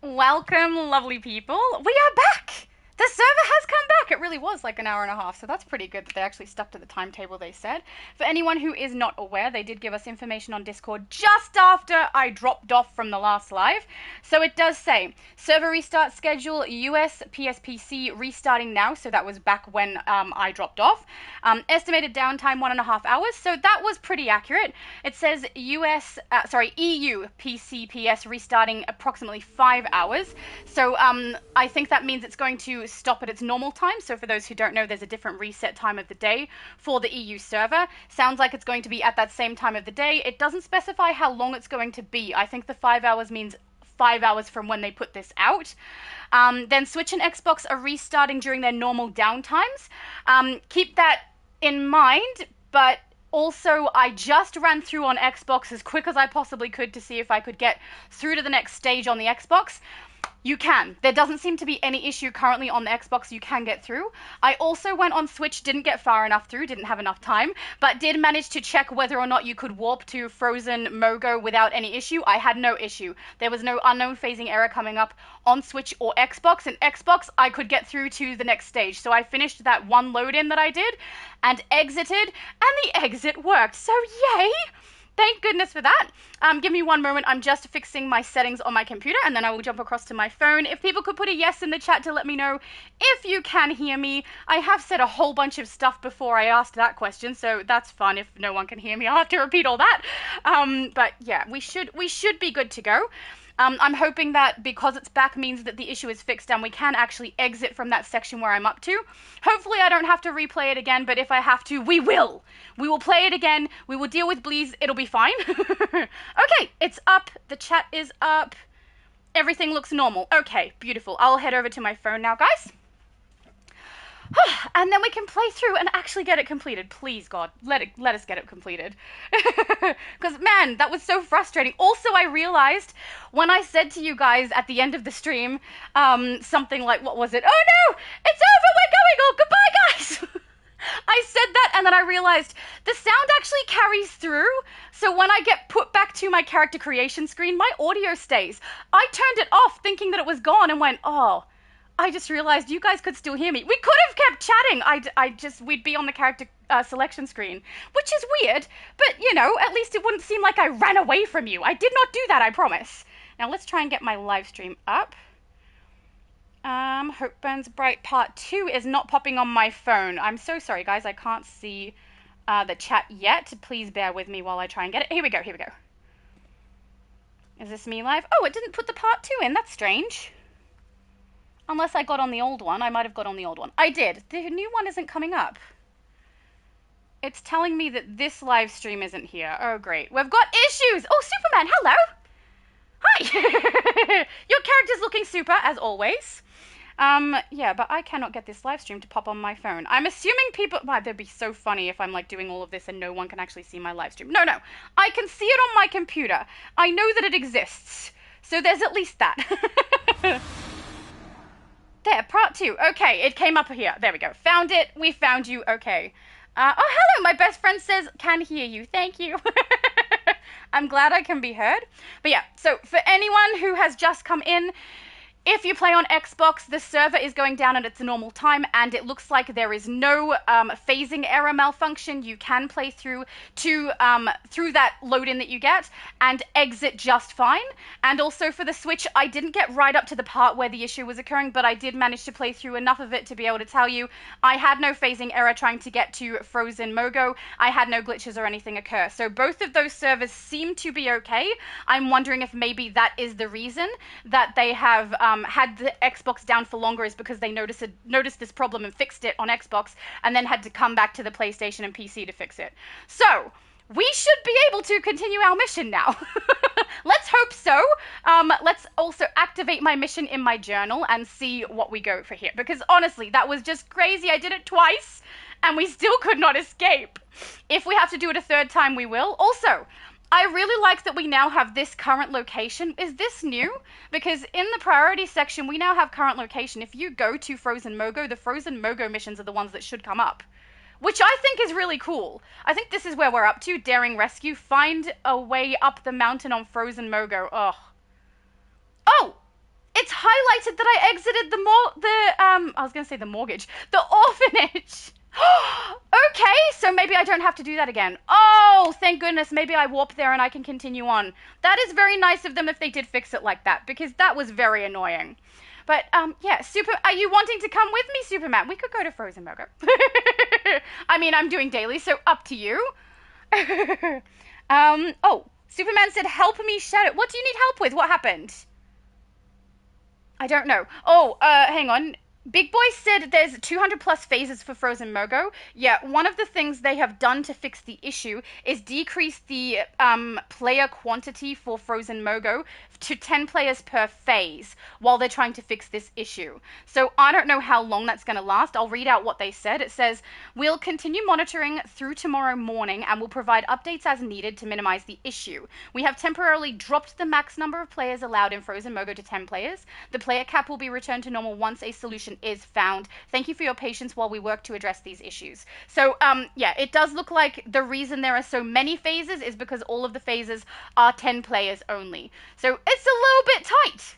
Welcome, lovely people. We are back! The server has come back! It really was like an hour and a half, so that's pretty good that they actually stuck to the timetable they said. For anyone who is not aware, they did give us information on Discord just after I dropped off from the last live. So it does say, server restart schedule, US PSPC restarting now, so that was back when I dropped off. Estimated downtime 1.5 hours, so that was pretty accurate. It says EU PCPS restarting approximately 5 hours. So I think that means it's going to stop at its normal time. So for those who don't know, there's a different reset time of the day for the EU server. Sounds like it's going to be at that same time of the day. It doesn't specify how long it's going to be. I think the 5 hours means 5 hours from when they put this out. Then Switch and Xbox are restarting during their normal downtimes. Keep that in mind, but also, I just ran through on Xbox as quick as I possibly could to see if I could get through to the next stage on the Xbox. You can. There doesn't seem to be any issue currently on the Xbox. You can get through. I also went on Switch, didn't get far enough through, didn't have enough time, but did manage to check whether or not you could warp to Frozen Mogo without any issue. I had no issue. There was no unknown phasing error coming up on Switch or Xbox. And Xbox, I could get through to the next stage. So I finished that one load-in that I did and exited, and the exit worked. So yay! Thank goodness for that. Give me one moment. I'm just fixing my settings on my computer, and then I will jump across to my phone. If people could put a yes in the chat to let me know if you can hear me. I have said a whole bunch of stuff before I asked that question, so that's fun. If no one can hear me, I'll have to repeat all that. But yeah, we should be good to go. I'm hoping that because it's back means that the issue is fixed and we can actually exit from that section where I'm up to. Hopefully I don't have to replay it again, but if I have to, we will. We will play it again. We will deal with Bleeze. It'll be fine. Okay, it's up. The chat is up. Everything looks normal. Okay, beautiful. I'll head over to my phone now, guys. And then we can play through and actually get it completed. Please, God, let us get it completed. Because, man, that was so frustrating. Also, I realized when I said to you guys at the end of the stream, something like, what was it? Oh, no, it's over, we're going, oh, goodbye, guys. I said that, and then I realized the sound actually carries through. So when I get put back to my character creation screen, my audio stays. I turned it off thinking that it was gone and went, oh, I just realized you guys could still hear me. We could have kept chatting. We'd be on the character selection screen, which is weird, but you know, at least it wouldn't seem like I ran away from you. I did not do that, I promise. Now let's try and get my live stream up. Hope Burns Bright Part 2 is not popping on my phone. I'm so sorry, guys. I can't see the chat yet. Please bear with me while I try and get it. Here we go. Is this me live? Oh, it didn't put the Part 2 in. That's strange. Unless I got on the old one. I might have got on the old one. I did. The new one isn't coming up. It's telling me that this live stream isn't here. Oh, great. We've got issues. Oh, Superman, hello. Hi. Your character's looking super, as always. Yeah, but I cannot get this live stream to pop on my phone. I'm assuming people... Wow, that'd be so funny if I'm, like, doing all of this and no one can actually see my live stream. No. I can see it on my computer. I know that it exists. So there's at least that. There, part 2. Okay, it came up here. There we go. Found it. We found you. Okay. Oh, hello. My best friend says, can hear you. Thank you. I'm glad I can be heard. But yeah, so for anyone who has just come in, if you play on Xbox, the server is going down at its normal time, and it looks like there is no phasing error malfunction. You can play through that load-in that you get and exit just fine. And also for the Switch, I didn't get right up to the part where the issue was occurring, but I did manage to play through enough of it to be able to tell you I had no phasing error trying to get to Frozen Mogo. I had no glitches or anything occur. So both of those servers seem to be okay. I'm wondering if maybe that is the reason that they have had the Xbox down for longer, is because they noticed this problem and fixed it on Xbox and then had to come back to the PlayStation and PC to fix it. So we should be able to continue our mission now. Let's hope so. Let's also activate my mission in my journal and see what we go for here. Because honestly, that was just crazy. I did it twice and we still could not escape. If we have to do it a third time, we will. Also, I really like that we now have this current location. Is this new? Because in the priority section, we now have current location. If you go to Frozen Mogo, the Frozen Mogo missions are the ones that should come up, which I think is really cool. I think this is where we're up to. Daring Rescue. Find a way up the mountain on Frozen Mogo. Oh, excited that I exited I was gonna say the mortgage, the orphanage. Okay, so maybe I don't have to do that again. Oh, thank goodness. Maybe I warp there and I can continue on. That is very nice of them if they did fix it like that, because that was very annoying. But, yeah, are you wanting to come with me, Superman? We could go to Frozen Mogo. I mean, I'm doing daily, so up to you. Oh, Superman said, help me shadow. What do you need help with? What happened? I don't know. Oh, hang on. Big Boy said there's 200 plus phases for Frozen Mogo. Yeah, one of the things they have done to fix the issue is decrease the player quantity for Frozen Mogo to 10 players per phase while they're trying to fix this issue. So I don't know how long that's going to last. I'll read out what they said. It says, we'll continue monitoring through tomorrow morning and will provide updates as needed to minimize the issue. We have temporarily dropped the max number of players allowed in Frozen Mogo to 10 players. The player cap will be returned to normal once a solution is found. Thank you for your patience while we work to address these issues. So, yeah, it does look like the reason there are so many phases is because all of the phases are 10 players only. So it's a little bit tight.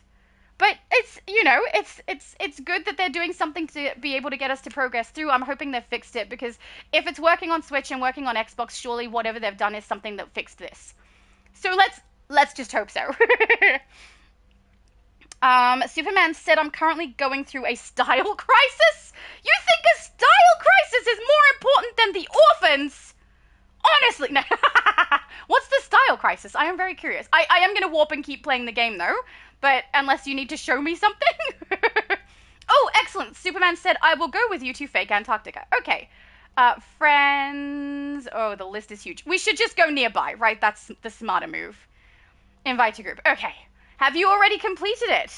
But it's, you know, it's good that they're doing something to be able to get us to progress through. I'm hoping they've fixed it, because if it's working on Switch and working on Xbox, surely whatever they've done is something that fixed this. So let's just hope so. Superman said, I'm currently going through a style crisis. You think a style crisis is more important than the orphans? Honestly, no. What's the style crisis? I am very curious. I am going to warp and keep playing the game, though. But unless you need to show me something. Oh, excellent. Superman said, I will go with you to Fake Antarctica. Okay. Friends. Oh, the list is huge. We should just go nearby, right? That's the smarter move. Invite to group. Okay. Have you already completed it?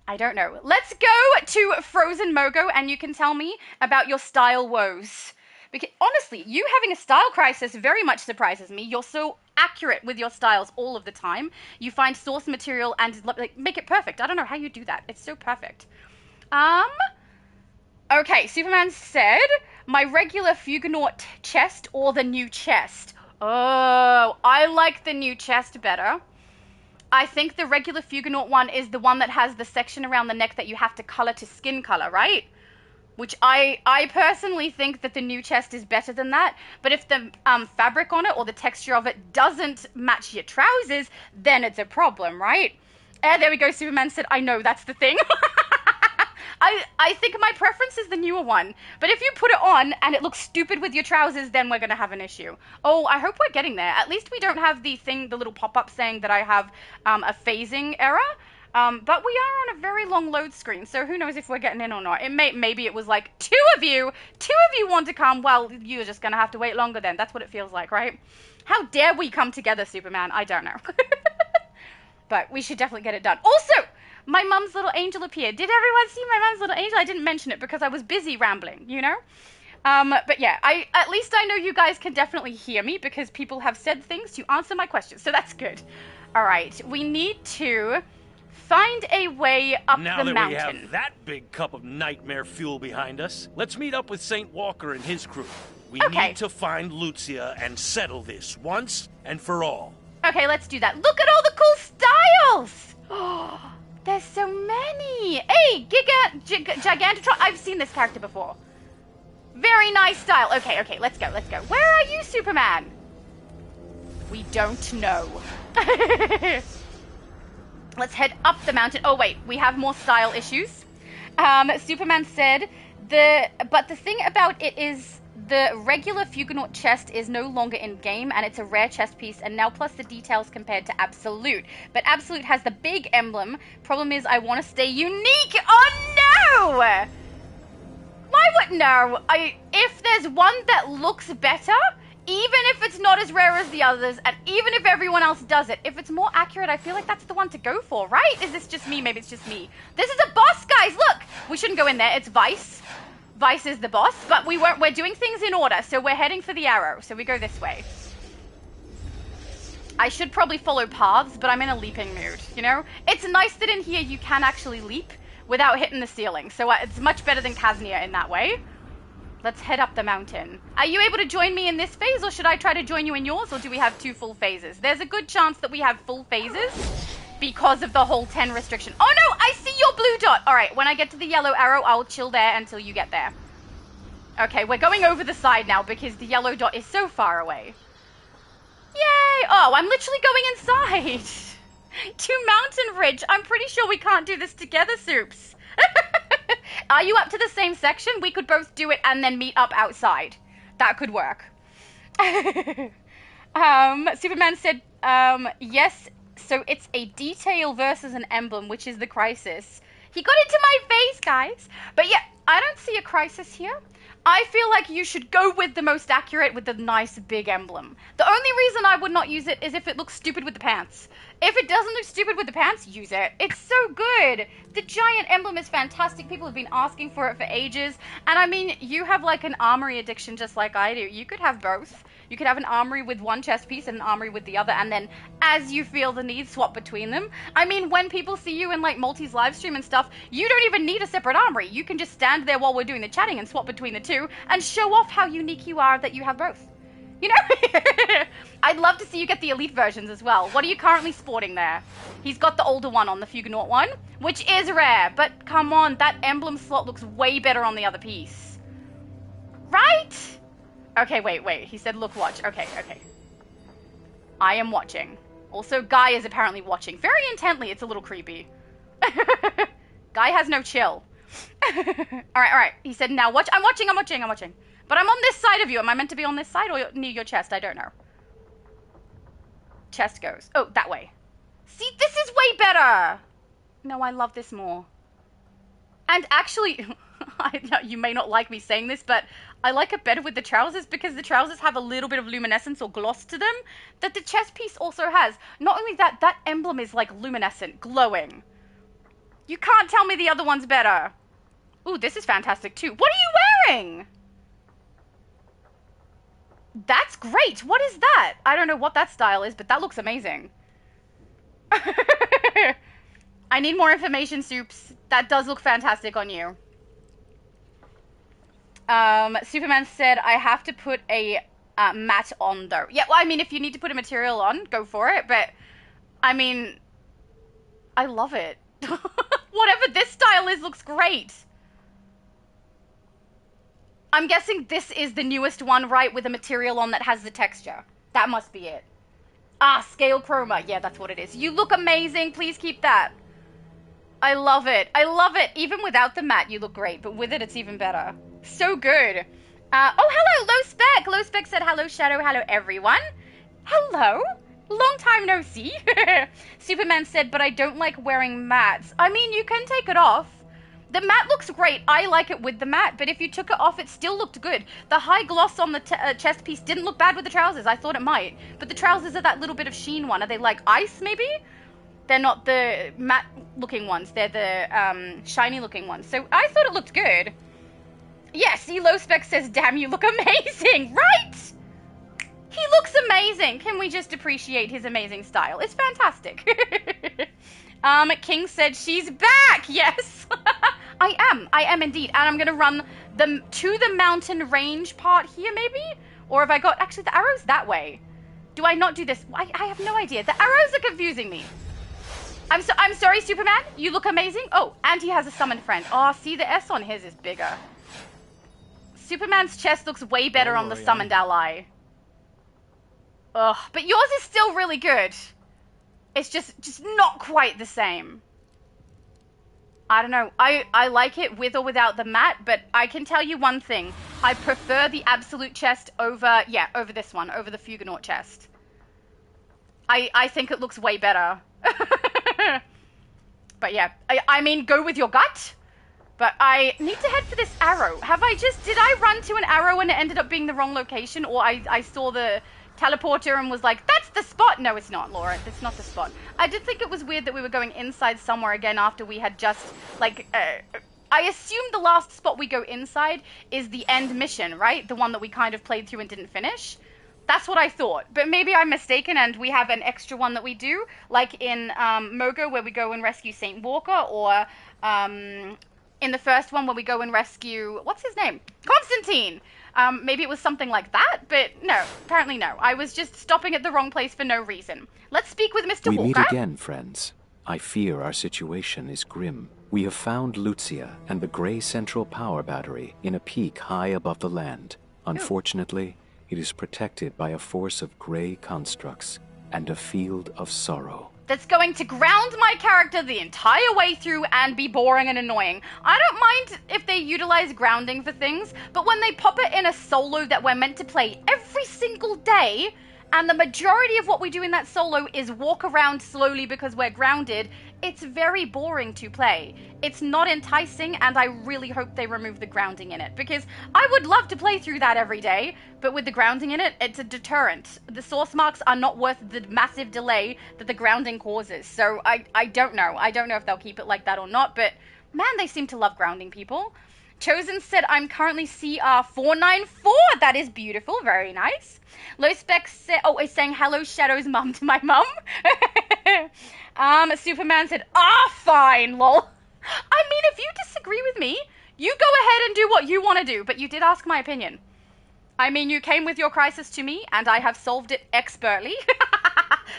I don't know. Let's go to Frozen Mogo and you can tell me about your style woes. Because honestly, you having a style crisis very much surprises me. You're so accurate with your styles all of the time. You find source material and like, make it perfect. I don't know how you do that. It's so perfect. Okay, Superman said, my regular Fugonaut chest or the new chest? Oh, I like the new chest better. I think the regular Fugonaut one is the one that has the section around the neck that you have to color to skin color, right? Which I personally think that the new chest is better than that. But if the fabric on it or the texture of it doesn't match your trousers, then it's a problem, right? There we go. Superman said, I know, that's the thing. I think my preference is the newer one. But if you put it on and it looks stupid with your trousers, then we're going to have an issue. Oh, I hope we're getting there. At least we don't have the little pop-up saying that I have a phasing error. But we are on a very long load screen, so who knows if we're getting in or not. Maybe it was like, two of you want to come. Well, you're just going to have to wait longer then. That's what it feels like, right? How dare we come together, Superman? I don't know. But we should definitely get it done. Also, my mum's little angel appeared. Did everyone see my mum's little angel? I didn't mention it because I was busy rambling, you know? But yeah, at least I know you guys can definitely hear me because people have said things to answer my questions, so that's good. All right, we need to find a way up the mountain. Now that we have that big cup of nightmare fuel behind us, let's meet up with St. Walker and his crew. We need to find Lucia and settle this once and for all. Okay, let's do that. Look at all the cool styles! Oh, there's so many! Hey, Gigantotron! I've seen this character before. Very nice style. Okay, let's go. Where are you, Superman? We don't know. Let's head up the mountain. Oh, wait, we have more style issues. Superman said, but the thing about it is the regular Fugonaut chest is no longer in game and it's a rare chest piece, and now plus the details compared to Absolute. But Absolute has the big emblem. Problem is I want to stay unique. Oh, no! Why would no? If there's one that looks better, even if it's not as rare as the others, and even if everyone else does it, if it's more accurate, I feel like that's the one to go for, right? Is this just me? Maybe it's just me. This is a boss, guys, look! We shouldn't go in there, it's Vice. Vice is the boss, but we're doing things in order, so we're heading for the arrow, so we go this way. I should probably follow paths, but I'm in a leaping mood, you know? It's nice that in here you can actually leap without hitting the ceiling, so it's much better than Kaznia in that way. Let's head up the mountain. Are you able to join me in this phase, or should I try to join you in yours, or do we have 2 full phases? There's a good chance that we have full phases because of the whole 10 restriction. Oh no, I see your your blue dot. All right, when I get to the yellow arrow, I'll chill there until you get there. Okay, we're going over the side now because the yellow dot is so far away. Yay! Oh, I'm literally going inside. To Mountain Ridge. I'm pretty sure we can't do this together, Soups. Are you up to the same section? We could both do it and then meet up outside. That could work. Superman said, yes, so it's a detail versus an emblem, which is the crisis. He got into my face, guys. But yeah, I don't see a crisis here. I feel like you should go with the most accurate with the nice big emblem. The only reason I would not use it is if it looks stupid with the pants. If it doesn't look stupid with the pants, use it. It's so good. The giant emblem is fantastic. People have been asking for it for ages. And I mean, you have like an armory addiction just like I do. You could have both. You could have an armory with one chest piece and an armory with the other, and then as you feel the need, swap between them. I mean, when people see you in like Multi's live stream and stuff, you don't even need a separate armory. You can just stand there while we're doing the chatting and swap between the two and show off how unique you are that you have both. You know? I'd love to see you get the elite versions as well. What are you currently sporting there? He's got the older one on the Fugonaut one, which is rare, but come on, that emblem slot looks way better on the other piece. Right? Okay, wait. He said, look, watch. Okay. I am watching. Also, Guy is apparently watching. Very intently. It's a little creepy. Guy has no chill. Alright. He said, now watch. I'm watching. But I'm on this side of you. Am I meant to be on this side or near your chest? I don't know. Chest goes. Oh, that way. See, this is way better. No, I love this more. And actually, you may not like me saying this, but I like it better with the trousers because the trousers have a little bit of luminescence or gloss to them that the chest piece also has. Not only that, that emblem is like luminescent, glowing. You can't tell me the other one's better. Ooh, this is fantastic too. What are you wearing? That's great. What is that? I don't know what that style is, but that looks amazing. I need more information, Soups. That does look fantastic on you. Superman said, I have to put a mat on, though. Yeah, well, I mean, if you need to put a material on, go for it. But, I mean, I love it. Whatever this style is looks great. I'm guessing this is the newest one, right, with a material on that has the texture. That must be it. Ah, scale chroma. Yeah, that's what it is. You look amazing. Please keep that. I love it. Even without the mat, you look great. But with it, it's even better. So good. Oh, hello, Low Spec. Low Spec said, hello, Shadow. Hello, everyone. Hello. Long time no see. Superman said, but I don't like wearing mats. I mean, you can take it off. The mat looks great. I like it with the mat, but if you took it off, it still looked good. The high gloss on the chest piece didn't look bad with the trousers. I thought it might. But the trousers are that little bit of sheen one. Are they like ice, maybe? They're not the matte looking ones. They're the shiny looking ones. So I thought it looked good. Yeah, see, Low Spec says, damn, you look amazing, right? He looks amazing. Can we just appreciate his amazing style? It's fantastic. King said, she's back. Yes, I am indeed. And I'm going to run to the mountain range part here, maybe? Or have I got, actually, the arrow's that way. Do I not do this? I have no idea. The arrows are confusing me. I'm sorry, Superman. You look amazing. Oh, and he has a summoned friend. Oh, see, the S on his is bigger. Superman's chest looks way better on the summoned ally. Ugh, but yours is still really good. It's just not quite the same. I don't know. I like it with or without the mat, but I can tell you one thing. I prefer the absolute chest over this one, over the Fugonaut chest. I think it looks way better. But yeah, I mean, go with your gut. But I need to head for this arrow. Did I run to an arrow and it ended up being the wrong location? Or I saw the teleporter and was like, that's the spot. No, it's not, Laura. It's not the spot. I did think it was weird that we were going inside somewhere again after we had just, like, I assume the last spot we go inside is the end mission, right? The one that we kind of played through and didn't finish. That's what I thought. But maybe I'm mistaken and we have an extra one that we do, like in Mogo where we go and rescue Saint Walker, or in the first one where we go and rescue, what's his name? Constantine! Maybe it was something like that, but no, apparently no. I was just stopping at the wrong place for no reason. Let's speak with Mr. Walker. We meet again, friends. I fear our situation is grim. We have found Lucia and the Gray Central Power Battery in a peak high above the land. Unfortunately, it is protected by a force of gray constructs and a field of sorrow. That's going to ground my character the entire way through and be boring and annoying. I don't mind if they utilize grounding for things, but when they pop it in a solo that we're meant to play every single day, and the majority of what we do in that solo is walk around slowly because we're grounded, it's very boring to play. It's not enticing, and I really hope they remove the grounding in it, because I would love to play through that every day, but with the grounding in it, it's a deterrent. The source marks are not worth the massive delay that the grounding causes, so I don't know. I don't know if they'll keep it like that or not, but man, they seem to love grounding people. Chosen said, I'm currently CR 494. That is beautiful. Very nice. Low Spec said, is saying hello, Shadow's mum to my mum. Superman said, fine, lol. I mean, if you disagree with me, you go ahead and do what you want to do, but you did ask my opinion. I mean, you came with your crisis to me, and I have solved it expertly.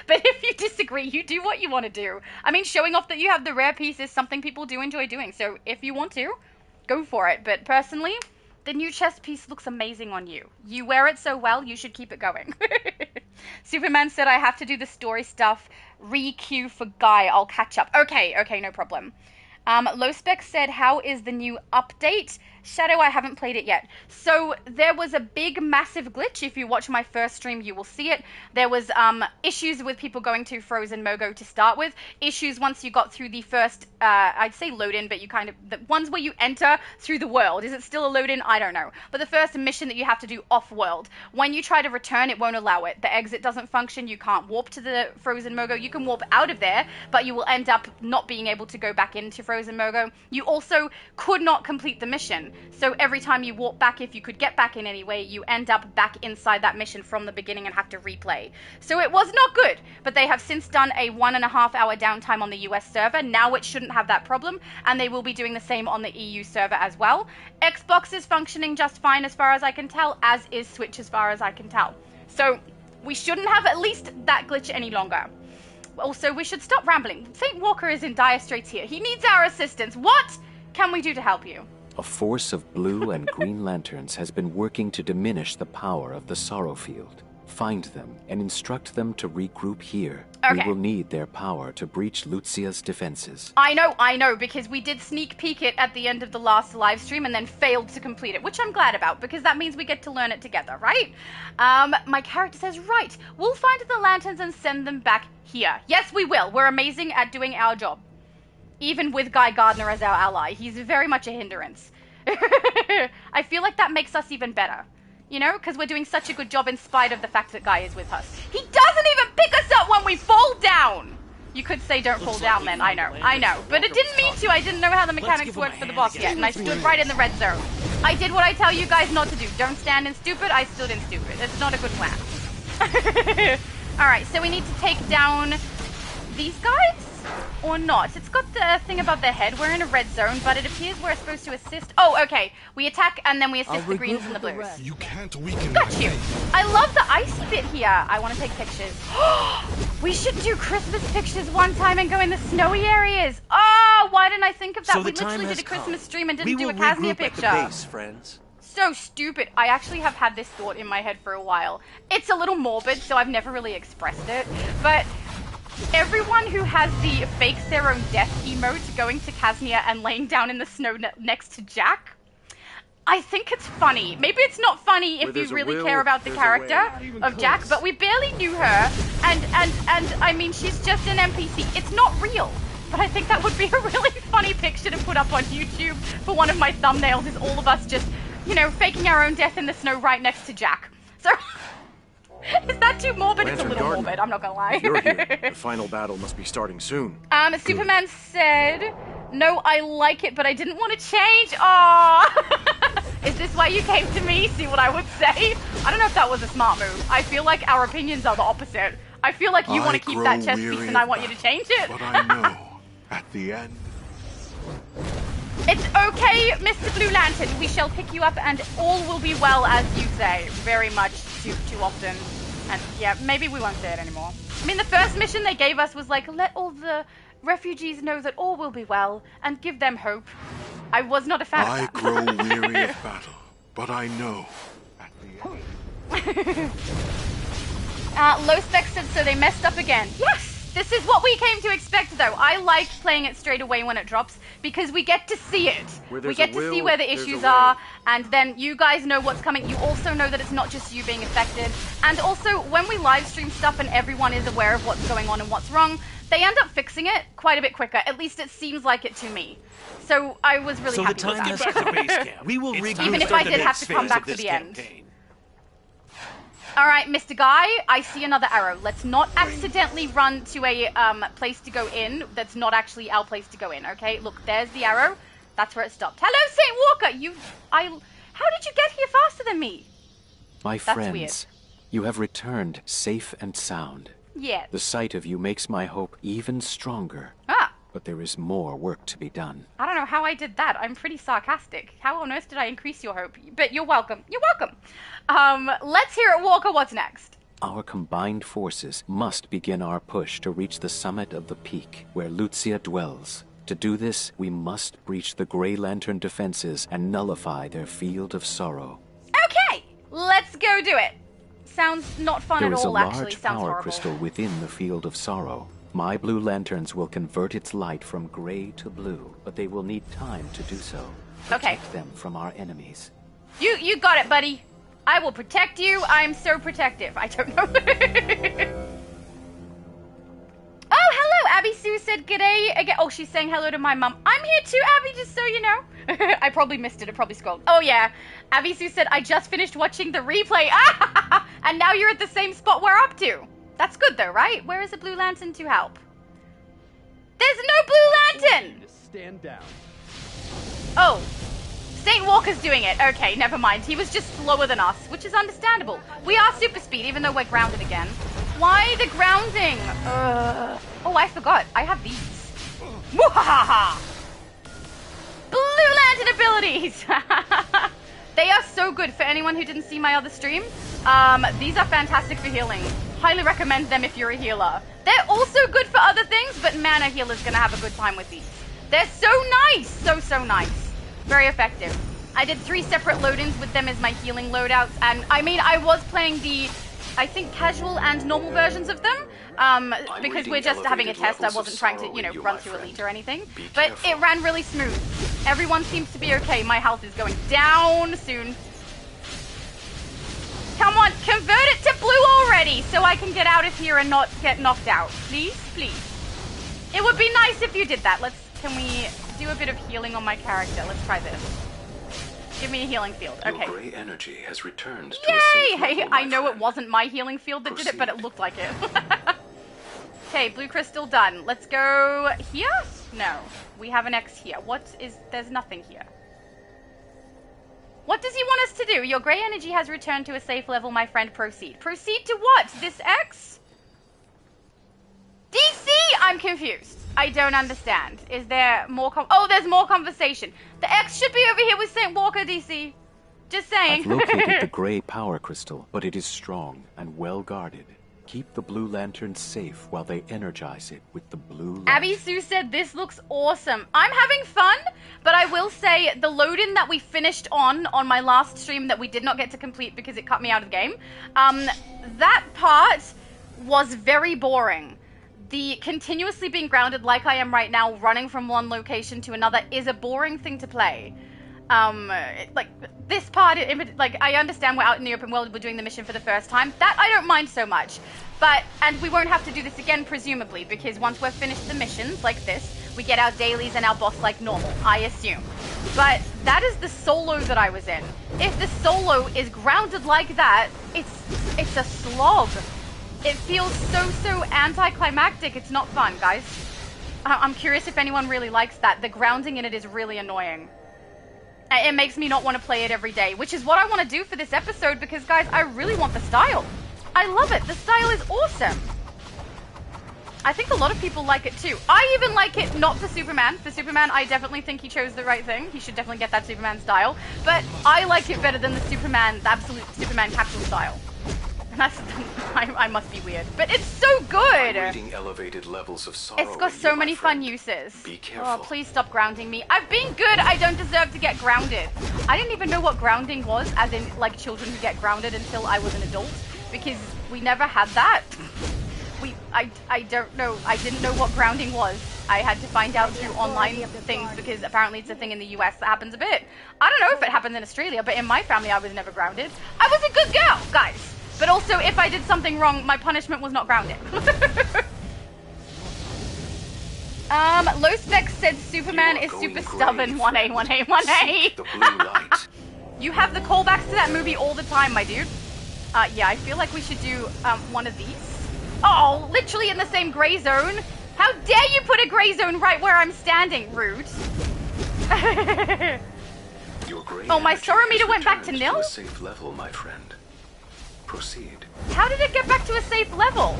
But if you disagree, you do what you want to do. I mean, showing off that you have the rare piece is something people do enjoy doing, so if you want to, go for it. But personally, the new chest piece looks amazing on you. You wear it so well, you should keep it going. Superman said, I have to do the story stuff. Re-queue for Guy. I'll catch up. Okay, no problem. Low Spec said, how is the new update? Shadow, I haven't played it yet. So there was a big, massive glitch. If you watch my first stream, you will see it. There was issues with people going to Frozen Mogo to start with. Issues once you got through the first, I'd say load-in, but you kind of, the ones where you enter through the world. Is it still a load-in? I don't know. But the first mission that you have to do off-world. When you try to return, it won't allow it. The exit doesn't function. You can't warp to the Frozen Mogo. You can warp out of there, but you will end up not being able to go back into Frozen Mogo. You also could not complete the mission. So every time you walk back, if you could get back in any way, you end up back inside that mission from the beginning and have to replay. So it was not good, but they have since done a 1.5 hour downtime on the US server. Now it shouldn't have that problem, and they will be doing the same on the EU server as well. Xbox is functioning just fine as far as I can tell, as is Switch as far as I can tell. So we shouldn't have at least that glitch any longer. Also, we should stop rambling. St. Walker is in dire straits here. He needs our assistance. What can we do to help you? A force of blue and green lanterns has been working to diminish the power of the Sorrow Field. Find them and instruct them to regroup here. Okay. We will need their power to breach Lucia's defenses. I know, because we did sneak peek it at the end of the last live stream and then failed to complete it, which I'm glad about, because that means we get to learn it together, right? My character says, right, we'll find the lanterns and send them back here. Yes, we will. We're amazing at doing our job. Even with Guy Gardner as our ally, he's very much a hindrance. I feel like that makes us even better. You know, because we're doing such a good job in spite of the fact that Guy is with us. He doesn't even pick us up when we fall down! You could say don't fall down then, I know. But it didn't mean to, I didn't know how the mechanics worked for the boss yet, and I stood right in the red zone. I did what I tell you guys not to do. Don't stand in stupid, I stood in stupid. It's not a good plan. Alright, so we need to take down these guys? Or not? It's got the thing above their head. We're in a red zone, but it appears we're supposed to assist. Oh, okay. We attack and then we assist the greens and the blues. You can't weaken Got you. I love the ice bit here. I want to take pictures. We should do Christmas pictures one time and go in the snowy areas. Oh, why didn't I think of that? So we literally did a Christmas stream and didn't we do a will Casnia regroup picture. at the base, friends. So stupid. I actually have had this thought in my head for a while. It's a little morbid, so I've never really expressed it. But everyone who has the fakes their own death emote going to Casnia and laying down in the snow next to Jack, I think it's funny. Maybe it's not funny if you really care about the character of Jack, but we barely knew her, and I mean, she's just an NPC. It's not real. But I think that would be a really funny picture to put up on YouTube for one of my thumbnails, is all of us just, you know, faking our own death in the snow right next to Jack. So is that too morbid? It's a little morbid, I'm not gonna lie. You're here. The final battle must be starting soon. Superman said, no, I like it, but I didn't want to change. Aww. Is this why you came to me? See what I would say? I don't know if that was a smart move. I feel like our opinions are the opposite. I feel like you want to keep that chest piece and I want you to change it. But I know, at the end. It's okay, Mr. Blue Lantern. We shall pick you up and all will be well, as you say. Very much too often. And yeah, maybe we won't say it anymore. I mean, the first mission they gave us was like, let all the refugees know that all will be well and give them hope. I was not a fan I of that. grow weary of battle, but I know at the end. Low spec said so they messed up again. Yes! This is what we came to expect, though. I like playing it straight away when it drops because we get to see it. We get to see where the issues are, and then you guys know what's coming. You also know that it's not just you being affected. And also, when we live stream stuff and everyone is aware of what's going on and what's wrong, they end up fixing it quite a bit quicker. At least it seems like it to me. So I was really happy with that. So the time has come to base camp. We will regroup. Even if I did have to come back to the end. All right, Mr. Guy, I see another arrow. Let's not accidentally run to a place to go in that's not actually our place to go in, okay? Look, there's the arrow. That's where it stopped. Hello, St. Walker! How did you get here faster than me? My friends, you have returned safe and sound. Yes. The sight of you makes my hope even stronger. Ah. But there is more work to be done. I don't know how I did that. I'm pretty sarcastic. How on earth did I increase your hope? But you're welcome. You're welcome. Let's hear it, Walker. What's next? Our combined forces must begin our push to reach the summit of the peak where Lucia dwells. To do this, we must breach the Grey Lantern defenses and nullify their field of sorrow. Okay, let's go do it. Sounds not fun at all, actually. There is a large Sounds power horrible. crystal within the field of sorrow. My blue lanterns will convert its light from gray to blue, but they will need time to do so. Protect them from our enemies. You got it, buddy. I will protect you. I'm so protective. I don't know. Oh, hello. Abby Sue said g'day again. Oh, she's saying hello to my mum. I'm here too, Abby, just so you know. I probably missed it. It probably scrolled. Oh, yeah. Abby Sue said, I just finished watching the replay. And now you're at the same spot we're up to. That's good, though, right? Where is a blue lantern to help? There's no blue lantern! Stand down. Oh. St. Walker's doing it. Okay, never mind. He was just slower than us, which is understandable. We are super speed, even though we're grounded again. Why the grounding? Oh, I forgot. I have these. Mwahaha! Blue lantern abilities! They are so good. For anyone who didn't see my other stream, these are fantastic for healing. Highly recommend them if you're a healer. They're also good for other things, but man, a healer's gonna have a good time with these. They're so nice! So nice. Very effective. I did 3 separate load-ins with them as my healing loadouts, and I mean, I was playing the, I think, casual and normal versions of them, because we're just having a test. I wasn't trying to, run through Elite or anything. But it ran really smooth. Everyone seems to be okay. My health is going down soon. Come on, convert it to blue already so I can get out of here and not get knocked out. Please, please. It would be nice if you did that. Can we do a bit of healing on my character? Let's try this. Give me a healing field. Okay. Your gray energy has returned to Yay! a safe level, Hey, I know it wasn't my healing field that did it, but it looked like it. Okay, blue crystal done. Let's go here? No. We have an X here. There's nothing here. What does he want us to do? Your grey energy has returned to a safe level, my friend. Proceed. Proceed to what? This X? DC! I'm confused. I don't understand. Is there more Oh, there's more conversation. The X should be over here with St. Walker, DC. Just saying. I've located the gray power crystal, but it is strong and well guarded. Keep the blue lantern safe while they energize it with the blue light. Abby Sue said this looks awesome. I'm having fun, but I will say the load-in that we finished on my last stream that we did not get to complete because it cut me out of the game, that part was very boring. The continuously being grounded like I am right now, running from one location to another, is a boring thing to play. Like, this part, like, I understand we're out in the open world, we're doing the mission for the first time. That I don't mind so much. And we won't have to do this again, presumably, because once we've finished the missions, like this, we get our dailies and our boss like normal, I assume. But that is the solo that I was in. If the solo is grounded like that, it's a slog. It feels so anticlimactic. It's not fun, guys. I'm curious if anyone really likes that. The grounding in it is really annoying. It makes me not want to play it every day, which is what I want to do for this episode because, guys, I really want the style. I love it. The style is awesome. I think a lot of people like it too. I even like it not for Superman. For Superman, I definitely think he chose the right thing. He should definitely get that Superman style. But I like it better than the absolute Superman capsule style. That's I must be weird, but it's so good. Reading elevated levels of sorrow. It's got so many fun uses. Be careful. Oh, please stop grounding me. I've been good. I don't deserve to get grounded. I didn't even know what grounding was, as in like children who get grounded until I was an adult, because we never had that. I don't know. I didn't know what grounding was. I had to find out through online things because apparently it's a thing in the US that happens a bit. I don't know if it happens in Australia, but in my family I was never grounded. I was a good girl, guys. But also, if I did something wrong, my punishment was not grounded. Low Spec said Superman is super stubborn. 1A, 1A, 1A. The blue light. You have the callbacks to that movie all the time, my dude. Yeah, I feel like we should do one of these. Oh, literally in the same gray zone. How dare you put a gray zone right where I'm standing, rude. Oh, my sorrow meter went back to nil? To a safe level, my friend. Proceed. How did it get back to a safe level?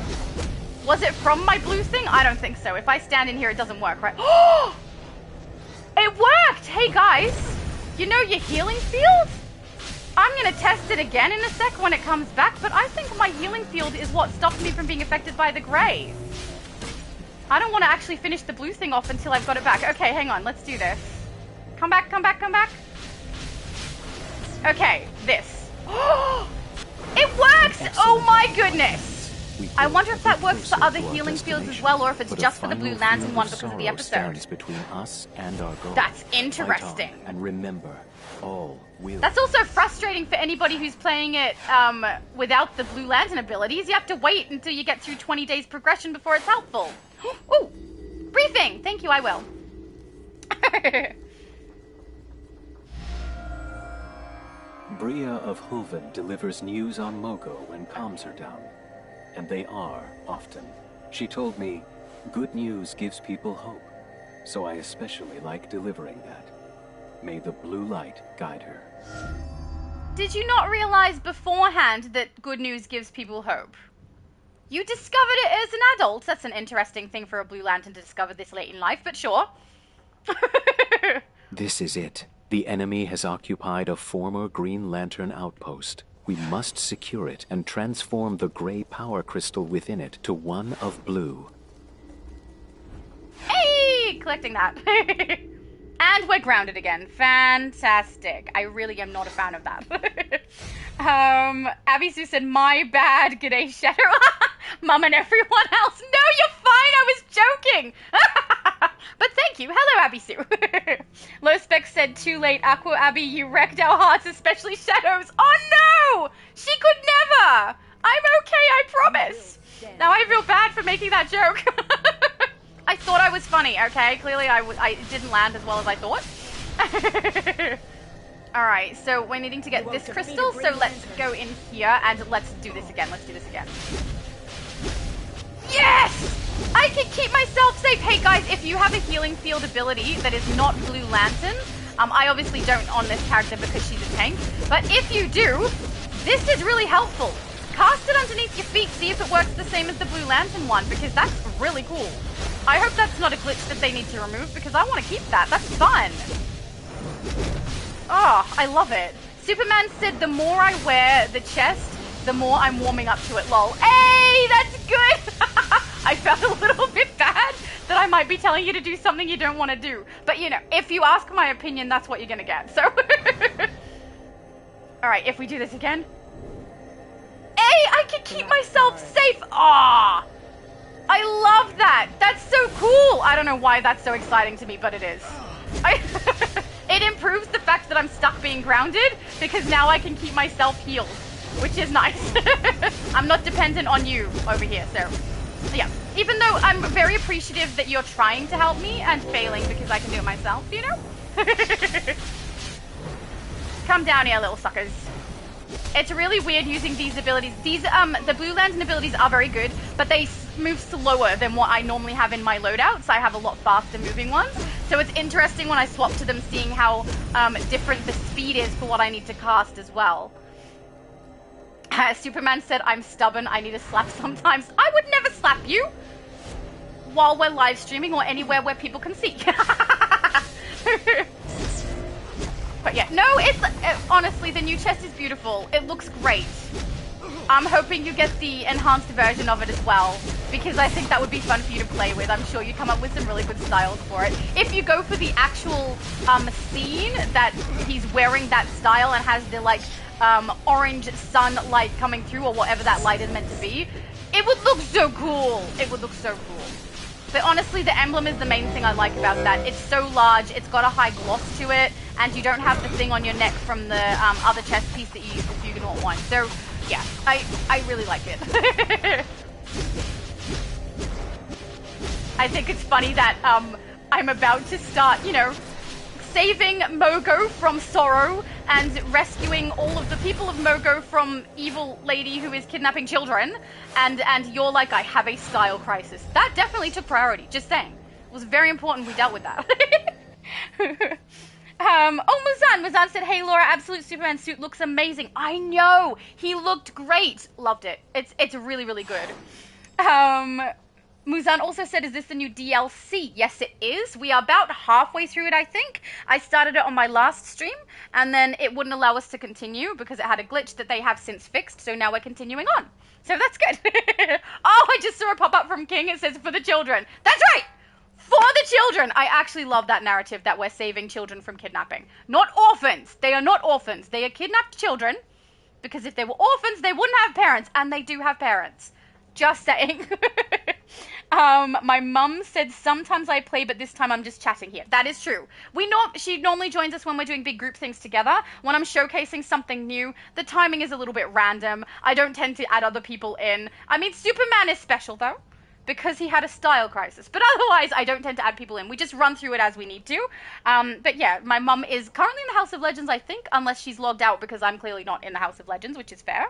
Was it from my blue thing? I don't think so. If I stand in here, it doesn't work, right? Oh! It worked! Hey, guys. You know your healing field? I'm going to test it again in a sec when it comes back, but I think my healing field is what stopped me from being affected by the gray. I don't want to actually finish the blue thing off until I've got it back. Okay, hang on. Let's do this. Come back, come back, come back. Okay, this. It works! Oh my goodness! I wonder if that works for other healing fields as well, or if it's just for the Blue Lantern one because of the episode. Between us and our goal. That's interesting. And remember, all will. That's also frustrating for anybody who's playing it without the Blue Lantern abilities. You have to wait until you get through 20 days progression before it's helpful. Ooh! Briefing! Thank you, I will. Bria of Hulven delivers news on Mogo when comms are down. And they are, often. She told me, good news gives people hope. So I especially like delivering that. May the blue light guide her. Did you not realize beforehand that good news gives people hope? You discovered it as an adult. That's an interesting thing for a Blue Lantern to discover this late in life, but sure. This is it. The enemy has occupied a former Green Lantern outpost. We must secure it and transform the gray power crystal within it to one of blue. Hey! Collecting that. And we're grounded again. Fantastic. I really am not a fan of that. Abby Sue said, my bad, g'day Shadow. Mum and everyone else. No, you're fine, I was joking. But thank you. Hello, Abby Sue. Low Spec said, too late, Aqua Abby, you wrecked our hearts, especially Shadows. Oh no! She could never! I'm okay, I promise. Now I feel bad for making that joke. I thought I was funny, okay? Clearly I didn't land as well as I thought. Alright, so we're needing to get this crystal, so let's go in here and let's do this again. Let's do this again. Yes! I can keep myself safe. Hey guys, if you have a healing field ability that is not Blue Lantern, I obviously don't on this character because she's a tank, but if you do, this is really helpful. Cast it underneath your feet, see if it works the same as the Blue Lantern one, because that's really cool. I hope that's not a glitch that they need to remove, because I want to keep that. That's fun. Oh, I love it. Superman said the more I wear the chest, the more I'm warming up to it, lol. Hey, that's good! I felt a little bit bad that I might be telling you to do something you don't want to do. But, you know, if you ask my opinion, that's what you're going to get, so... Alright, if we do this again... Hey, I can keep myself safe! Ah, I love that! That's so cool! I don't know why that's so exciting to me, but it is. It improves the fact that I'm stuck being grounded, because now I can keep myself healed, which is nice. I'm not dependent on you over here, so... Yeah, even though I'm very appreciative that you're trying to help me and failing because I can do it myself, you know? Come down here, little suckers. It's really weird using these abilities. These, the Blue Lantern abilities are very good, but they move slower than what I normally have in my loadouts. I have a lot faster moving ones. So it's interesting when I swap to them, seeing how different the speed is for what I need to cast as well. Superman said, I'm stubborn, I need a slap sometimes. I would never slap you while we're live streaming or anywhere where people can see. But yeah, no, it's honestly, the new chest is beautiful. It looks great. I'm hoping you get the enhanced version of it as well, because I think that would be fun for you to play with. I'm sure you'd come up with some really good styles for it. If you go for the actual scene that he's wearing that style and has the like orange sun light coming through, or whatever that light is meant to be, it would look so cool. It would look so cool. But honestly, the emblem is the main thing I like about that. It's so large, it's got a high gloss to it, and you don't have the thing on your neck from the other chest piece that you use the Huguenot one. So, yeah, I really like it. I think it's funny that I'm about to start, you know, saving Mogo from sorrow and rescuing all of the people of Mogo from evil lady who is kidnapping children, and you're like, I have a style crisis. That definitely took priority, just saying. It was very important we dealt with that. Muzan said, hey Laura, Absolute Superman suit looks amazing. I know, he looked great. Loved it. It's really, really good. Muzan also said, is this the new DLC? Yes, it is. We are about halfway through it, I think. I started it on my last stream, and then it wouldn't allow us to continue because it had a glitch that they have since fixed, so now we're continuing on. So that's good. Oh, I just saw a pop-up from King. It says, for the children. That's right! For the children! I actually love that narrative that we're saving children from kidnapping. Not orphans. They are not orphans. They are kidnapped children, because if they were orphans, they wouldn't have parents, and they do have parents. Just saying. My mum said sometimes I play, but this time I'm just chatting here. That is true. She normally joins us when we're doing big group things together. When I'm showcasing something new, the timing is a little bit random. I don't tend to add other people in. I mean, Superman is special though, because he had a style crisis. But otherwise, I don't tend to add people in. We just run through it as we need to. But yeah, my mum is currently in the House of Legends, I think, unless she's logged out, because I'm clearly not in the House of Legends, which is fair.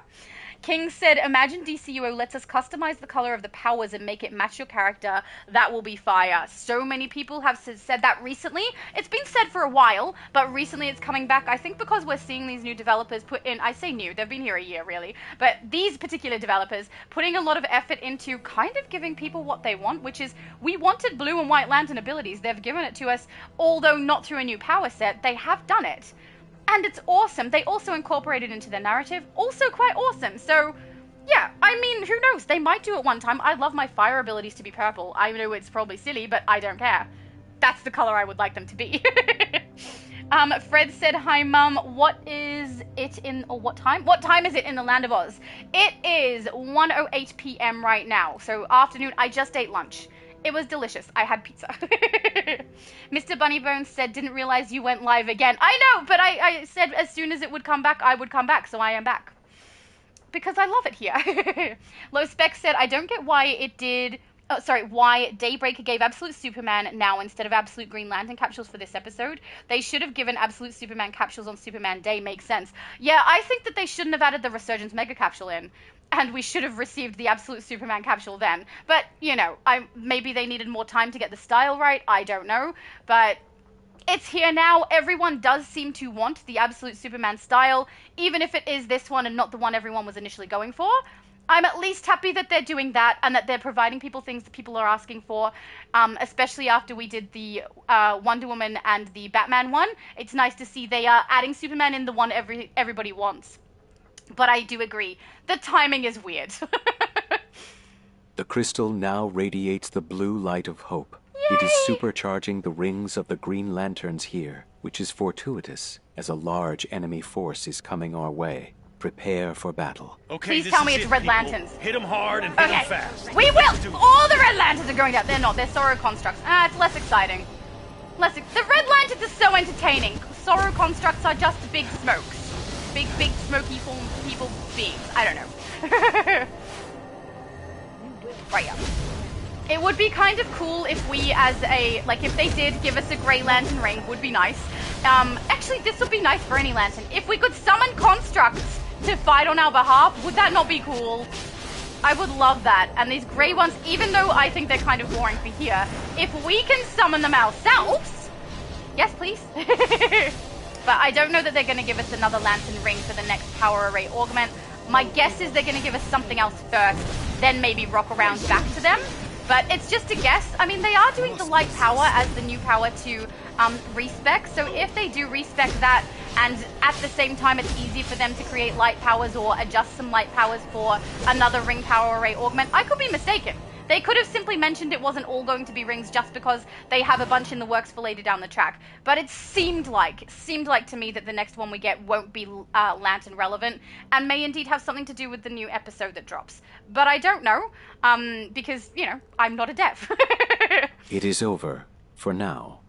King said, imagine DCUO lets us customize the color of the powers and make it match your character. That will be fire. So many people have said that recently. It's been said for a while, but recently it's coming back. I think because we're seeing these new developers put in, I say new, they've been here a year really, but these particular developers putting a lot of effort into kind of giving people what they want, which is, we wanted Blue and White Lantern abilities. They've given it to us, although not through a new power set. They have done it. And it's awesome. They also incorporated into the narrative. Also quite awesome. So, yeah, I mean, who knows? They might do it one time. I love my fire abilities to be purple. I know it's probably silly, but I don't care. That's the color I would like them to be. Fred said, hi, Mum. What is it in, or what time? What time is it in the Land of Oz? It is 1:08 p.m. right now. So, afternoon. I just ate lunch. It was delicious. I had pizza. Mr. Bunnybones said, didn't realize you went live again. I know, but I said as soon as it would come back, I would come back, so I am back. Because I love it here. Low Spec said, I don't get why it did... Oh, sorry, why Daybreaker gave Absolute Superman now instead of Absolute Green Lantern capsules for this episode. They should have given Absolute Superman capsules on Superman Day. Makes sense. Yeah, I think that they shouldn't have added the Resurgence Mega Capsule in. And we should have received the Absolute Superman capsule then. But, you know, maybe they needed more time to get the style right. I don't know. But it's here now. Everyone does seem to want the Absolute Superman style, even if it is this one and not the one everyone was initially going for. I'm at least happy that they're doing that and that they're providing people things that people are asking for, especially after we did the Wonder Woman and the Batman one. It's nice to see they are adding Superman in the one everybody wants. But I do agree, the timing is weird. The crystal now radiates the blue light of hope. Yay! It is supercharging the rings of the Green Lanterns here, which is fortuitous, as a large enemy force is coming our way. Prepare for battle. Okay, please tell me it's Red people. Lanterns. Hit them hard and hit them fast. We will! All the Red Lanterns are going down. They're not. They're Sorrow Constructs. It's less exciting. The Red Lanterns are so entertaining. Sorrow Constructs are just big smokes. Big smoky form people beings. I don't know. Right, yeah. It would be kind of cool if we as a, like if they did give us a Grey Lantern ring, would be nice. Actually this would be nice for any Lantern. If we could summon constructs to fight on our behalf, would that not be cool? I would love that. And these grey ones, even though I think they're kind of boring for here, if we can summon them ourselves, yes please. But I don't know that they're going to give us another Lantern ring for the next Power Array Augment. My guess is they're going to give us something else first, then maybe rock around back to them. But it's just a guess. I mean, they are doing the light power as the new power to respec. So if they do respec that, and at the same time it's easy for them to create light powers or adjust some light powers for another ring power array augment. I could be mistaken. They could have simply mentioned it wasn't all going to be rings just because they have a bunch in the works for later down the track. But it seemed like to me that the next one we get won't be lantern relevant and may indeed have something to do with the new episode that drops. But I don't know, because, you know, I'm not a dev. It is over, for now.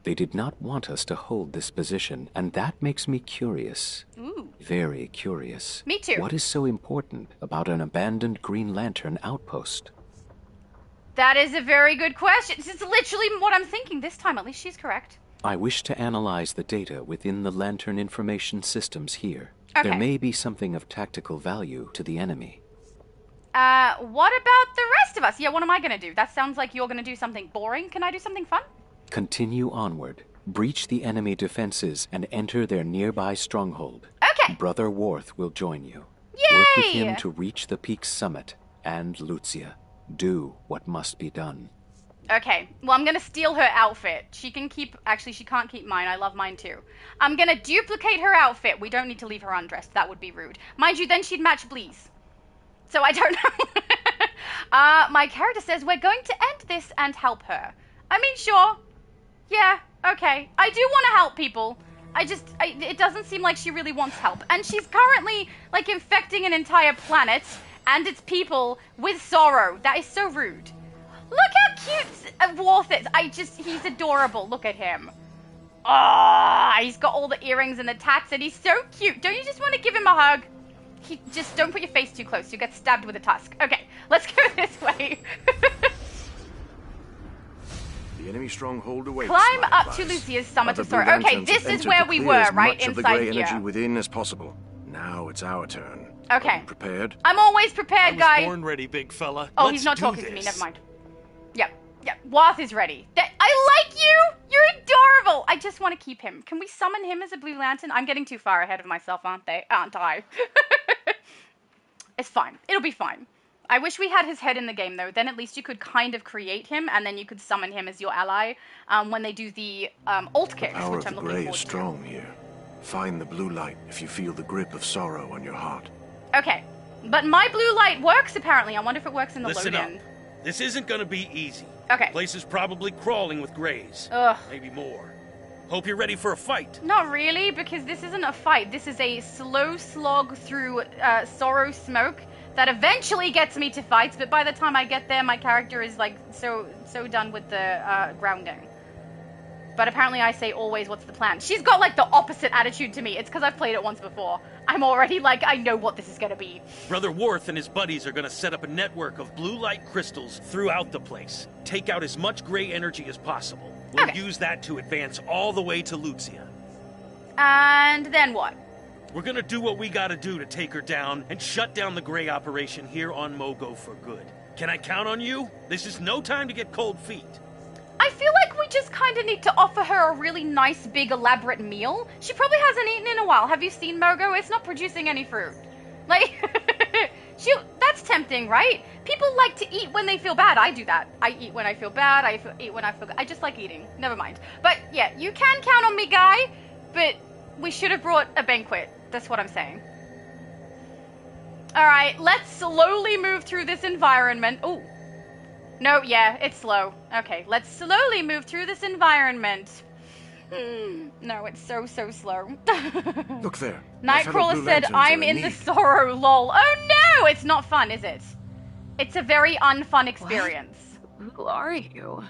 They did not want us to hold this position, and that makes me curious. Ooh. Very curious. Me too. What is so important about an abandoned Green Lantern outpost? That is a very good question. It's literally what I'm thinking this time. At least she's correct. I wish to analyze the data within the Lantern information systems here. Okay. There may be something of tactical value to the enemy. What about the rest of us? Yeah, what am I going to do? That sounds like you're going to do something boring. Can I do something fun? Continue onward. Breach the enemy defenses and enter their nearby stronghold. Okay. Brother Worth will join you. Yay! Work with him to reach the peak's summit. And Lucia. Do what must be done. Okay, well, I'm gonna steal her outfit. She can keep... Actually, she can't keep mine. I love mine, too. I'm gonna duplicate her outfit. We don't need to leave her undressed. That would be rude. Mind you, then she'd match Blee's. So I don't know. My character says we're going to end this and help her. I mean, sure. Yeah, okay. I do want to help people. It doesn't seem like she really wants help. And she's currently, like, infecting an entire planet... and its people with sorrow. That is so rude. Look how cute Worth is. He's adorable. Look at him. Ah, he's got all the earrings and the tats, and he's so cute. Don't you just want to give him a hug? Just don't put your face too close. You'll get stabbed with a tusk. Okay, let's go this way. The enemy stronghold awaits. Climb up to Lucia's summit of sorrow. Okay, this is where we were, right? Inside Inside the gray here. energy within as possible. Now it's our turn. Okay. Are you prepared? I'm always prepared, guy. Born ready, big fella. Oh, Let's he's not do talking this. to me. Never mind. Yep. Worth is ready. I like you. You're adorable. I just want to keep him. Can we summon him as a Blue Lantern? I'm getting too far ahead of myself, aren't I? It's fine. It'll be fine. I wish we had his head in the game, though. Then at least you could kind of create him, and then you could summon him as your ally when they do the ult kicks, The power which of I'm the looking gray forward is to. strong here. Find the blue light if you feel the grip of sorrow on your heart. Okay. But my blue light works, apparently. I wonder if it works in the Listen load-in. up. This isn't gonna be easy. Okay. Place is probably crawling with grays. Ugh. Maybe more. Hope you're ready for a fight. Not really, because this isn't a fight. This is a slow slog through sorrow smoke that eventually gets me to fights, but by the time I get there, my character is, like, so done with the grounding. But apparently I say always, what's the plan? She's got, like, the opposite attitude to me. It's because I've played it once before. I'm already, like, I know what this is gonna be. Brother Worth and his buddies are gonna set up a network of blue light crystals throughout the place. Take out as much gray energy as possible. We'll use that to advance all the way to Lucia. And then what? We're gonna do what we gotta do to take her down and shut down the gray operation here on Mogo for good. Can I count on you? This is no time to get cold feet. I feel like we just kind of need to offer her a really nice, big, elaborate meal. She probably hasn't eaten in a while. Have you seen Mogo? It's not producing any fruit. Like, that's tempting, right? People like to eat when they feel bad. I do that. I eat when I feel bad. I eat when I feel good. I just like eating. Never mind. But, yeah, you can count on me, guy. But we should have brought a banquet. That's what I'm saying. Alright, let's slowly move through this environment. Ooh. No, yeah, it's slow. Okay, let's slowly move through this environment. No, it's so slow. Look there. Nightcrawler said, I'm in the sorrow, lol. Oh no! It's not fun, is it? It's a very unfun experience. What? Who are you?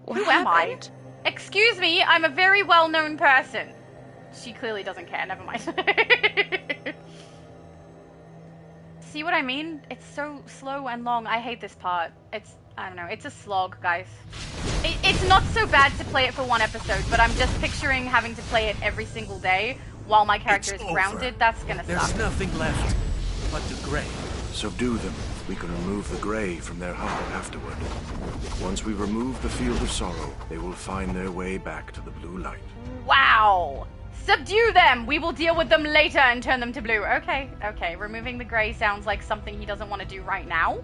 Who am I? Excuse me, I'm a very well-known person. She clearly doesn't care, never mind. See what I mean? It's so slow and long. I hate this part. I don't know, it's a slog, guys. It's not so bad to play it for one episode, but I'm just picturing having to play it every single day while my character is grounded. That's gonna suck. There's nothing left but the gray. Subdue them. We can remove the gray from their heart afterward. Once we remove the field of sorrow, they will find their way back to the blue light. Wow! Subdue them! We will deal with them later and turn them to blue. Okay. Removing the gray sounds like something he doesn't want to do right now.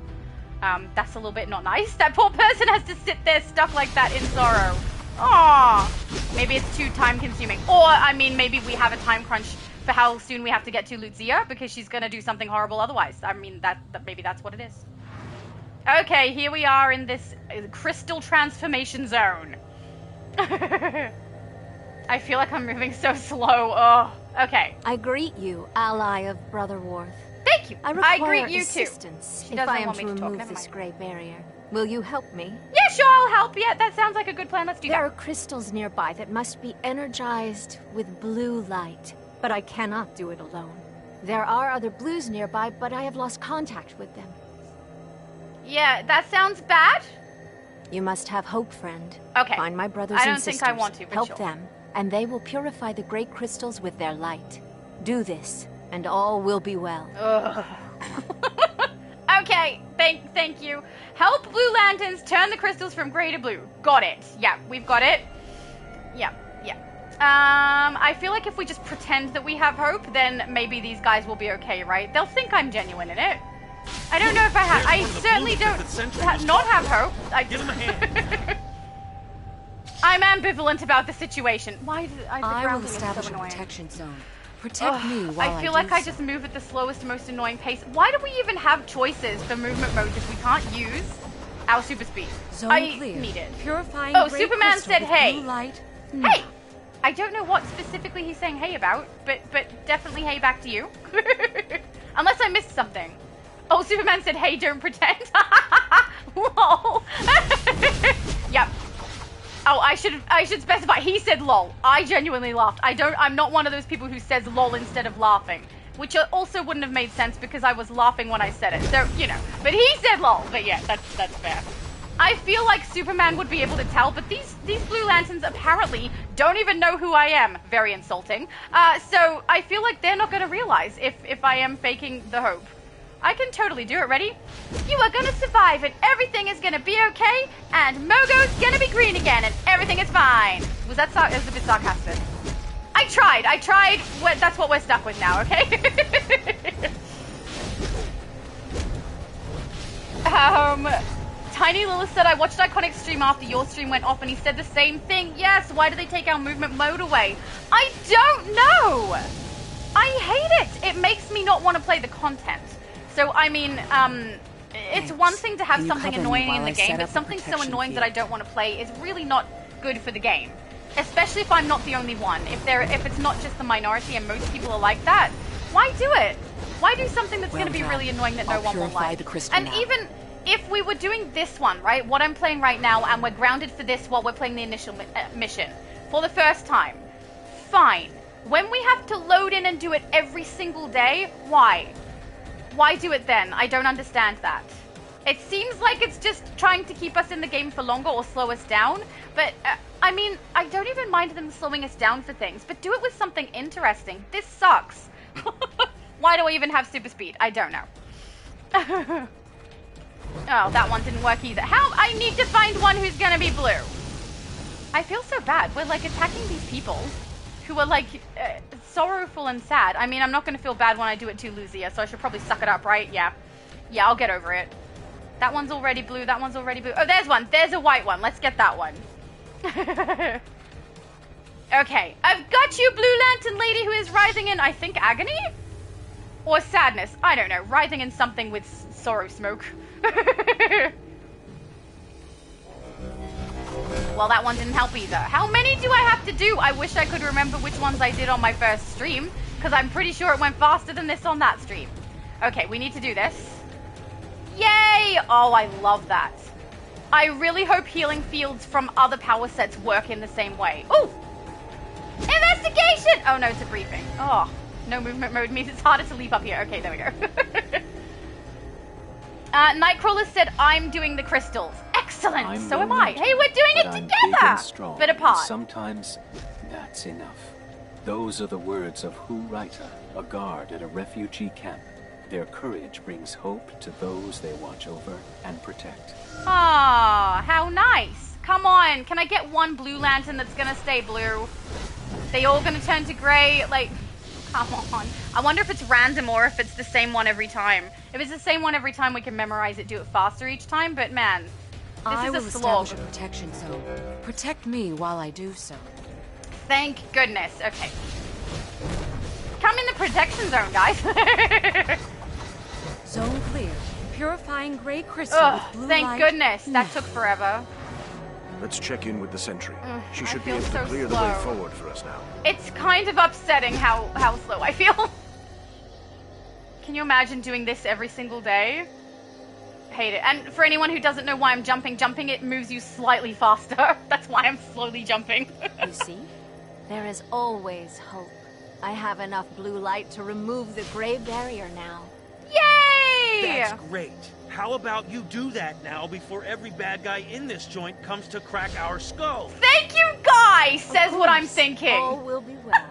That's a little bit not nice. That poor person has to sit there stuck like that in sorrow. Aw. Maybe it's too time consuming. Or, I mean, maybe we have a time crunch for how soon we have to get to Lucia because she's gonna do something horrible otherwise. I mean, maybe that's what it is. Okay, here we are in this crystal transformation zone. I feel like I'm moving so slow. Oh, okay. I greet you, ally of Brother Worth. Thank you. I greet you assistance too. if I am to remove this gray barrier. Will you help me? Yeah, sure, I'll help. Yeah, that sounds like a good plan. Let's do that. There are crystals nearby that must be energized with blue light, but I cannot do it alone. There are other blues nearby, but I have lost contact with them. Yeah, that sounds bad. You must have hope, friend. Okay. Find my brothers and sisters. I don't think I want to, but help sure. them, and they will purify the great crystals with their light. Do this, and all will be well. Ugh. Okay, thank you. Help Blue Lanterns turn the crystals from gray to blue. Got it. Yeah, we've got it. Yeah. I feel like if we just pretend that we have hope, then maybe these guys will be okay, right? They'll think I'm genuine in it. I don't know if I certainly don't not have hope. Give him a hand. I'm ambivalent about the situation. Why did I will establish a protection zone. Protect me while I feel like I so. just move at the slowest, most annoying pace. Why do we even have choices for movement modes if we can't use our super speed? Zone clear. Need it. Purifying Superman said hey. Blue light. Hey! I don't know what specifically he's saying hey about, but definitely hey back to you. Unless I missed something. Oh, Superman said hey, don't pretend. Lol. Yep. Oh, I should specify. He said lol. I genuinely laughed. I'm not one of those people who says lol instead of laughing, which also wouldn't have made sense because I was laughing when I said it. So, you know, but he said lol. But yeah, that's fair. I feel like Superman would be able to tell, but these Blue Lanterns apparently don't even know who I am. Very insulting. So I feel like they're not going to realize if I am faking the hope. I can totally do it. Ready? You are gonna survive and everything is gonna be okay and Mogo's gonna be green again and everything is fine. Was that it was a bit sarcastic. I tried. That's what we're stuck with now, okay? Tiny Lilith said, I watched Iconic stream after your stream went off and he said the same thing. Yes, why did they take our movement mode away? I don't know! I hate it! It makes me not want to play the content. So, I mean, it's one thing to have something annoying in the game, but something so annoying that I don't want to play is really not good for the game. Especially if I'm not the only one. If it's not just the minority and most people are like that, why do it? Why do something that's going to be really annoying that no one will like? And even if we were doing this one, right, what I'm playing right now, and we're grounded for this while we're playing the initial mission, for the first time, fine. When we have to load in and do it every single day, why? Why do it then? I don't understand that. It seems like it's just trying to keep us in the game for longer or slow us down, but I mean, I don't even mind them slowing us down for things, but do it with something interesting. This sucks. Why do I even have super speed? I don't know. Oh, that one didn't work either. How? I need to find one who's gonna be blue. I feel so bad. We're like attacking these people who are like sorrowful and sad. I mean, I'm not gonna feel bad when I do it to Lucia, so I should probably suck it up, right? Yeah, I'll get over it. That one's already blue. That one's already blue. Oh, there's one. There's a white one. Let's get that one. Okay, I've got you, Blue Lantern lady who is writhing in, I think, agony? Or sadness. I don't know. Writhing in something with sorrow smoke. Well, that one didn't help either. How many do I have to do? I wish I could remember which ones I did on my first stream, because I'm pretty sure it went faster than this on that stream. Okay, we need to do this. Yay! Oh, I love that. I really hope healing fields from other power sets work in the same way. Ooh! Investigation! Oh no, it's a briefing. Oh, no movement mode means it's harder to leap up here. Okay, there we go. Nightcrawler said, I'm doing the crystals. Excellent! So am I. Hey, we're doing it together! But apart. Sometimes that's enough. Those are the words of Hu Raita, a guard at a refugee camp. Their courage brings hope to those they watch over and protect. Ah, how nice. Come on, can I get one Blue Lantern that's gonna stay blue? They all gonna turn to gray? Like, come on. I wonder if it's random or if it's the same one every time. If it's the same one every time, we can memorize it, do it faster each time, but man, I is will a slog. establish a protection zone. Protect me while I do so. Thank goodness. Okay. Come in the protection zone, guys. Zone clear. Purifying gray crystal with blue thank light. goodness. That took forever. Let's check in with the sentry. She I should be feel able so to clear the way slow. forward for us now. It's kind of upsetting how slow I feel. Can you imagine doing this every single day? Hate it. And for anyone who doesn't know why I'm jumping it moves you slightly faster. That's why I'm slowly jumping. You see? There is always hope. I have enough blue light to remove the gray barrier now. Yay! That's great. How about you do that now before every bad guy in this joint comes to crack our skull? Thank you, guys, says what I'm Of course, thinking. All will be well.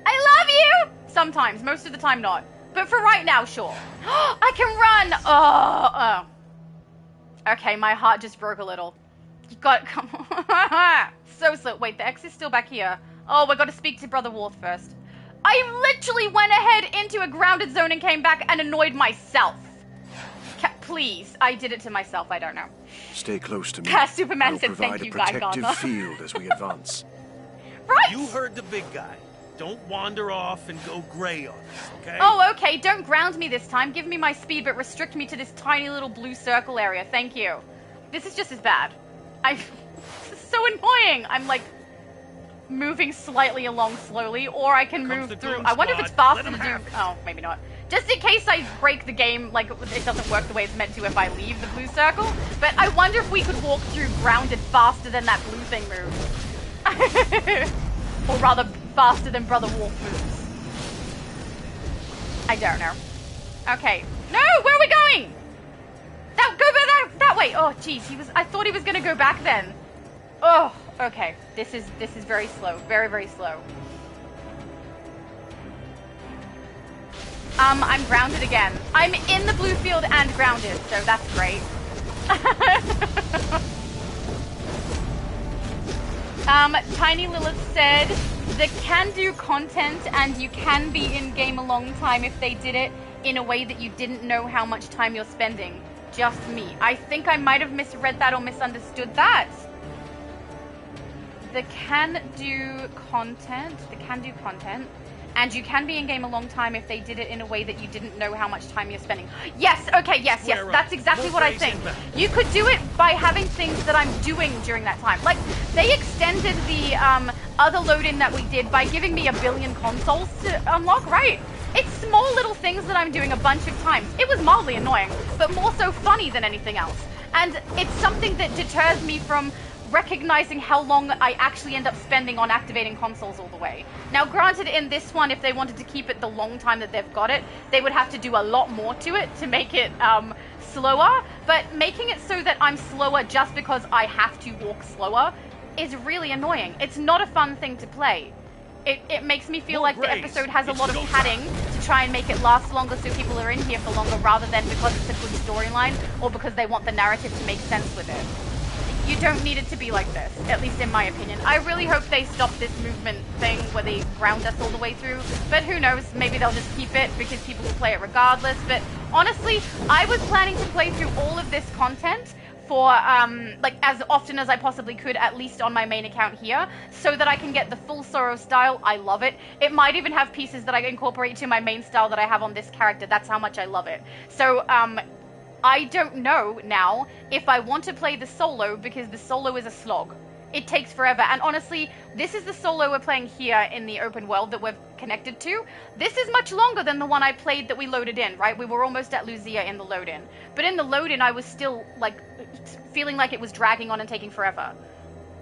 I love you! Sometimes, most of the time not. But for right now, sure. I can run! Oh. Okay, my heart just broke a little. You got come on. So slow. Wait, the X is still back here. Oh, we got to speak to Brother Worth first. I literally went ahead into a grounded zone and came back and annoyed myself. Please, I did it to myself. I don't know. Stay close to me. Superman I'll said provide thank you, a Guy protective Gardner. field as we advance. Right? You heard the big guy. Don't wander off and go gray on us, okay? Oh, okay. Don't ground me this time. Give me my speed, but restrict me to this tiny little blue circle area. Thank you. This is just as bad. This is so annoying. I'm like moving slightly along slowly, or I can move through. I wonder if it's faster to do. Oh, maybe not. Just in case I break the game, like it doesn't work the way it's meant to if I leave the blue circle. But I wonder if we could walk through grounded faster than that blue thing moves. Or rather, faster than Brother Wolf moves. I don't know. Okay. No, where are we going? Go that way. Oh, jeez, I thought he was gonna go back then. Oh, okay. This is very slow. Very, very slow. I'm grounded again. I'm in the blue field and grounded, so that's great. Tiny Lilith said, the can-do content and you can be in-game a long time if they did it in a way that you didn't know how much time you're spending. Just me. I think I might have misread that or misunderstood that. The can-do content, and you can be in-game a long time if they did it in a way that you didn't know how much time you're spending. Yes, okay, yes, that's exactly what I think. You could do it by having things that I'm doing during that time. Like, they extended the other load-in that we did by giving me 1 billion consoles to unlock, right? It's small little things that I'm doing a bunch of times. It was mildly annoying, but more so funny than anything else. And it's something that deters me from recognizing how long I actually end up spending on activating consoles all the way. Now, granted, in this one, if they wanted to keep it the long time that they've got it, they would have to do a lot more to it to make it slower, but making it so that I'm slower just because I have to walk slower is really annoying. It's not a fun thing to play. It makes me feel like the episode has a lot of padding to try and make it last longer so people are in here for longer rather than because it's a good storyline or because they want the narrative to make sense with it. You don't need it to be like this, at least in my opinion. I really hope they stop this movement thing where they ground us all the way through, but who knows, maybe they'll just keep it because people will play it regardless. But honestly, I was planning to play through all of this content for like as often as I possibly could, at least on my main account here, so that I can get the full Sorrow style. I love it. It might even have pieces that I incorporate to my main style that I have on this character. That's how much I love it. So I don't know now if I want to play the solo because the solo is a slog. It takes forever. And honestly, this is the solo we're playing here in the open world that we're connected to. This is much longer than the one I played that we loaded in, right? We were almost at Lucia in the load-in. But in the load-in, I was still, like, feeling like it was dragging on and taking forever.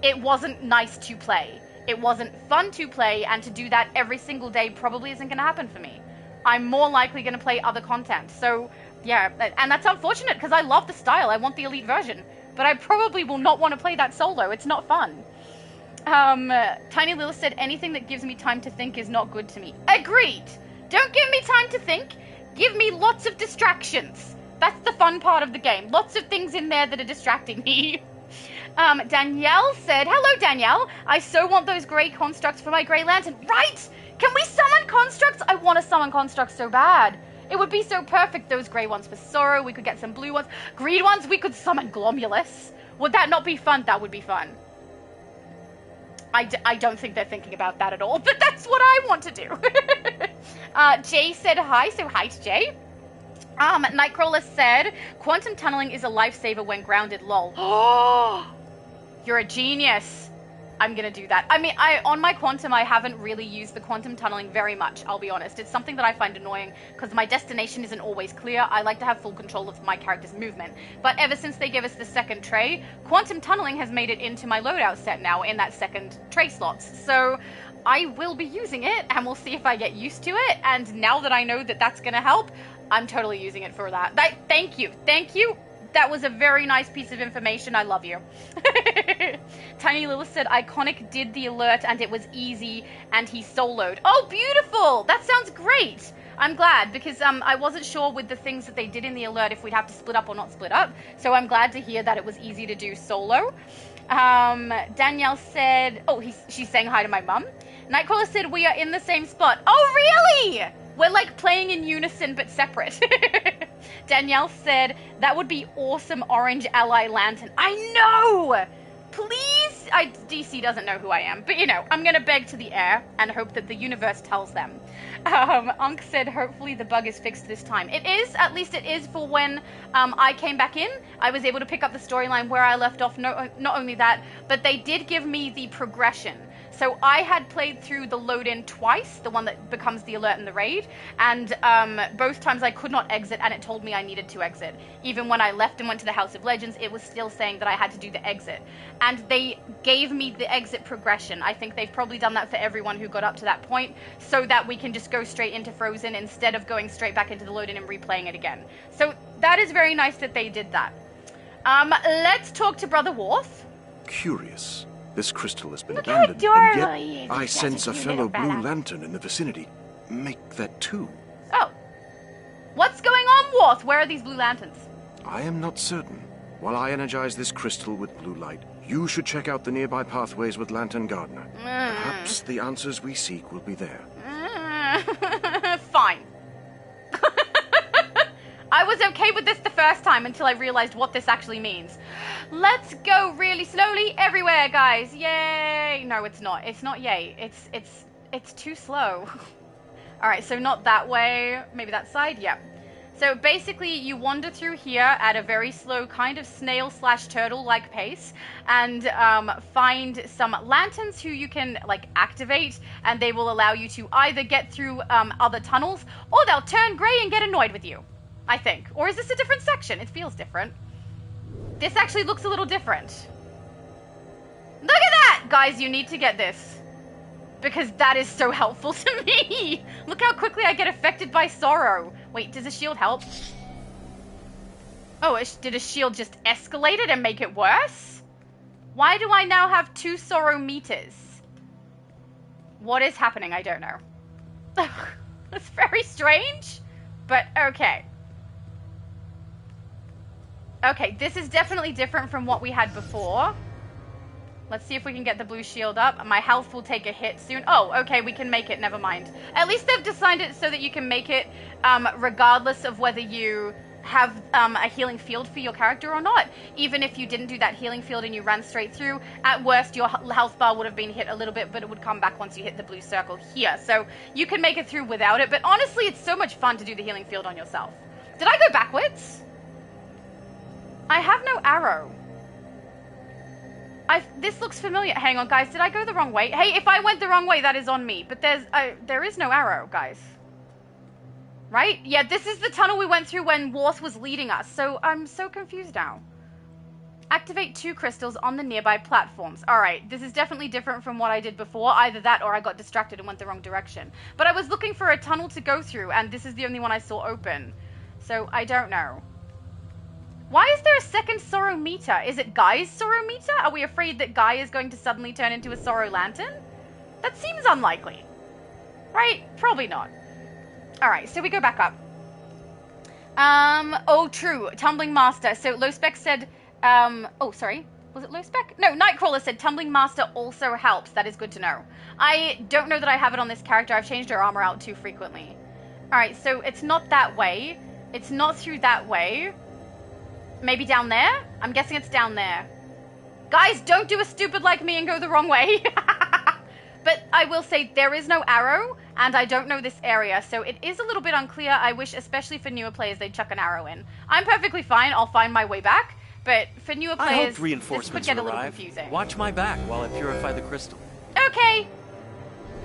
It wasn't nice to play. It wasn't fun to play, and to do that every single day probably isn't going to happen for me. I'm more likely going to play other content. So, yeah, and that's unfortunate because I love the style. I want the elite version. But I probably will not want to play that solo. It's not fun. Tiny Lilith said, anything that gives me time to think is not good to me. Agreed. Don't give me time to think. Give me lots of distractions. That's the fun part of the game. Lots of things in there that are distracting me. Danielle said, hello, Danielle. I so want those grey constructs for my Grey Lantern. Right! Can we summon constructs? I want to summon constructs so bad. It would be so perfect, those grey ones for Sorrow. We could get some blue ones. Green ones, we could summon Glomulus. Would that not be fun? That would be fun. I don't think they're thinking about that at all, but that's what I want to do. Jay said hi, so hi to Jay. Nightcrawler said, quantum tunneling is a lifesaver when grounded, lol. Oh, you're a genius. I'm gonna do that. I mean, on my quantum, I haven't really used the quantum tunneling very much, I'll be honest. It's something that I find annoying because my destination isn't always clear. I like to have full control of my character's movement. But ever since they gave us the second tray, quantum tunneling has made it into my loadout set now in that second tray slots. So I will be using it, and we'll see if I get used to it. And now that I know that that's gonna help, I'm totally using it for that. Thank you. Thank you. That was a very nice piece of information. I love you. Tiny Lilith said, Iconic did the alert and it was easy and he soloed. Oh, beautiful. That sounds great. I'm glad because I wasn't sure with the things that they did in the alert if we'd have to split up or not split up. So I'm glad to hear that it was easy to do solo. Danielle said, she's saying hi to my mum. Nightcrawler said, we are in the same spot. Oh, really? We're like playing in unison but separate. Danielle said, that would be awesome orange ally lantern. I know! Please? DC doesn't know who I am, but I'm gonna beg to the air and hope that the universe tells them. Unk said, hopefully the bug is fixed this time. It is, at least it is for when I came back in. I was able to pick up the storyline where I left off. Not only that, but they did give me the progression. So I had played through the load-in twice, the one that becomes the alert and the raid, and both times I could not exit, and it told me I needed to exit. Even when I left and went to the House of Legends, it was still saying that I had to do the exit. And they gave me the exit progression. I think they've probably done that for everyone who got up to that point, so that we can just go straight into Frozen instead of going straight back into the load-in and replaying it again. So that is very nice that they did that. Let's talk to Brother Worf. Curious. This crystal has been abandoned, and yet I sense a fellow Blue Lantern in the vicinity. Make that two. Oh. What's going on, Worf? Where are these blue lanterns? I am not certain. While I energize this crystal with blue light, you should check out the nearby pathways with Lantern Gardener. Perhaps the answers we seek will be there. Fine. I was okay with this the first time until I realized what this actually means. Let's go really slowly everywhere, guys. Yay! No, it's not. It's not yay. It's too slow. All right, so not that way. Maybe that side? Yeah. So basically, you wander through here at a very slow kind of snail/turtle-like pace and find some lanterns who you can activate, and they will allow you to either get through other tunnels or they'll turn gray and get annoyed with you. I think. Or is this a different section? It feels different. This actually looks a little different. Look at that! Guys, you need to get this. Because that is so helpful to me. Look how quickly I get affected by sorrow. Wait, does a shield help? Oh, did a shield just escalate it and make it worse? Why do I now have 2 sorrow meters? What is happening? I don't know. That's very strange. But okay. Okay, this is definitely different from what we had before. Let's see if we can get the blue shield up. My health will take a hit soon. Oh, okay, we can make it. Never mind. At least they've designed it so that you can make it regardless of whether you have a healing field for your character or not. Even if you didn't do that healing field and you ran straight through, at worst your health bar would have been hit a little bit, but it would come back once you hit the blue circle here. So you can make it through without it, but honestly, it's so much fun to do the healing field on yourself. Did I go backwards? I have no arrow. This looks familiar. Hang on, guys. Did I go the wrong way? Hey, if I went the wrong way, that is on me. But there is no arrow, guys. Right? Yeah, this is the tunnel we went through when Worf was leading us. So I'm so confused now. Activate 2 crystals on the nearby platforms. All right, this is definitely different from what I did before. Either that or I got distracted and went the wrong direction. But I was looking for a tunnel to go through, and this is the only one I saw open. So I don't know. Why is there a second sorrow meter? Is it Guy's sorrow meter? Are we afraid that Guy is going to suddenly turn into a sorrow lantern? That seems unlikely. Right? Probably not. Alright, so we go back up. Oh, true. Tumbling Master. So Low Spec said, oh, sorry. Was it Low Spec? No, Nightcrawler said Tumbling Master also helps. That is good to know. I don't know that I have it on this character. I've changed her armor out too frequently. Alright, so it's not that way. It's not through that way. Maybe down there? I'm guessing it's down there. Guys, don't do a stupid like me and go the wrong way. But I will say there is no arrow, and I don't know this area, so it is a little bit unclear. I wish, especially for newer players, they'd chuck an arrow in. I'm perfectly fine. I'll find my way back. But for newer players, I hope this reinforcements could get a little arrive. confusing. Watch my back while I purify the crystal. Okay.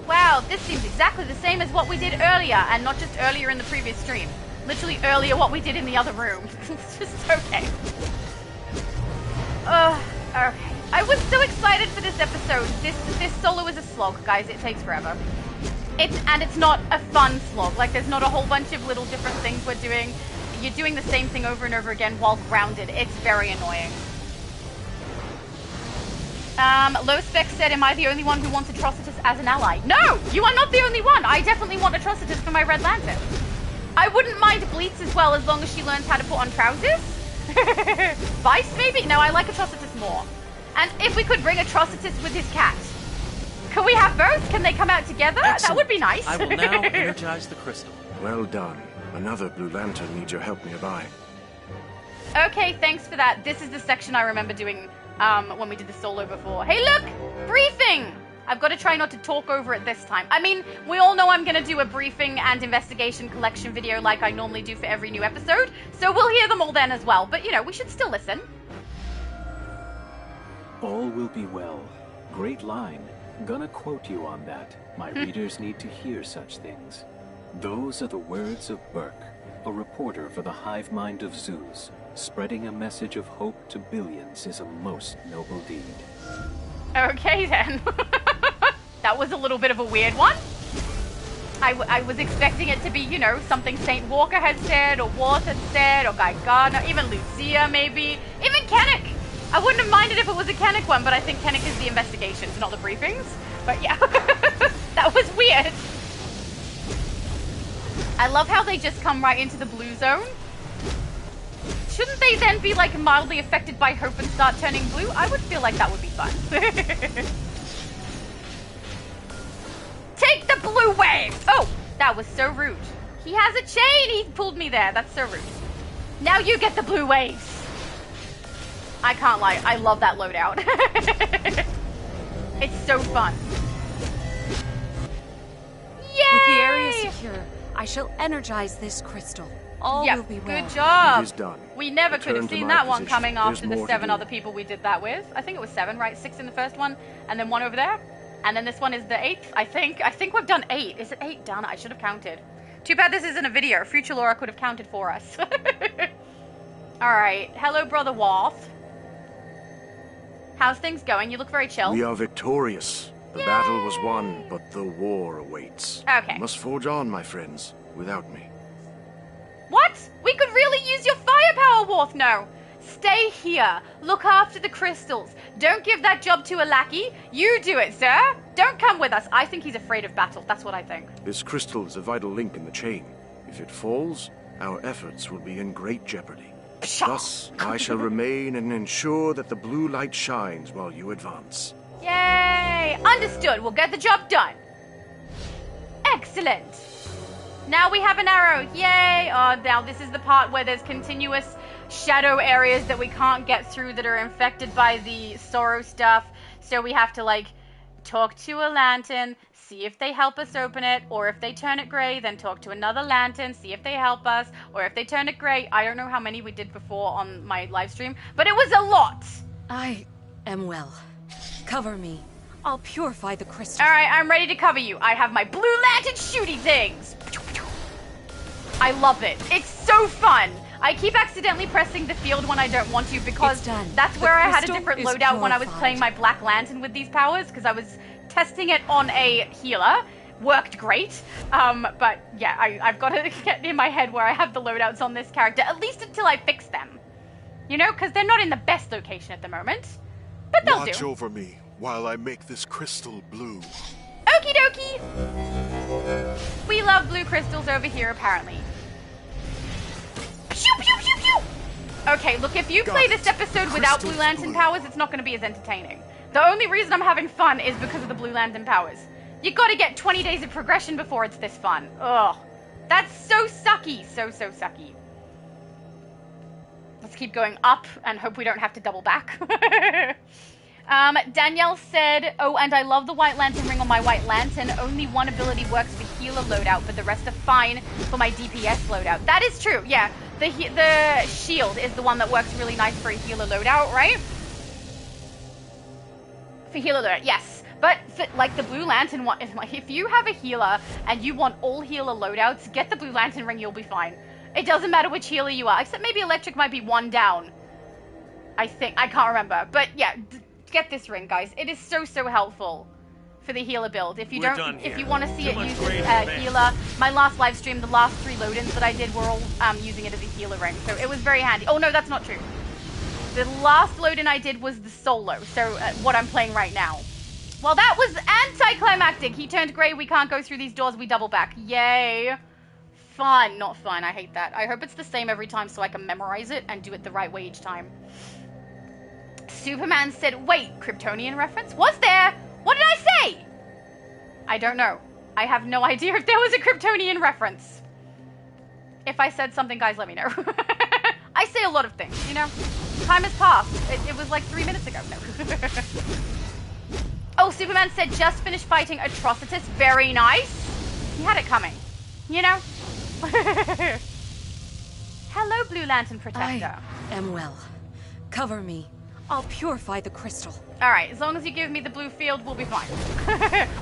Wow, this seems exactly the same as what we did earlier, and not just earlier in the previous stream. Literally earlier what we did in the other room. It's just okay. Okay. I was so excited for this episode. This solo is a slog, guys. It takes forever. It's not a fun slog. Like, there's not a whole bunch of little different things we're doing. You're doing the same thing over and over again while grounded. It's very annoying. Low Spec said, am I the only one who wants Atrocitus as an ally? No! You are not the only one! I definitely want Atrocitus for my Red Lantern. I wouldn't mind Bleats as well, as long as she learns how to put on trousers. Vice, maybe? No, I like Atrocitus more. And if we could bring Atrocitus with his cat. Can we have both? Can they come out together? Excellent. That would be nice. I will now energize the crystal. Well done. Another Blue Lantern needs your help nearby. Okay, thanks for that. This is the section I remember doing when we did the solo before. Hey, look! Briefing! I've got to try not to talk over it this time. I mean, we all know I'm going to do a briefing and investigation collection video like I normally do for every new episode, so we'll hear them all then as well. But, you know, we should still listen. All will be well. Great line. Gonna quote you on that. My readers need to hear such things. Those are the words of Burke, a reporter for the hive mind of Zeus. Spreading a message of hope to billions is a most noble deed. Okay, then. That was a little bit of a weird one. I was expecting it to be, you know, something St. Walker had said, or Worth had said, or Guy Gardner, even Lucia, maybe. Even Kennick! I wouldn't have minded if it was a Kennick one, but I think Kennick is the investigations, not the briefings. But yeah, that was weird. I love how they just come right into the blue zone. Shouldn't they then be like mildly affected by hope and start turning blue? I would feel like that would be fun. Take the blue wave! Oh, that was so rude. He has a chain! He pulled me there. That's so rude. Now you get the blue waves. I can't lie. I love that loadout. It's so fun. Yay! With the area secure, I shall energize this crystal. All will be well. Good job. It is done. We never could have Return to seen my that one position. coming There's after the more to 7 do. other people we did that with. I think it was 7, right? 6 in the first one, and then 1 over there. And then this one is the 8th, I think. I think we've done 8. Is it 8? Darn it, I should have counted. Too bad this isn't a video. Future Laura could have counted for us. Alright. Hello, Brother Worth. How's things going? You look very chill. We are victorious. The battle was won, but the war awaits. Okay. You must forge on, my friends, without me. What? We could really use your firepower, Worth. No. Stay here. Look after the crystals. Don't give that job to a lackey. You do it, sir. Don't come with us. I think he's afraid of battle. That's what I think. This crystal is a vital link in the chain. If it falls, our efforts will be in great jeopardy. Thus, I shall remain and ensure that the blue light shines while you advance. Yay! Understood. We'll get the job done. Excellent. Now we have an arrow. Yay! Oh, now this is the part where there's continuous shadow areas that we can't get through that are infected by the sorrow stuff. So we have to, like, talk to a lantern, see if they help us open it, or if they turn it gray, then talk to another lantern, see if they help us, or if they turn it gray. I don't know how many we did before on my live stream, but it was a lot. I am well. Cover me. I'll purify the crystal. All right, I'm ready to cover you. I have my blue lantern shooty things. I love it. It's so fun. I keep accidentally pressing the field when I don't want to because that's where I had a different loadout when I was playing my Black Lantern with these powers, because I was testing it on a healer. Worked great. But yeah, I've got to get in my head where I have the loadouts on this character, at least until I fix them. You know, because they're not in the best location at the moment. But they'll Watch do. over me while I make this crystal blue. Okie dokie. We love blue crystals over here, apparently. Pew, pew, pew, pew. Okay, look, if you play this episode without Blue Lantern powers, it's not going to be as entertaining. The only reason I'm having fun is because of the Blue Lantern powers. You got to get 20 days of progression before it's this fun. Ugh. That's so sucky. So sucky. Let's keep going up and hope we don't have to double back. Danielle said, oh, and I love the White Lantern ring on my White Lantern. Only one ability works for healer loadout, but the rest are fine for my DPS loadout. That is true, yeah. The shield is the one that works really nice for a healer loadout, right? For healer loadout, yes. But for, like the Blue Lantern one, if you have a healer and you want all healer loadouts, get the Blue Lantern ring, you'll be fine. It doesn't matter which healer you are, except maybe Electric might be one down. I think, I can't remember. But yeah, get this ring, guys. It is so, so helpful for the healer build. If you if you want to see it used as a healer, my last live stream, the last 3 load-ins that I did were all using it as a healer ring. So it was very handy. Oh no, that's not true. The last load-in I did was the solo, so what I'm playing right now. Well, that was anticlimactic. He turned grey. We can't go through these doors. We double back. Yay. Fun. Not fun. I hate that. I hope it's the same every time so I can memorize it and do it the right way each time. Superman said, wait, Kryptonian reference? Was there? What did I say? I don't know. I have no idea if there was a Kryptonian reference. If I said something, guys, let me know. I say a lot of things, you know? Time has passed. It was like 3 minutes ago. No. Oh, Superman said, just finished fighting Atrocitus. Very nice. He had it coming. You know? Hello, Blue Lantern Protector. I am well. Cover me. I'll purify the crystal. All right, as long as you give me the blue field, we'll be fine.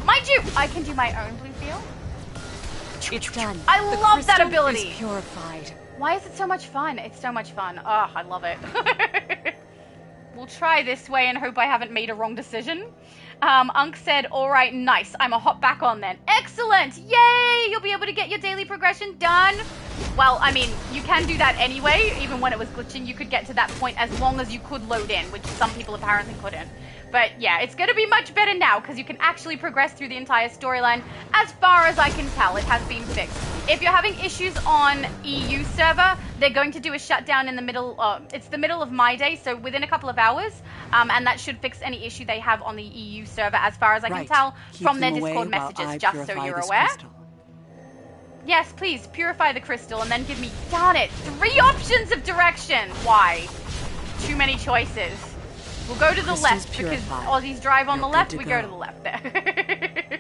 Mind you, I can do my own blue field. It's done. I love that ability. Is purified. Why is it so much fun? It's so much fun. Oh, I love it. We'll try this way and hope I haven't made a wrong decision. Unk said, all right, nice. I'm a hop back on then. Excellent. Yay. You'll be able to get your daily progression done. Well, I mean, you can do that anyway. Even when it was glitching, you could get to that point as long as you could load in, which some people apparently couldn't. But yeah, it's going to be much better now because you can actually progress through the entire storyline. As far as I can tell, it has been fixed. If you're having issues on EU server, they're going to do a shutdown in the middle. It's the middle of my day, so within a couple of hours. And that should fix any issue they have on the EU server, as far as I can tell from their Discord messages, just so you're aware. Crystal. Yes, please, purify the crystal and then give me, darn it, 3 options of direction. Why? Too many choices. We'll go to the left because Aussies drive on the left. We go to the left there.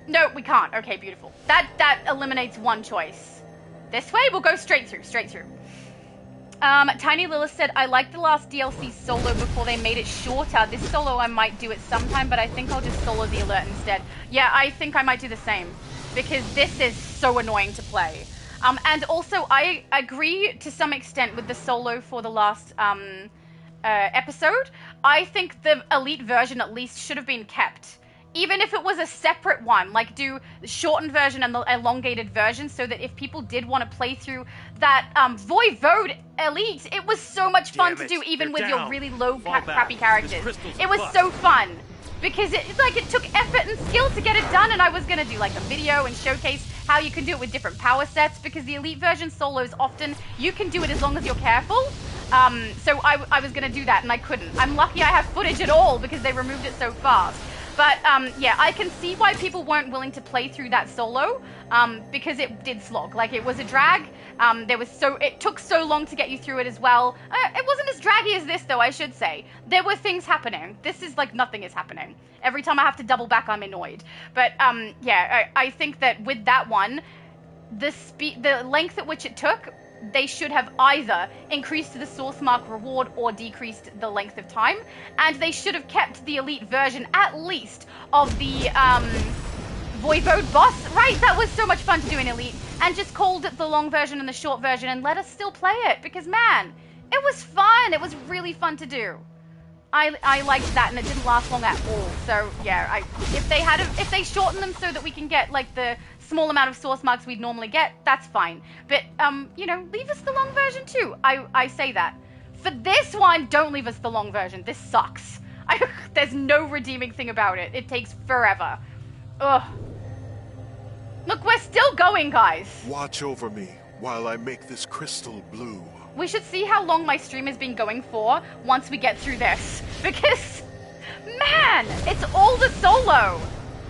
No, we can't. Okay, beautiful. That eliminates 1 choice. This way, we'll go straight through, Tiny Lilith said, I liked the last DLC solo before they made it shorter. This solo I might do it sometime, but I think I'll just solo the alert instead. Yeah, I think I might do the same because this is so annoying to play. And also, I agree to some extent with the solo for the last episode. I think the Elite version at least should have been kept. Even if it was a separate one, like do the shortened version and the elongated version so that if people did want to play through that Voivode Elite, it was so much fun to do even with your really low crappy characters. It was so fun because it took effort and skill to get it done, and I was going to do like a video and showcase how you can do it with different power sets because the Elite version solos often, you can do it as long as you're careful. So I was going to do that and I couldn't. I'm lucky I have footage at all because they removed it so fast. But, yeah, I can see why people weren't willing to play through that solo, because it did slog. Like, it was a drag. It took so long to get you through it as well. It wasn't as draggy as this, though, I should say. There were things happening. This is like nothing is happening. Every time I have to double back, I'm annoyed. But, yeah, I think that with that one, the length at which it took, they should have either increased the source mark reward or decreased the length of time, and they should have kept the Elite version at least of the Voivode boss, right? That was so much fun to do in Elite, and just called it the long version and the short version and let us still play it, because man, it was fun. It was really fun to do. I liked that, and it didn't last long at all. So yeah, if they shortened them so that we can get like the small amount of source marks we'd normally get, that's fine. But you know, leave us the long version too. I say that. For this one, don't leave us the long version. This sucks. There's no redeeming thing about it. It takes forever. Ugh. Look, we're still going, guys. Watch over me while I make this crystal blue. We should see how long my stream has been going for once we get through this. Because, man, it's all the solo.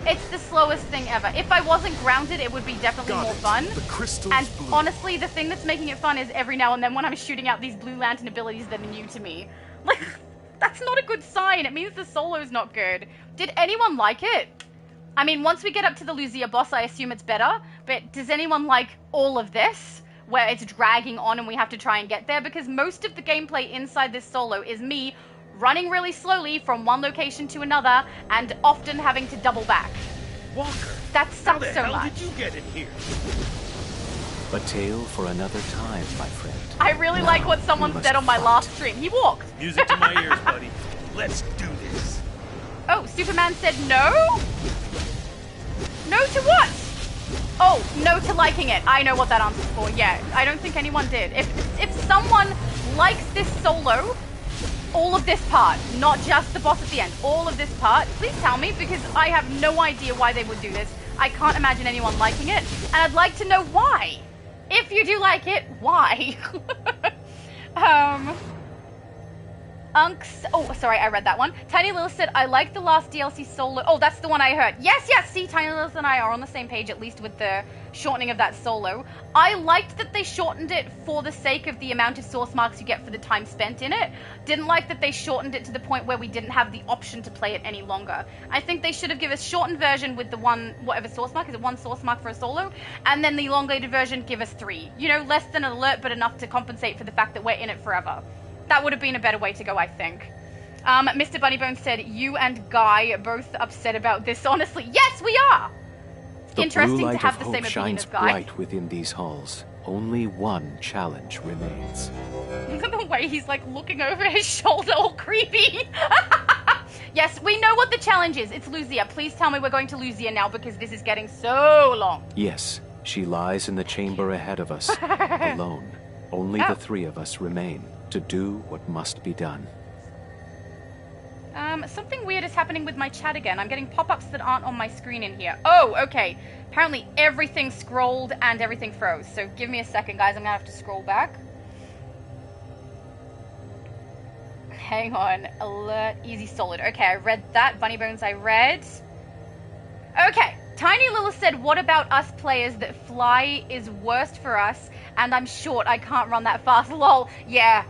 It's the slowest thing ever. If I wasn't grounded, it would be definitely more fun. The crystal's and blue. Honestly, the thing that's making it fun is every now and then when I'm shooting out these Blue Lantern abilities that are new to me. Like, That's not a good sign. It means the solo's not good. Did anyone like it? I mean, once we get up to the Lucia boss, I assume it's better. But does anyone like all of this? Where it's dragging on and we have to try and get there? Because most of the gameplay inside this solo is me running really slowly from one location to another and often having to double back. Walker, that sucks so much. How the hell did you get in here? A tale for another time, my friend. I really now, like what someone said on my last stream. He walked. Music to my ears, buddy. Let's do this. Oh, Superman said no? No to what? Oh, no to liking it. I know what that answer's for. Yeah, I don't think anyone did. If someone likes this solo, all of this part, not just the boss at the end, all of this part, please tell me, because I have no idea why they would do this. I can't imagine anyone liking it, and I'd like to know why. If you do like it, why? Unks. Oh, sorry, I read that one. Tiny Lilith said, I like the last DLC solo. Oh, that's the one I heard. Yes, see, Tiny Lilith and I are on the same page, at least with the shortening of that solo. I liked that they shortened it for the sake of the amount of source marks you get for the time spent in it. Didn't like that they shortened it to the point where we didn't have the option to play it any longer. I think they should have given us shortened version with the one, whatever source mark, is it one source mark for a solo? And then the elongated version, give us 3. You know, less than an alert, but enough to compensate for the fact that we're in it forever. That would have been a better way to go, I think. Mr. Bunnybones said, you and Guy are both upset about this, honestly. Yes, we are! The Interesting blue light to have of the hope same opinion shines as Guy. bright within these halls. Only one challenge remains. Look at the way he's like looking over his shoulder, all creepy. Yes, we know what the challenge is. It's Lucia. Please tell me we're going to Lucia now, because this is getting so long. Yes, she lies in the chamber ahead of us, alone. Only the 3 of us remain to do what must be done. Something weird is happening with my chat again. I'm getting pop-ups that aren't on my screen in here. Oh, okay. Apparently everything scrolled and everything froze. So give me a second, guys. I'm gonna have to scroll back. Hang on. Alert, easy, solid. Okay, I read that. Bunny Bones, I read. Okay. Tiny Lilith said, what about us players that fly is worst for us, and I'm short, I can't run that fast. Lol. Yeah.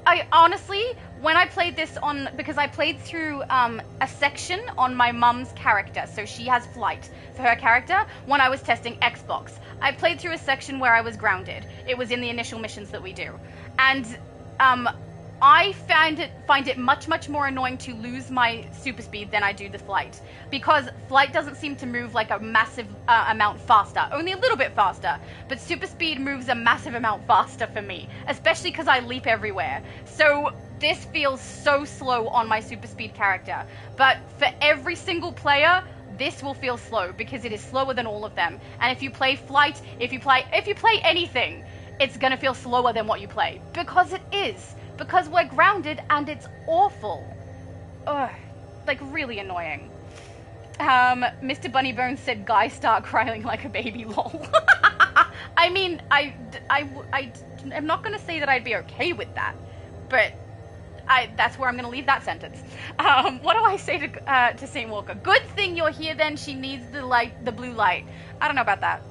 I honestly, when I played this on, because I played through a section on my mum's character, so she has flight for her character, when I was testing Xbox. I played through a section where I was grounded. It was in the initial missions that we do. And I find it much more annoying to lose my super speed than I do the flight, because flight doesn't seem to move like a massive amount faster, only a little bit faster, but super speed moves a massive amount faster for me, especially because I leap everywhere. So this feels so slow on my super speed character, but for every single player, this will feel slow because it is slower than all of them. And if you play flight, if you play anything, it's gonna feel slower than what you play, because it is. Because we're grounded and it's awful. Ugh, like really annoying. Mr. Bunnybones said, Guy start crying like a baby, lol. I mean, I'm not going to say that I'd be okay with that, but that's where I'm going to leave that sentence. What do I say to St. Walker? Good thing you're here then, she needs the blue light. I don't know about that.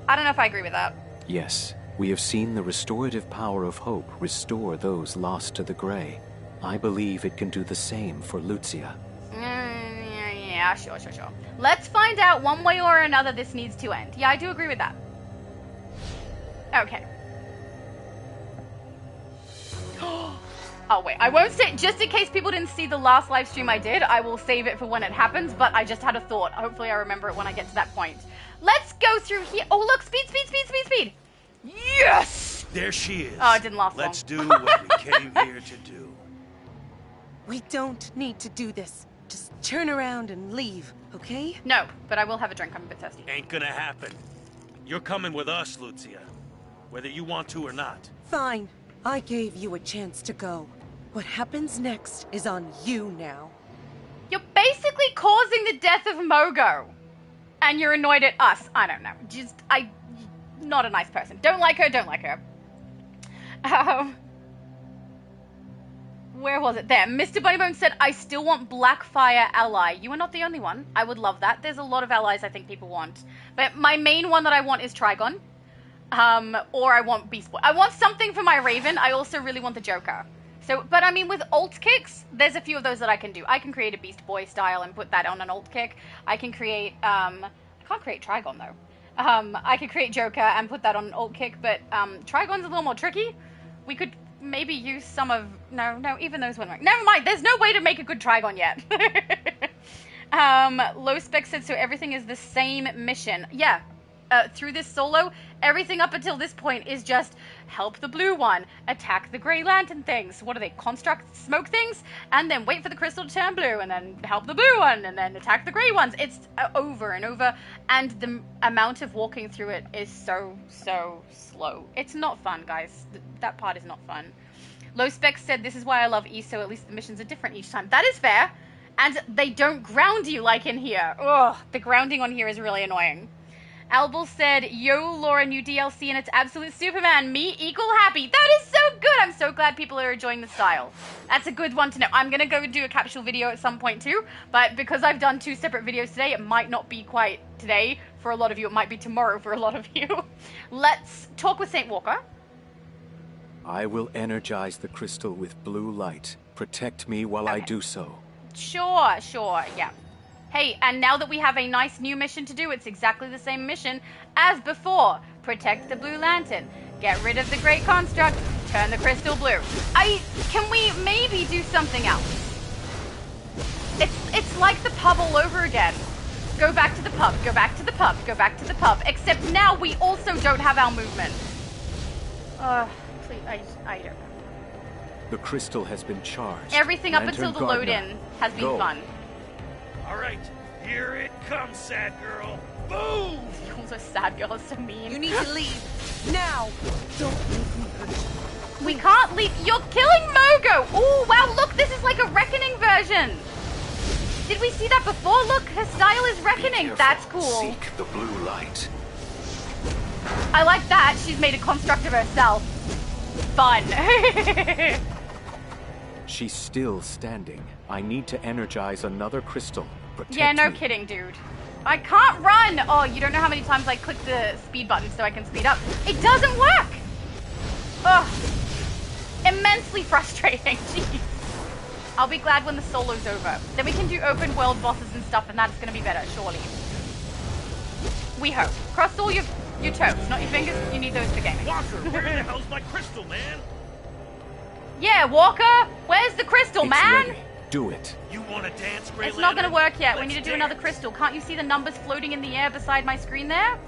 I don't know if I agree with that. Yes. We have seen the restorative power of hope restore those lost to the gray. I believe it can do the same for Lucia. Yeah, sure. Let's find out one way or another this needs to end. Yeah, I do agree with that. Okay. Oh, wait. I won't say, just in case people didn't see the last live stream I did, I will save it for when it happens, but I just had a thought. Hopefully I remember it when I get to that point. Let's go through here. Oh, look, speed. Yes! There she is. Oh, it didn't last long. Let's do what we came here to do. We don't need to do this. Just turn around and leave, okay? No, but I will have a drink. I'm a bit thirsty. Ain't gonna happen. You're coming with us, Lucia. Whether you want to or not. Fine. I gave you a chance to go. What happens next is on you now. You're basically causing the death of Mogo. And you're annoyed at us. I don't know. Not a nice person. Don't like her. Where was it? There. Mr. Bunnybone said, I still want Blackfire ally. You are not the only one. I would love that. There's a lot of allies I think people want. But my main one that I want is Trigon. Or I want Beast Boy. I want something for my Raven. I also really want the Joker. So, but I mean, with alt kicks, there's a few of those that I can do. I can create a Beast Boy style and put that on an alt kick. I can create, I can't create Trigon though. I could create Joker and put that on an alt kick, but Trigon's a little more tricky. We could maybe use some of, no, even those wouldn't work. Never mind, there's no way to make a good Trigon yet. Low Spec said, so everything is the same mission. Yeah. Through this solo, everything up until this point is just help the blue one, attack the Grey Lantern things. What are they? Construct smoke things? And then wait for the crystal to turn blue, and then help the blue one, and then attack the grey ones. It's over and over, and the amount of walking through it is so slow. It's not fun, guys. That part is not fun. Low Spec said, this is why I love ESO, at least the missions are different each time. That is fair, and they don't ground you like in here. Ugh, the grounding on here is really annoying. Albel said, yo, Laura, new DLC and it's absolute Superman. Me equal happy. That is so good. I'm so glad people are enjoying the style. That's a good one to know. I'm going to go do a capsule video at some point too, but because I've done 2 separate videos today, it might not be quite today for a lot of you. It might be tomorrow for a lot of you. Let's talk with Saint Walker. I will energize the crystal with blue light. Protect me while I do so. Sure, yeah. Hey, and now that we have a nice new mission to do, it's exactly the same mission as before. Protect the Blue Lantern. Get rid of the Great Construct. Turn the crystal blue. Can we maybe do something else? It's like the pub all over again. Go back to the pub, go back to the pub, go back to the pub. Except now we also don't have our movement. Please, I don't know. The crystal has been charged. Everything up until the load-in has been fun. All right, here it comes, sad girl. Boom! Also, sad girl is so mean. You need to leave. Now! Don't leave me hurt. We can't leave. You're killing Mogo! Oh, wow, look, this is like a Reckoning version. Did we see that before? Look, her style is Reckoning. That's cool. Seek the blue light. I like that. She's made a construct of herself. Fun. She's still standing. I need to energize another crystal. Yeah, no kidding, dude. I can't run! Oh, you don't know how many times I click the speed button so I can speed up. It doesn't work! Ugh. Immensely frustrating. Jeez. I'll be glad when the solo's over. Then we can do open world bosses and stuff, and that's gonna be better, surely. We hope. Cross all your toes, not your fingers. You need those for gaming. Walker, where the hell's my crystal, man? Yeah, Walker! Where's the crystal, man? Ready. Do it. You want to dance, Grey It's not Lantern? gonna work yet. We need to do Let's another dance. crystal. Can't you see the numbers floating in the air beside my screen there?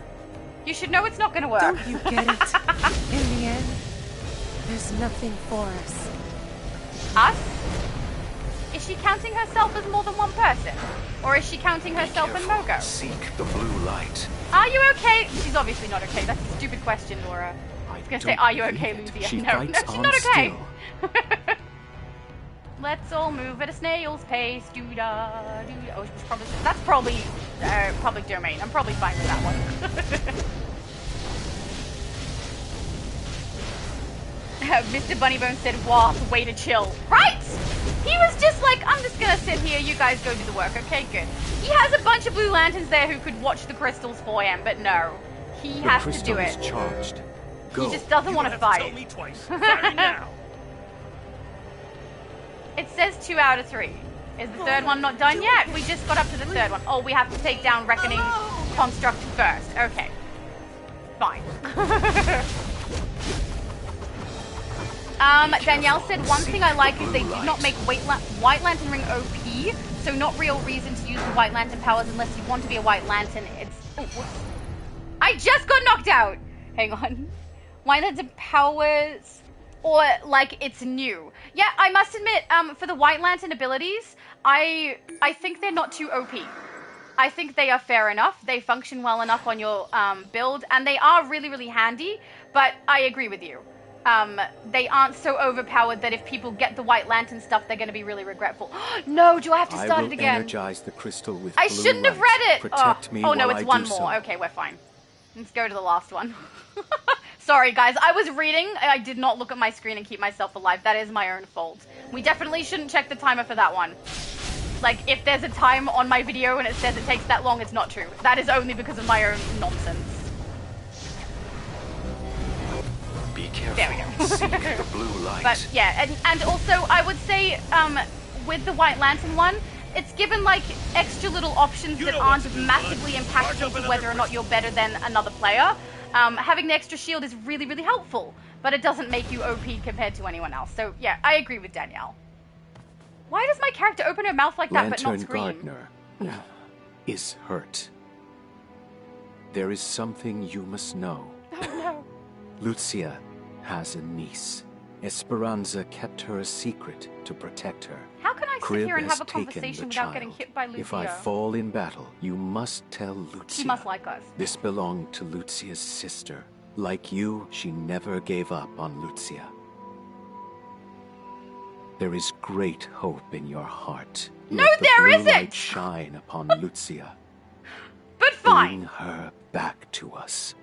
You should know it's not gonna work. Don't you get it? In the end, there's nothing for us. Us? Is she counting herself as more than one person? Or is she counting herself and Mogo? Seek the blue light. Are you okay? She's obviously not okay. That's a stupid question, Laura. I was gonna say, are you okay, Lucia? She No, fights she's on not okay. still. Let's all move at a snail's pace. Doo-da, doo-da. Oh, that's probably public domain. I'm probably fine with that one. Mr. Bunnybone said, wow, way to chill. Right? He was just like, I'm just gonna sit here, you guys go do the work, okay, good. He has a bunch of blue lanterns there who could watch the crystals for him, but no. He has to do it. The crystal is charged. Go. He just doesn't want to You don't have fight. to tell me twice. Fight now. It says 2 out of 3. Is the third one not done yet? We just got up to the third one. Oh, we have to take down Reckoning Construct first. Okay. Fine. Danielle said, one thing I like is they did not make White Lantern Ring OP, so not real reason to use the White Lantern powers unless you want to be a White Lantern. It's... Oh, whoops. I just got knocked out! Hang on. White Lantern powers... Or, like, it's new. Yeah, I must admit, for the White Lantern abilities, I think they're not too OP. I think they are fair enough. They function well enough on your build, and they are really, really handy, but I agree with you. They aren't so overpowered that if people get the White Lantern stuff, they're going to be really regretful. No, do I have to start it again? I will energize the crystal with I blue shouldn't have light. read it! Protect me oh no, while it's I one do more. so. Okay, we're fine. Let's go to the last one. Sorry, guys. I was reading. I did not look at my screen and keep myself alive. That is my own fault. We definitely shouldn't check the timer for that one. Like, if there's a time on my video and it says it takes that long, it's not true. That is only because of my own nonsense. Be careful. There we go. Seek the blue light. But yeah, and also I would say with the White Lantern one, it's given like extra little options that aren't massively impactful to whether or not you're better than another player. Having the extra shield is really, really helpful, but it doesn't make you OP compared to anyone else. So yeah, I agree with Danielle. Why does my character open her mouth like that but not scream? Lantern Gardner is hurt. There is something you must know. Oh no. Lucia has a niece. Esperanza kept her a secret to protect her. How can I sit Crib here and has have a taken conversation the without child. getting hit by Lucia? If I fall in battle, you must tell Lucia. She must like us. This belonged to Lucia's sister. Like you, she never gave up on Lucia. There is great hope in your heart. No, Let the there blue isn't! light shine upon Lucia. But fine. Bring her back to us.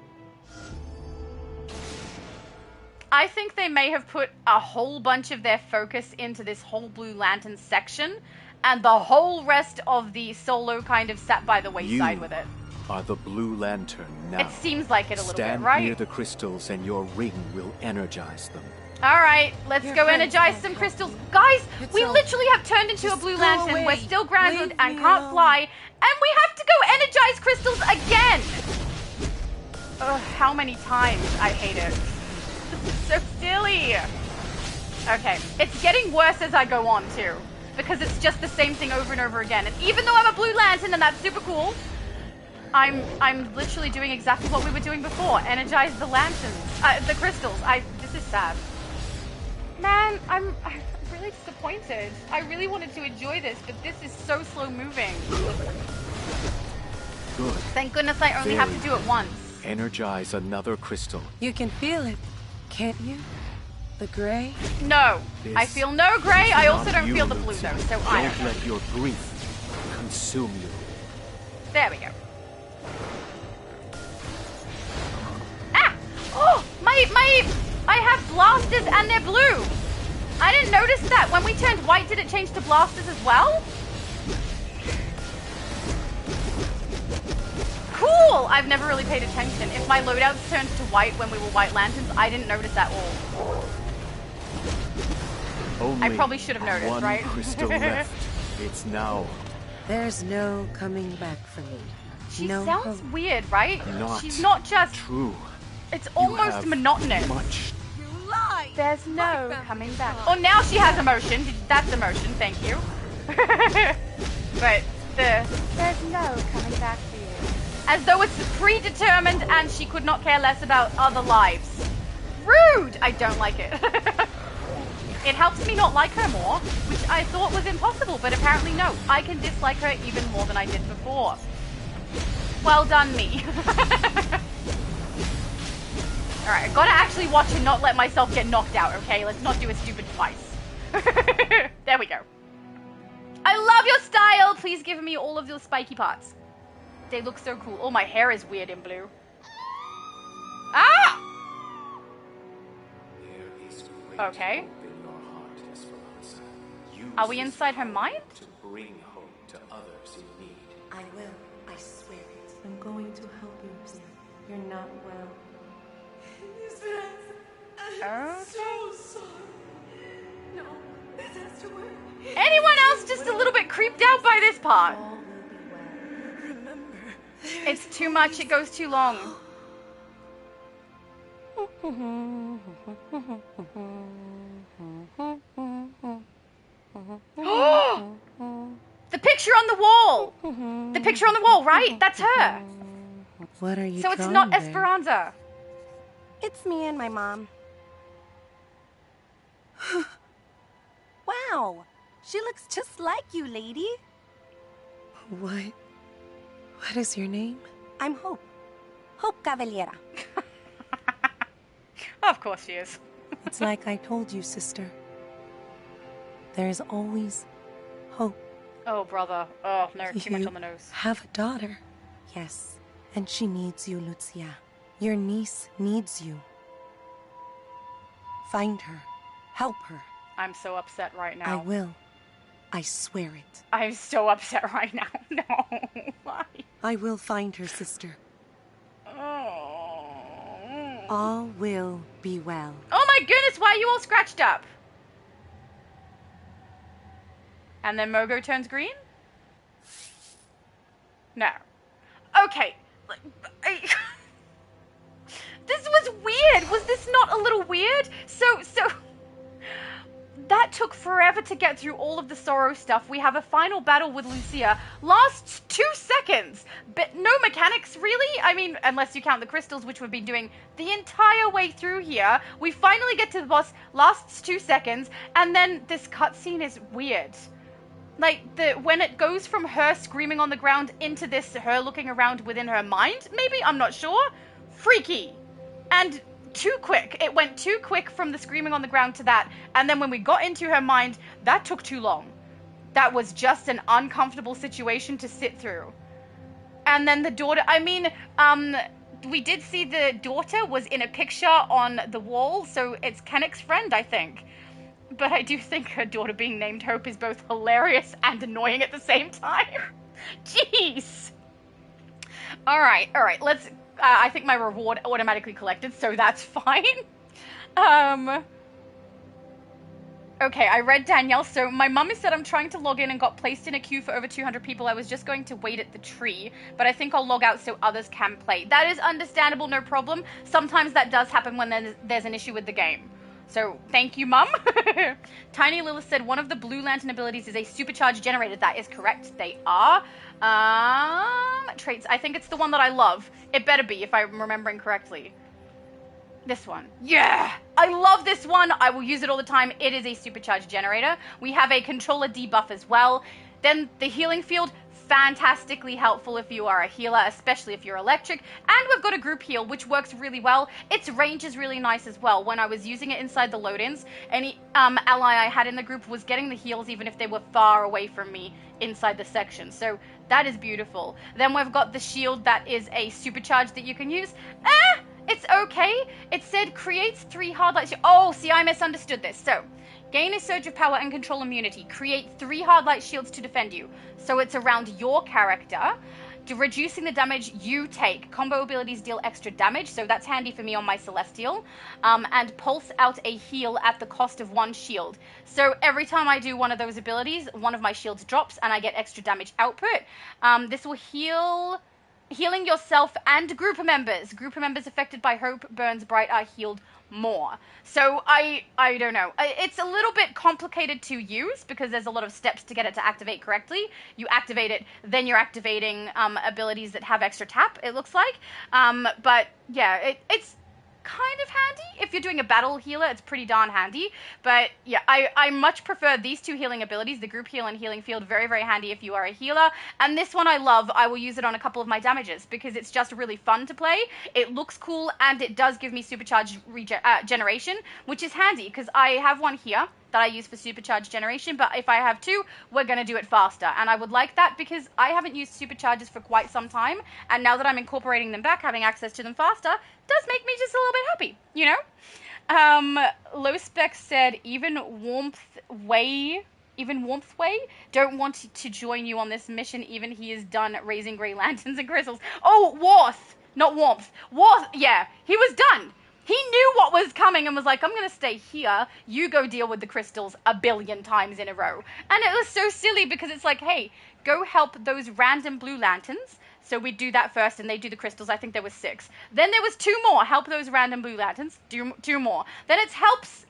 I think they may have put a whole bunch of their focus into this whole Blue Lantern section, and the whole rest of the solo kind of sat by the wayside with it. Are the Blue Lantern now. It seems like it a little Stand bit, right? near the crystals and your ring will energize them. Alright, let's Your go friends energize won't some come. crystals. Guys, It's we all- literally have turned into a Just Blue go Lantern. away. We're still grounded Leave and me can't alone. fly, and we have to go energize crystals again! Ugh, how many times? I hate it. This is so silly. Okay, it's getting worse as I go on too, because it's just the same thing over and over again. And even though I'm a Blue Lantern and that's super cool, I'm literally doing exactly what we were doing before. Energize the lanterns, the crystals. This is sad. Man, I'm really disappointed. I really wanted to enjoy this, but this is so slow moving. Good. Thank goodness I only have to do it once. Energize another crystal. You can feel it, can't you? The gray? No, I This feel no gray. I also Not don't you, feel the blue Lucia. though, so I Don't let your grief consume you. There we go. Ah! Oh, I have blasters and they're blue. I didn't notice that. When we turned white, did it change to blasters as well? Cool! I've never really paid attention. If my loadouts turned to white when we were White Lanterns, I didn't notice at all. Only I probably should have noticed, one right? crystal left. It's now. There's no coming back for me. She no sounds hope. weird, right? Not She's not just... True. It's You almost have monotonous. Much. There's no coming back. Oh, now she has emotion. That's emotion, thank you. But there's no coming back for you. As though it's predetermined and she could not care less about other lives. Rude! I don't like it. It helps me not like her more, which I thought was impossible, but apparently no. I can dislike her even more than I did before. Well done, me. Alright, I gotta actually watch and not let myself get knocked out, okay? Let's not do it stupid twice. There we go. I love your style! Please give me all of your spiky parts. They look so cool. Oh, my hair is weird in blue. Ah! Okay. Are we inside her mind? To bring hope to others in need. I will. I swear it. I'm going to help you, Lucia. You're not well. I'm so sorry. No, this has to work. Anyone else just a little bit creeped out by this part? All will be well. Remember. It's too much. It goes too long. The picture on the wall. The picture on the wall, right? That's her. What are you So it's drawing not there? Esperanza. It's me and my mom. Wow, she looks just like you, lady. What is your name? I'm Hope. Hope Cavaliera. Of course she is. It's like I told you, sister. There is always hope. Oh, brother. Oh, no, too much You on the nose. have a daughter, Yes. and she needs you, Lucia. Your niece needs you. Find her. Help her. I'm so upset right I now. will. I swear it. I'm so upset right now. No. Why? I will find her, sister. Oh. All will be well. Oh my goodness, why are you all scratched up? And then Mogo turns green? No. Okay. This was weird. Was this not a little weird? So that took forever to get through all of the Sorrow stuff. We have a final battle with Lucia. Lasts 2 seconds, but no mechanics, really? I mean, unless you count the crystals, which we've been doing the entire way through here. We finally get to the boss, lasts 2 seconds, and then this cutscene is weird. Like, when it goes from her screaming on the ground into this, her looking around within her mind, maybe? I'm not sure. Freaky. And too quick. It went too quick from the screaming on the ground to that. And then when we got into her mind, that took too long. That was just an uncomfortable situation to sit through. And then the daughter, I mean, we did see the daughter was in a picture on the wall, so it's Kennick's friend, I think. But I do think her daughter being named Hope is both hilarious and annoying at the same time. Jeez. All right, let's... I think my reward automatically collected, so that's fine. Okay, I read Danielle. So my mum has said I'm trying to log in and got placed in a queue for over 200 people. I was just going to wait at the tree, but I think I'll log out so others can play. That is understandable, no problem. Sometimes that does happen when there's an issue with the game. So, thank you, Mum. Tiny Lilith said one of the Blue Lantern abilities is a supercharged generator. That is correct. They are. Traits. I think it's the one that I love. It better be, if I'm remembering correctly. This one. Yeah! I love this one. I will use it all the time. It is a supercharged generator. We have a controller debuff as well. Then the healing field. Fantastically helpful if you are a healer, especially if you're electric. And we've got a group heal, which works really well. Its range is really nice as well. When I was using it inside the load-ins, any ally I had in the group was getting the heals even if they were far away from me inside the section. So that is beautiful. Then we've got the shield that is a supercharge that you can use. It's okay. It said creates 3 hard light shields. Oh, see, I misunderstood this. So, gain a surge of power and control immunity. Create 3 hard light shields to defend you. So it's around your character. Reducing the damage you take. Combo abilities deal extra damage, so that's handy for me on my Celestial. And pulse out a heal at the cost of 1 shield. So every time I do one of those abilities, one of my shields drops and I get extra damage output. This will healing yourself and group members. Group members affected by Hope Burns Bright are healed more. So I don't know. It's a little bit complicated to use because there's a lot of steps to get it to activate correctly. You activate it, then you're activating abilities that have extra tap, it looks like. But yeah, it's kind of handy. If you're doing a battle healer, it's pretty darn handy. But yeah, I much prefer these 2 healing abilities, the group heal and healing field. Very, very handy if you are a healer. And this one I love. I will use it on a couple of my damages because it's just really fun to play. It looks cool and it does give me supercharged generation, which is handy because I have one here that I use for supercharged generation, but if I have 2, we're going to do it faster. And I would like that because I haven't used supercharges for quite some time, and now that I'm incorporating them back, having access to them faster, does make me just a little bit happy, you know? Low Spec said, even Warmth Way, don't want to join you on this mission, even he is done raising Grey Lanterns and crystals. Oh, Warth, not Warmth. Warth, yeah, he was done. He knew what was coming and was like, I'm going to stay here. You go deal with the crystals a billion times in a row. And it was so silly because it's like, hey, go help those random blue lanterns. So we do that first and they do the crystals. I think there was 6. Then there was 2 more. Help those random blue lanterns. Do 2 more. Then it helps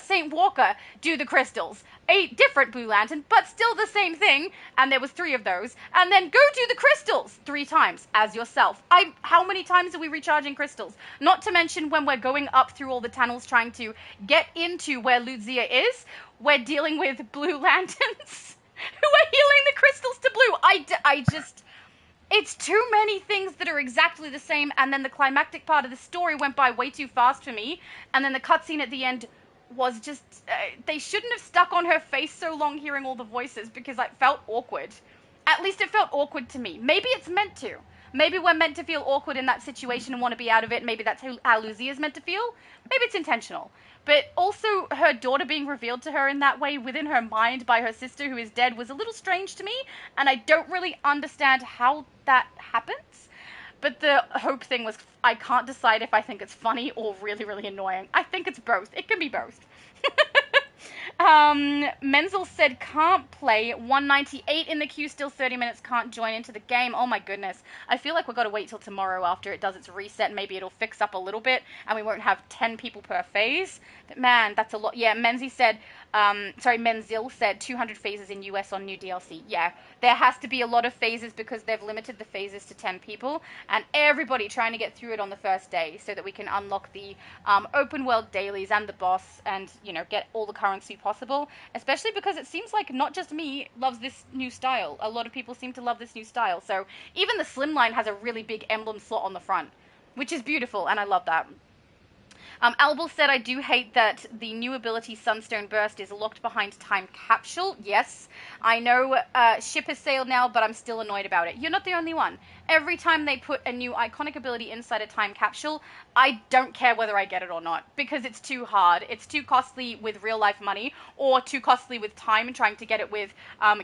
St. Walker do the crystals. A different blue lantern, but still the same thing. And there was 3 of those. And then go do the crystals 3 times as yourself. How many times are we recharging crystals? Not to mention when we're going up through all the tunnels trying to get into where Lucia is, we're dealing with blue lanterns who are healing the crystals to blue. I just... It's too many things that are exactly the same, and then the climactic part of the story went by way too fast for me, and then the cutscene at the end was just... they shouldn't have stuck on her face so long hearing all the voices, because it felt awkward. At least it felt awkward to me. Maybe it's meant to. Maybe we're meant to feel awkward in that situation and want to be out of it. Maybe that's how Lucia is meant to feel. Maybe it's intentional. But also, her daughter being revealed to her in that way within her mind by her sister who is dead was a little strange to me, and I don't really understand how that happens. But the hope thing was, I can't decide if I think it's funny or really, really annoying. I think it's both. It can be both. Menzel said can't play. 198 in the queue, still 30 minutes, can't join into the game. Oh my goodness. I feel like we've got to wait till tomorrow after it does its reset. Maybe it'll fix up a little bit and we won't have 10 people per phase. But man, that's a lot. Yeah, Menzel said 200 phases in US on new DLC. Yeah, there has to be a lot of phases because they've limited the phases to 10 people and everybody trying to get through it on the first day so that we can unlock the open world dailies and the boss and, you know, get all the currency possible, especially because it seems like not just me loves this new style. A lot of people seem to love this new style. So even the slimline has a really big emblem slot on the front, which is beautiful, and I love that. Albel said, I do hate that the new ability Sunstone Burst is locked behind time capsule. Yes, I know ship has sailed now, but I'm still annoyed about it. You're not the only one. Every time they put a new iconic ability inside a time capsule, I don't care whether I get it or not, because it's too hard. It's too costly with real life money, or too costly with time and trying to get it with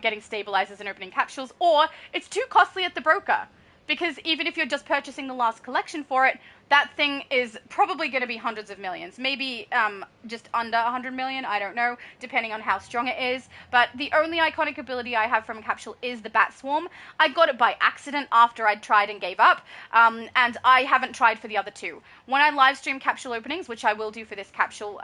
getting stabilizers and opening capsules, or it's too costly at the broker. Because even if you're just purchasing the last collection for it, that thing is probably going to be hundreds of millions. Maybe just under 100 million, I don't know, depending on how strong it is. But the only iconic ability I have from a capsule is the Bat Swarm. I got it by accident after I'd tried and gave up, and I haven't tried for the other two. When I live stream capsule openings, which I will do for this capsule,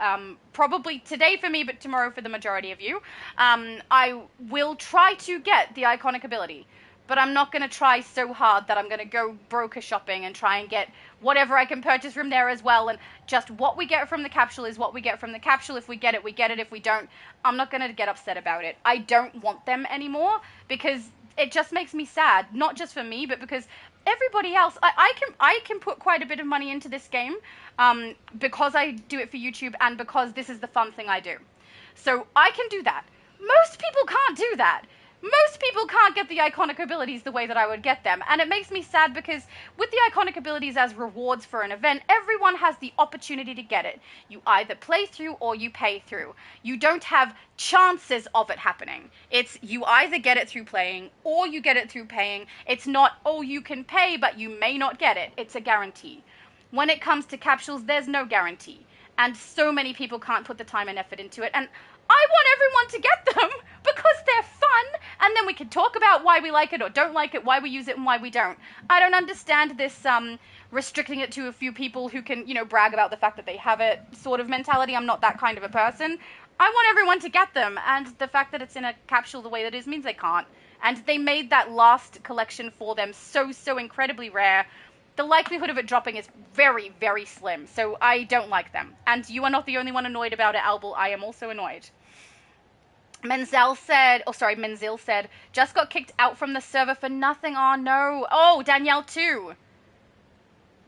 probably today for me, but tomorrow for the majority of you, I will try to get the iconic ability. But I'm not going to try so hard that I'm going to go broker shopping and try and get whatever I can purchase from there as well. And just what we get from the capsule is what we get from the capsule. If we get it, we get it. If we don't, I'm not going to get upset about it. I don't want them anymore because it just makes me sad. Not just for me, but because everybody else, I can put quite a bit of money into this game because I do it for YouTube and because this is the fun thing I do. So I can do that. Most people can't do that. Most people can't get the iconic abilities the way that I would get them, and it makes me sad because with the iconic abilities as rewards for an event, everyone has the opportunity to get it. You either play through or you pay through. You don't have chances of it happening. It's you either get it through playing or you get it through paying. It's not, oh, you can pay, but you may not get it. It's a guarantee. When it comes to capsules, there's no guarantee, and so many people can't put the time and effort into it, and I want everyone to get them because they're fun, and then we can talk about why we like it or don't like it, why we use it and why we don't. I don't understand this restricting it to a few people who can, you know, brag about the fact that they have it sort of mentality. I'm not that kind of a person. I want everyone to get them, and the fact that it's in a capsule the way that it is means they can't. And they made that last collection for them so incredibly rare. The likelihood of it dropping is very, very slim, so I don't like them. And you are not the only one annoyed about it, Albel. I am also annoyed. Menzel said, just got kicked out from the server for nothing. Oh, no. Oh, Danielle too.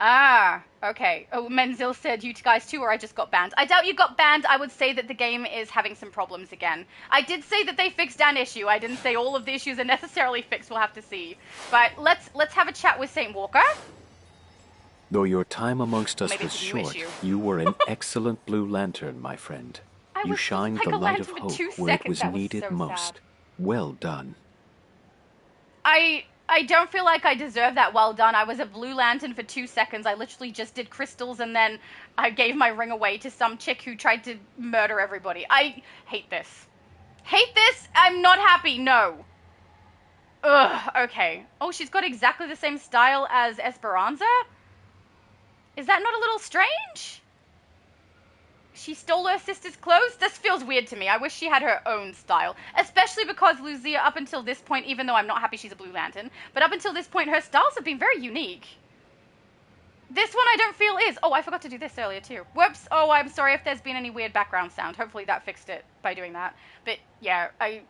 Ah, okay. Oh, Menzel said, you guys too, or I just got banned. I doubt you got banned. I would say that the game is having some problems again. I did say that they fixed an issue. I didn't say all of the issues are necessarily fixed. We'll have to see. But let's have a chat with St. Walker. Though your time amongst us was short, you were an excellent Blue Lantern, my friend. You shined the light of hope where it was needed most. Well done. I don't feel like I deserve that well done. I was a Blue Lantern for 2 seconds. I literally just did crystals and then I gave my ring away to some chick who tried to murder everybody. I hate this. Hate this? I'm not happy. No. Ugh, okay. Oh, she's got exactly the same style as Esperanza? Is that not a little strange? She stole her sister's clothes? This feels weird to me. I wish she had her own style. Especially because Lucia, up until this point, even though I'm not happy she's a Blue Lantern, but up until this point, her styles have been very unique. This one I don't feel is. Oh, I forgot to do this earlier too. Whoops. Oh, I'm sorry if there's been any weird background sound. Hopefully that fixed it by doing that. But yeah, I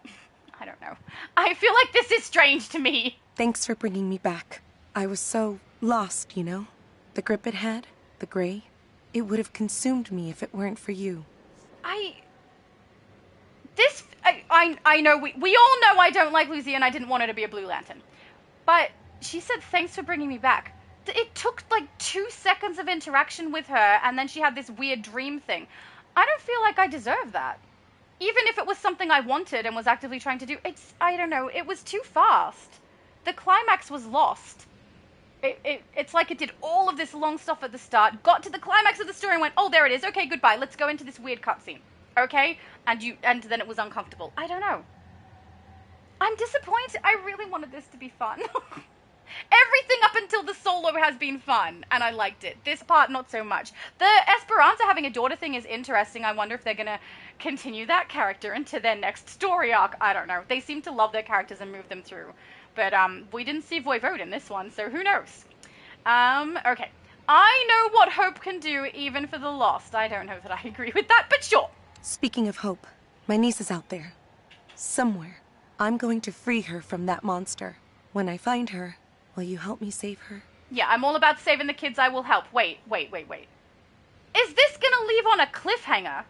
don't know. I feel like this is strange to me. Thanks for bringing me back. I was so lost, you know? The grip it had, the gray. It would have consumed me if it weren't for you. I know, we all know I don't like Lucy and I didn't want her to be a Blue Lantern. But she said thanks for bringing me back. It took like 2 seconds of interaction with her and then she had this weird dream thing. I don't feel like I deserve that. Even if it was something I wanted and was actively trying to do, I don't know, it was too fast. The climax was lost. It's like it did all of this long stuff at the start, got to the climax of the story and went, oh, there it is. Okay, goodbye. Let's go into this weird cutscene. Okay? And then it was uncomfortable. I don't know. I'm disappointed. I really wanted this to be fun. Everything up until the solo has been fun, and I liked it. This part, not so much. The Esperanza having a daughter thing is interesting. I wonder if they're going to continue that character into their next story arc. I don't know. They seem to love their characters and move them through. But we didn't see Voivode in this one, so who knows? Okay. I know what hope can do, even for the lost. I don't know that I agree with that, but sure. Speaking of hope, my niece is out there. Somewhere. I'm going to free her from that monster. When I find her, will you help me save her? Yeah, I'm all about saving the kids. I will help. Wait. Is this gonna leave on a cliffhanger?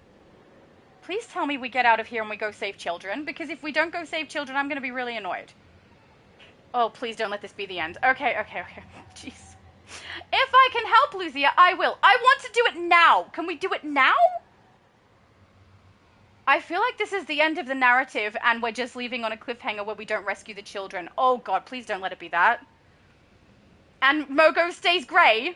Please tell me we get out of here and we go save children, because if we don't go save children, I'm gonna be really annoyed. Oh, please don't let this be the end. Okay. Jeez. If I can help Lucia, I will. I want to do it now. Can we do it now? I feel like this is the end of the narrative and we're just leaving on a cliffhanger where we don't rescue the children. Oh god, please don't let it be that. And Mogo stays grey.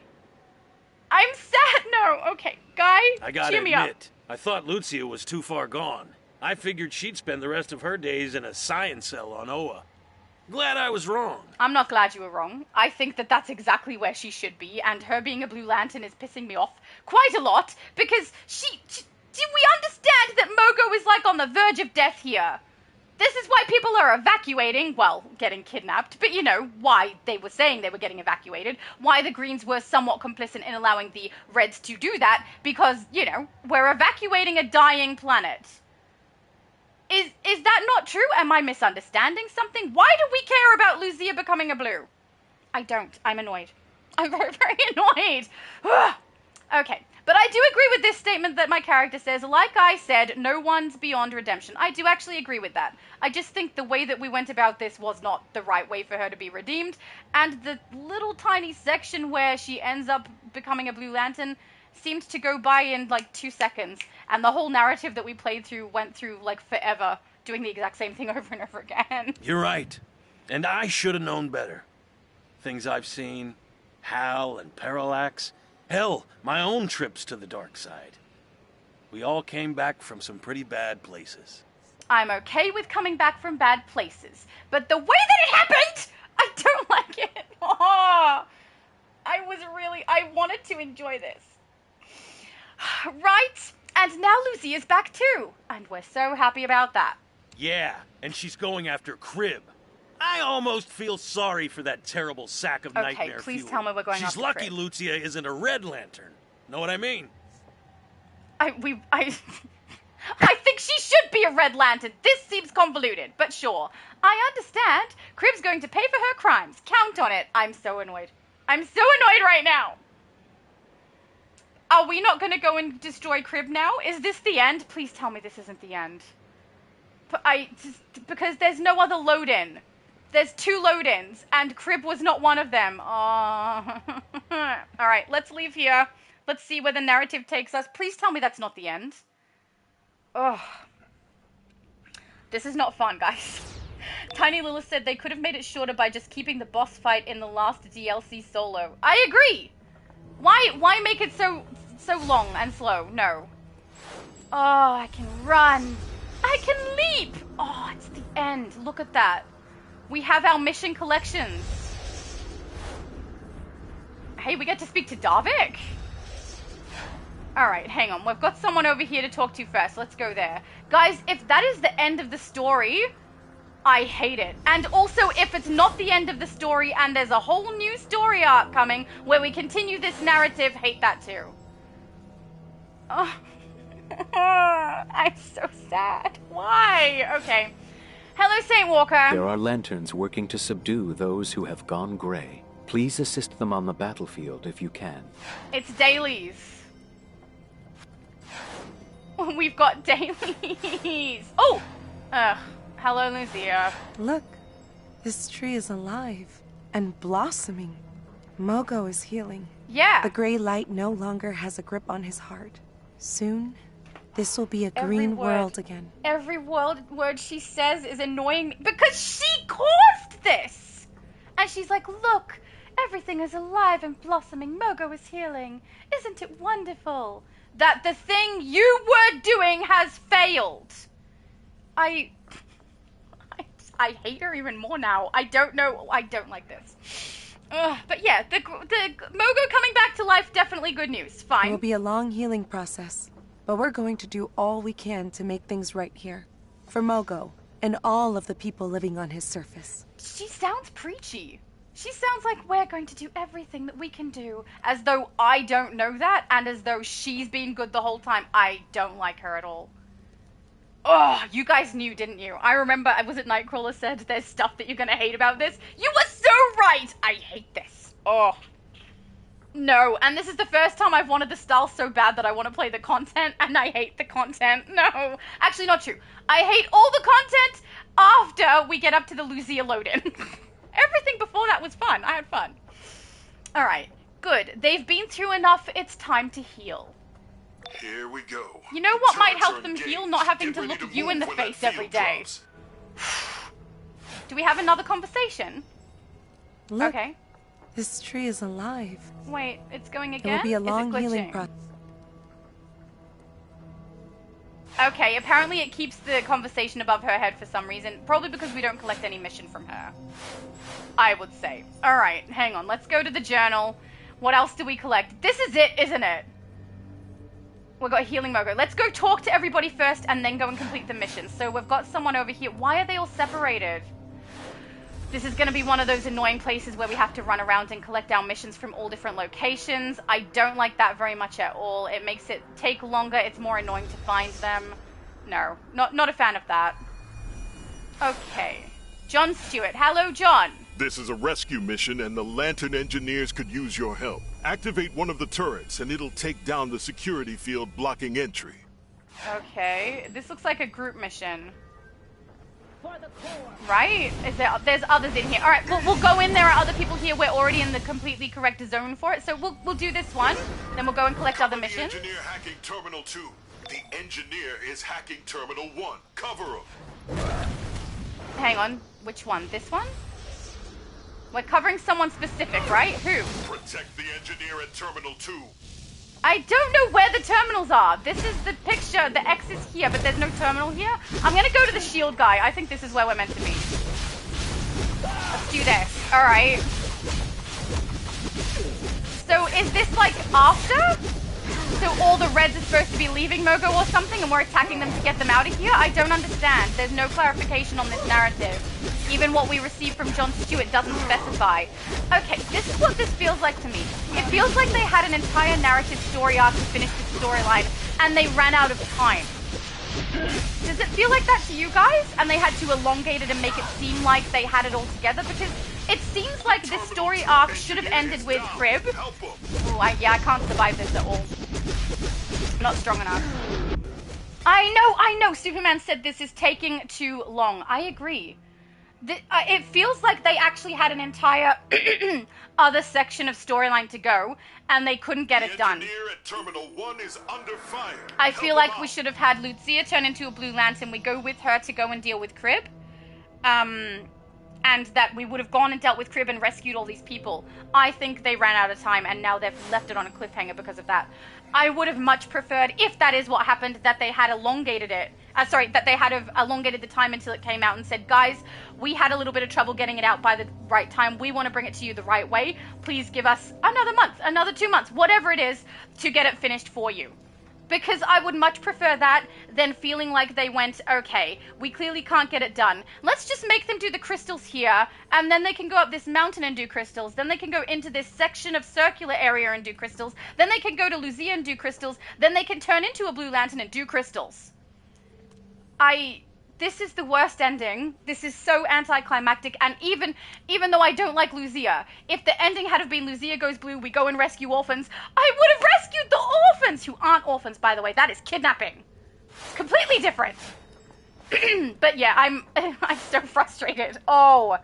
I'm sad. No, okay. Guy, I gotta admit, I thought Lucia was too far gone. I figured she'd spend the rest of her days in a science cell on Oa. Glad I was wrong. I'm not glad you were wrong. I think that that's exactly where she should be, and her being a Blue Lantern is pissing me off quite a lot, because do we understand that Mogo is like on the verge of death here? This is why people are evacuating, well, getting kidnapped, but you know, why they were saying they were getting evacuated, why the Greens were somewhat complicit in allowing the Reds to do that, because, you know, we're evacuating a dying planet. Is that not true? Am I misunderstanding something? Why do we care about Lucia becoming a blue? I don't. I'm annoyed. I'm very, very annoyed. Okay. But I do agree with this statement that my character says, like I said, no one's beyond redemption. I do actually agree with that. I just think the way that we went about this was not the right way for her to be redeemed. And the little tiny section where she ends up becoming a Blue Lantern seemed to go by in like 2 seconds. And the whole narrative that we played through went through like forever, doing the exact same thing over and over again. You're right. And I should have known better. Things I've seen, Hal and Parallax, hell, my own trips to the dark side. We all came back from some pretty bad places. I'm okay with coming back from bad places, but the way that it happened, I don't like it. Oh, I wanted to enjoy this. Right, and now Lucy is back too, and we're so happy about that. Yeah, and she's going after Crib. I almost feel sorry for that terrible sack of nightmare fuel. Okay, please tell me we're going after Crib. She's lucky Lucia isn't a Red Lantern. Know what I mean? I think she should be a Red Lantern. This seems convoluted, but sure. I understand. Crib's going to pay for her crimes. Count on it. I'm so annoyed. I'm so annoyed right now. Are we not going to go and destroy Crib now? Is this the end? Please tell me this isn't the end. Because there's no other load-in. There's 2 load-ins, and Crib was not one of them. Oh. Alright, let's leave here. Let's see where the narrative takes us. Please tell me that's not the end. Oh. This is not fun, guys. Tiny Lilith said they could have made it shorter by just keeping the boss fight in the last DLC solo. I agree! Why make it so long and slow? No. Oh, I can run. I can leap. Oh, it's the end. Look at that. We have our mission collections. Hey, we get to speak to Darvik? Alright, hang on. We've got someone over here to talk to first. Let's go there. Guys, if that is the end of the story, I hate it. And also, if it's not the end of the story and there's a whole new story arc coming where we continue this narrative, hate that too. Oh. I'm so sad. Why? Okay. Hello, Saint Walker. There are lanterns working to subdue those who have gone gray. Please assist them on the battlefield if you can. It's dailies. We've got dailies. Oh! Hello, Lucia. Look, this tree is alive and blossoming. Mogo is healing. Yeah. The gray light no longer has a grip on his heart. Soon, this will be a green world again. Every word she says is annoying me because she caused this. And she's like, look, Everything is alive and blossoming. Mogo is healing. Isn't it wonderful that the thing you were doing has failed? I hate her even more now. I don't know. I don't like this. But yeah, the Mogo coming back to life, definitely good news. Fine. It will be a long healing process, but we're going to do all we can to make things right here. For Mogo, and all of the people living on his surface. She sounds preachy. She sounds like we're going to do everything that we can do, as though I don't know that, and as though she's been good the whole time. I don't like her at all. Oh, you guys knew, didn't you? I remember, was it Nightcrawler said, there's stuff that you're gonna hate about this? You were so right! I hate this. Oh. No, and this is the first time I've wanted the style so bad that I want to play the content, and I hate the content. No. Actually, not true. I hate all the content after we get up to the Lucia load-in. Everything before that was fun. I had fun. Alright, good. They've been through enough. It's time to heal. Here we go. You know what might help them heal? Not having to look you in the face every day. Do we have another conversation? Look, okay. This tree is alive. Wait, it's going again? It will be a long Is it healing glitching? process. Okay, apparently it keeps the conversation above her head for some reason. Probably because we don't collect any mission from her. I would say. Alright, hang on. Let's go to the journal. What else do we collect? This is it, isn't it? We've got Healing Mogo. Let's go talk to everybody first and then go and complete the mission. So we've got someone over here. Why are they all separated? This is going to be one of those annoying places where we have to run around and collect our missions from all different locations. I don't like that very much at all. It makes it take longer. It's more annoying to find them. No, not a fan of that. Okay. John Stewart. Hello, John. This is a rescue mission and the Lantern engineers could use your help. Activate one of the turrets and it'll take down the security field blocking entry. Okay. This looks like a group mission. Right? There's others in here. All right, we'll go in. There are other people here. We're already in the completely correct zone for it. So we'll do this one. Then we'll go and collect other missions. The engineer hacking Terminal 2. The engineer is hacking Terminal 1. Cover him. Hang on. Which one? This one? We're covering someone specific, right? Who? Protect the engineer at Terminal 2. I don't know where the terminals are. This is the picture. The X is here, but there's no terminal here. I'm going to go to the shield guy. I think this is where we're meant to be. Let's do this. All right. So is this like after? So all the reds are supposed to be leaving Mogo or something and we're attacking them to get them out of here? I don't understand. There's no clarification on this narrative. Even what we received from Jon Stewart doesn't specify. Okay, this is what this feels like to me. It feels like they had an entire narrative story arc to finish this storyline and they ran out of time. Does it feel like that to you guys? And they had to elongate it and make it seem like they had it all together? Because it seems like this story arc should have ended with Crib. Oh, I can't survive this at all. Not strong enough. I know. Superman said this is taking too long. I agree. It feels like they actually had an entire other section of storyline to go, and they couldn't get it done. At Terminal 1 is under fire. I feel like we should have had Lucia turn into a Blue Lantern. We go with her to go and deal with Crib. And that we would have gone and dealt with Crib and rescued all these people. I think they ran out of time, and now they've left it on a cliffhanger because of that. I would have much preferred, if that is what happened, that they had elongated it. That they had elongated the time until it came out and said, guys, we had a little bit of trouble getting it out by the right time. We want to bring it to you the right way. Please give us another month, another 2 months, whatever it is, to get it finished for you. Because I would much prefer that than feeling like they went, okay, we clearly can't get it done. Let's just make them do the crystals here, and then they can go up this mountain and do crystals. Then they can go into this section of circular area and do crystals. Then they can go to Lucia and do crystals. Then they can turn into a Blue Lantern and do crystals. This is the worst ending. This is so anticlimactic, and even though I don't like Lucia, if the ending had have been Lucia goes blue, we go and rescue orphans, I would have rescued the orphans, who aren't orphans, by the way. That is kidnapping. It's completely different. But yeah, I'm so frustrated. Oh,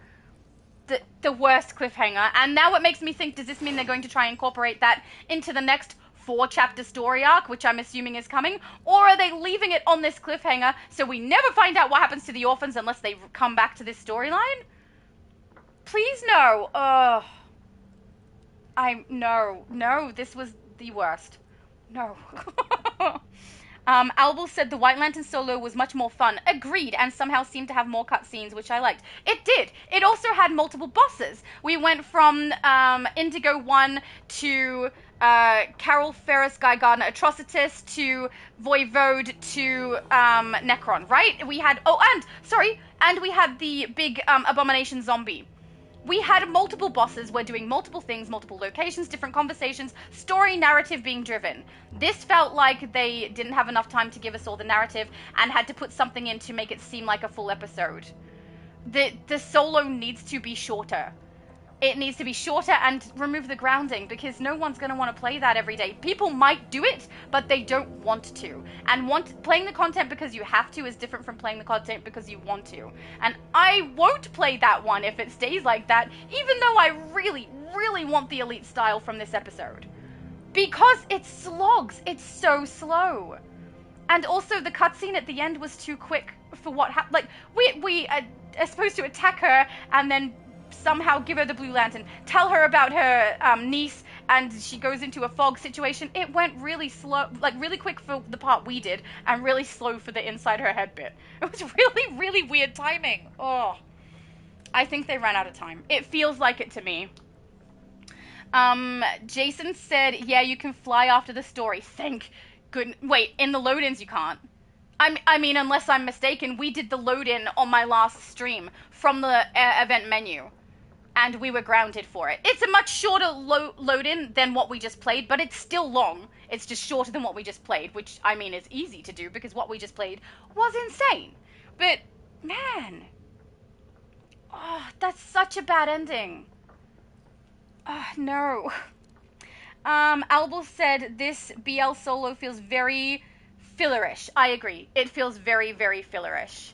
the worst cliffhanger. And now it makes me think, does this mean they're going to try and incorporate that into the next 4-chapter story arc, which I'm assuming is coming, or are they leaving it on this cliffhanger so we never find out what happens to the orphans unless they come back to this storyline? Please no. No, this was the worst. No. Albel said the White Lantern solo was much more fun. Agreed, and somehow seemed to have more cutscenes, which I liked. It did. It also had multiple bosses. We went from Indigo 1 to Carol Ferris Guy Gardner Atrocitus to Voivode to Necron, right? We had, and we had the big Abomination zombie. We had multiple bosses, we're doing multiple things, multiple locations, different conversations, story narrative being driven. This felt like they didn't have enough time to give us all the narrative and had to put something in to make it seem like a full episode. The solo needs to be shorter. It needs to be shorter and remove the grounding, because no one's going to want to play that every day. People might do it, but they don't want to. And playing the content because you have to is different from playing the content because you want to. And I won't play that one if it stays like that, even though I really, really want the Elite style from this episode. Because it slogs. It's so slow. And also the cutscene at the end was too quick for what happened. Like, we are supposed to attack her and then somehow give her the Blue Lantern, tell her about her niece, and she goes into a fog situation. It went really slow, like really quick for the part we did, and really slow for the inside her head bit. It was really, really weird timing. Oh, I think they ran out of time. It feels like it to me. Jason said, yeah, you can fly after the story. Thank goodness. Wait, in the load-ins you can't. I mean, unless I'm mistaken, we did the load-in on my last stream from the event menu. And we were grounded for it. It's a much shorter load-in than what we just played, but it's still long. It's just shorter than what we just played, which, I mean, is easy to do because what we just played was insane. But, man. Oh, that's such a bad ending. Oh, no. Albel said this BL solo feels very fillerish. I agree. It feels very, very fillerish.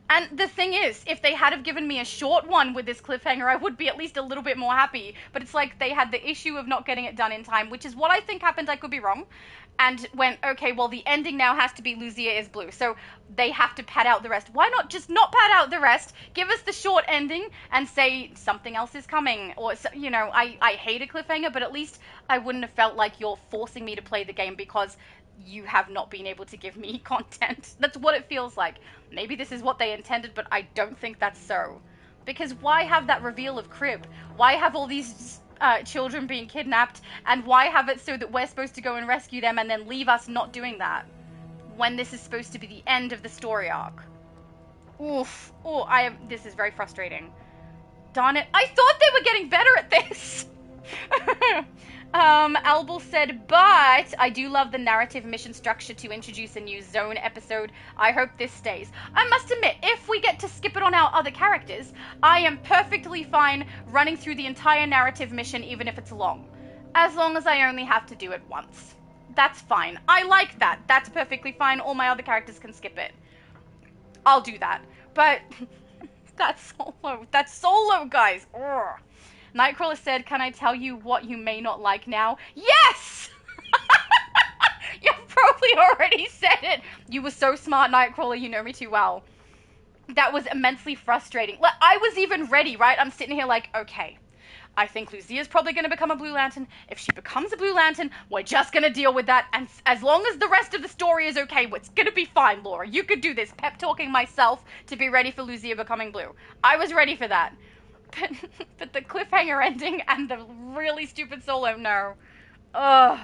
And the thing is, if they had have given me a short one with this cliffhanger, I would be at least a little bit more happy. But it's like they had the issue of not getting it done in time, which is what I think happened. I could be wrong. And went, okay, well, the ending now has to be Lucia is blue. So they have to pad out the rest. Why not just not pad out the rest? Give us the short ending and say something else is coming. Or, you know, I hate a cliffhanger, but at least I wouldn't have felt like you're forcing me to play the game because you have not been able to give me content. That's what it feels like. Maybe this is what they intended, but I don't think that's so. Because why have that reveal of Crib? Why have all these children being kidnapped? And why have it so that we're supposed to go and rescue them and then leave us not doing that? When this is supposed to be the end of the story arc. Oof. Oh, this is very frustrating. Darn it. I thought they were getting better at this! Albel said, but I do love the narrative mission structure to introduce a new zone episode. I hope this stays. I must admit, if we get to skip it on our other characters, I am perfectly fine running through the entire narrative mission even if it's long. As long as I only have to do it once. That's fine. I like that. That's perfectly fine. All my other characters can skip it. I'll do that. But that's solo, guys. Ugh. Nightcrawler said, can I tell you what you may not like now? Yes! You've probably already said it. You were so smart, Nightcrawler. You know me too well. That was immensely frustrating. Like, I was even ready, right? I'm sitting here like, okay, I think Lucia's probably going to become a Blue Lantern. If she becomes a Blue Lantern, we're just going to deal with that. And as long as the rest of the story is okay, it's going to be fine, Laura. You could do this. Pep talking myself to be ready for Lucia becoming blue. I was ready for that. But the cliffhanger ending and the really stupid solo, no. Ugh.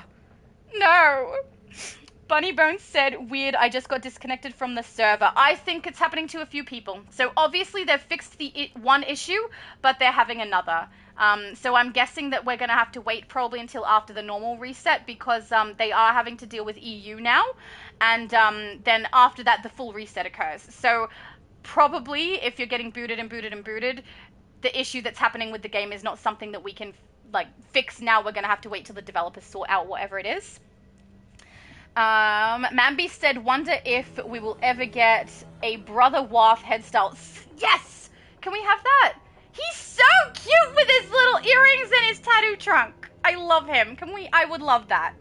No. Bunny Bones said, weird, I just got disconnected from the server. I think it's happening to a few people. So obviously they've fixed the one issue, but they're having another. So I'm guessing that we're going to have to wait probably until after the normal reset because they are having to deal with EU now. And then after that, the full reset occurs. So probably if you're getting booted, the issue that's happening with the game is not something that we can fix now. We're going to have to wait till the developers sort out whatever it is. ManBeast said, wonder if we will ever get a Brother Waff head style. Yes! Can we have that? He's so cute with his little earrings and his tattoo trunk. I love him. I would love that.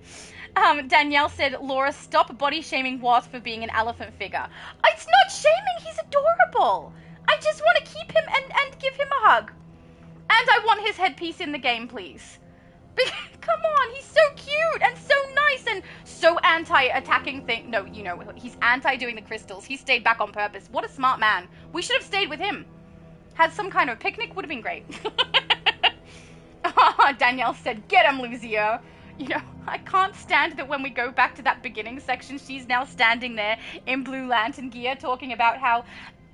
Danielle said, Laura, stop body shaming Waff for being an elephant figure. It's not shaming. He's adorable. I just want to keep him and give him a hug. And I want his headpiece in the game, please. Come on, he's so cute and so nice and so anti-attacking thing. No, you know, he's anti-doing the crystals. He stayed back on purpose. What a smart man. We should have stayed with him. Had some kind of picnic, would have been great. Danielle said, get him, Lucia. You know, I can't stand that when we go back to that beginning section, she's now standing there in Blue Lantern gear talking about how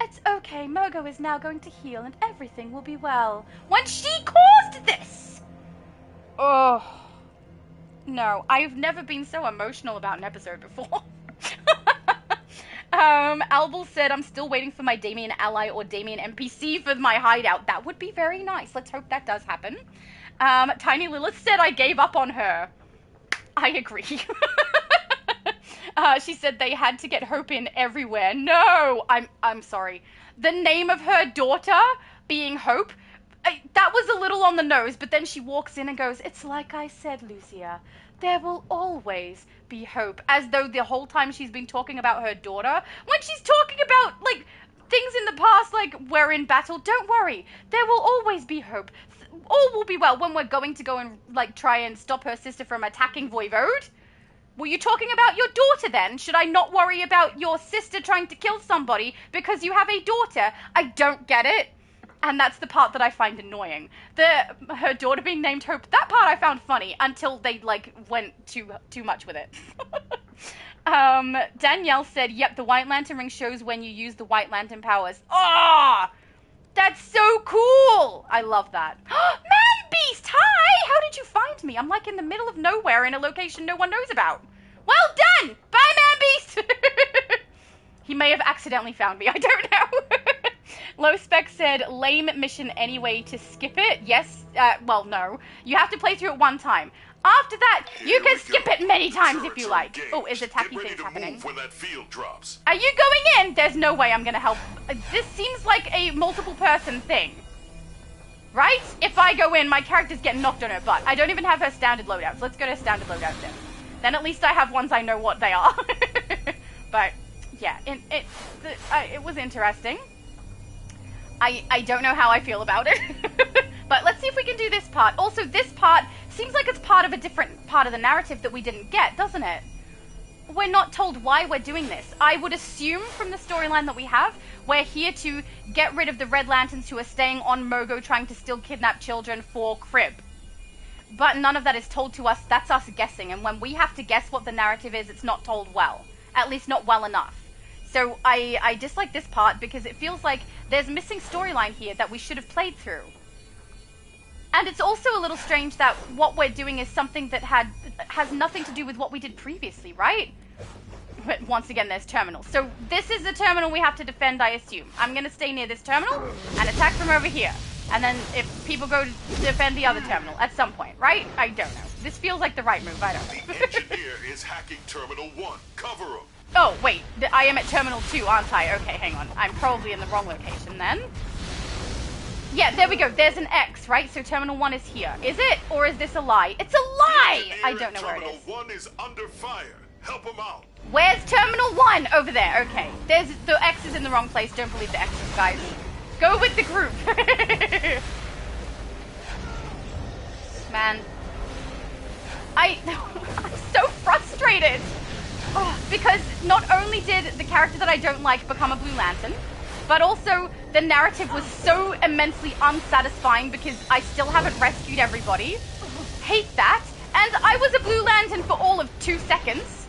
it's okay, Mogo is now going to heal and everything will be well. When she caused this! Oh, no, I've never been so emotional about an episode before. Albel said, I'm still waiting for my Damien ally or Damien NPC for my hideout. That would be very nice. Let's hope that does happen. Tiny Lilith said, I gave up on her. I agree. She said they had to get Hope in everywhere. No, I'm sorry. The name of her daughter being Hope, that was a little on the nose, but then she walks in and goes, it's like I said, Lucia, there will always be hope, as though the whole time she's been talking about her daughter, when she's talking about, like, things in the past, like, we're in battle, don't worry, there will always be hope. All will be well when we're going to go and, like, try and stop her sister from attacking Voivode. Were you talking about your daughter then? Should I not worry about your sister trying to kill somebody because you have a daughter? I don't get it. And that's the part that I find annoying. Her daughter being named Hope, that part I found funny until they, like, went too much with it. Danielle said, yep, the White Lantern ring shows when you use the White Lantern powers. Ah! That's so cool! I love that. ManBeast, hi! How did you find me? I'm like in the middle of nowhere in a location no one knows about. Well done! Bye, ManBeast! He may have accidentally found me, I don't know. Low Spec said, lame mission anyway to skip it. Yes, well, no. You have to play through it one time. After that, you can skip it many times if you like. Oh, is attacky things happening? When that field drops. Are you going in? There's no way I'm gonna help. This seems like a multiple person thing. Right? If I go in, my character's getting knocked on her butt. I don't even have her standard loadouts. Let's go to standard loadouts then. Then at least I have ones I know what they are. But, yeah, it was interesting. I don't know how I feel about it. But let's see if we can do this part. Also, this part seems like it's part of a different part of the narrative that we didn't get, doesn't it? We're not told why we're doing this. I would assume from the storyline that we have, we're here to get rid of the Red Lanterns who are staying on Mogo trying to still kidnap children for Crib. But none of that is told to us. That's us guessing. And when we have to guess what the narrative is, it's not told well. At least not well enough. So I dislike this part because it feels like there's missing storyline here that we should have played through. And it's also a little strange that what we're doing is something that has nothing to do with what we did previously, right? But once again, there's terminals. So this is the terminal we have to defend, I assume. I'm going to stay near this terminal and attack from over here. And then if people go to defend the other terminal at some point, right? I don't know. This feels like the right move. I don't know. The engineer is hacking Terminal 1. Cover him. Oh, wait. I am at Terminal 2, aren't I? Okay, hang on. I'm probably in the wrong location then. Yeah, there we go. There's an X, right? So Terminal 1 is here. Is it? Or is this a lie? It's a lie! I don't know where it is. Terminal 1 is under fire. Help him out. Where's Terminal 1? Over there. Okay. The X is in the wrong place. Don't believe the X's, guys. Go with the group. Man. I'm so frustrated. Oh, because not only did the character that I don't like become a Blue Lantern, but also the narrative was so immensely unsatisfying because I still haven't rescued everybody. Hate that. And I was a Blue Lantern for all of 2 seconds.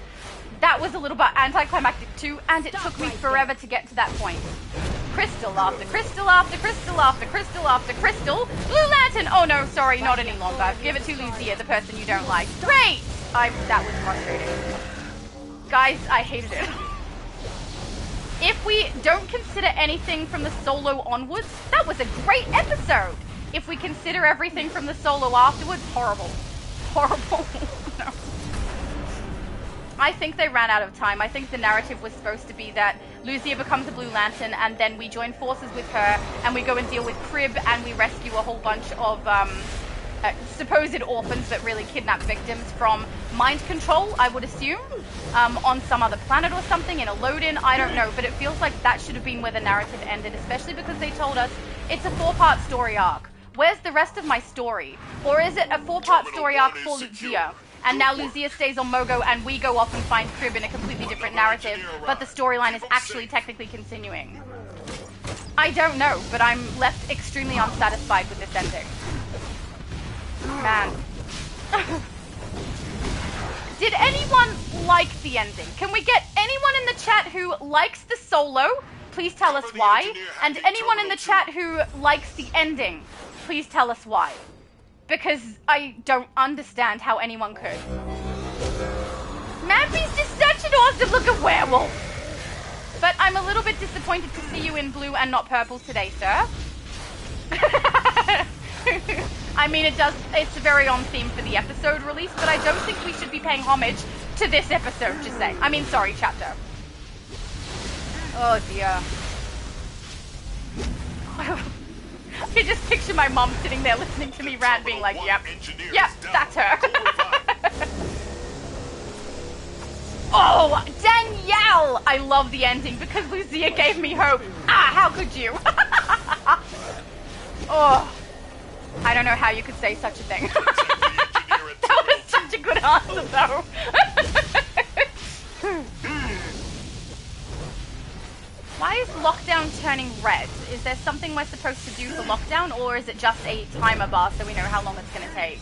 That was a little bit anticlimactic too, and it took me forever to get to that point. Crystal after crystal after crystal after crystal after crystal. Blue Lantern! Oh no, sorry, not any longer. Give it to Lucia, the person you don't like. Great! That was frustrating. Guys, I hated it. If we don't consider anything from the solo onwards, that was a great episode. If we consider everything from the solo afterwards, horrible. Horrible. No. I think they ran out of time. I think the narrative was supposed to be that Lucia becomes a Blue Lantern and then we join forces with her and we go and deal with Crib and we rescue a whole bunch of supposed orphans but really kidnapped victims from mind control, I would assume, on some other planet or something, in a load-in, I don't know, but it feels like that should have been where the narrative ended, especially because they told us it's a 4-part story arc. Where's the rest of my story? Or is it a 4-part story arc for Lucia? And now Lucia stays on Mogo and we go off and find Crib in a completely different narrative, but the storyline is actually technically continuing. I don't know, but I'm left extremely unsatisfied with this ending. Man. Did anyone like the ending? Can we get anyone in the chat who likes the solo? Please tell us why. And anyone in the chat who likes the ending, please tell us why. Because I don't understand how anyone could. ManBeast is such an awesome looking werewolf. But I'm a little bit disappointed to see you in blue and not purple today, sir. I mean, it's very on theme for the episode release, but I don't think we should be paying homage to this episode, just saying. I mean, sorry, chapter. Oh, dear. I just picture my mom sitting there listening to me rant, being like, yep, that's her. Oh, Danielle! I love the ending because Lucia gave me hope. Ah, how could you? Oh, I don't know how you could say such a thing. That was such a good answer, though. Why is lockdown turning red? Is there something we're supposed to do for lockdown, or is it just a timer bar so we know how long it's going to take?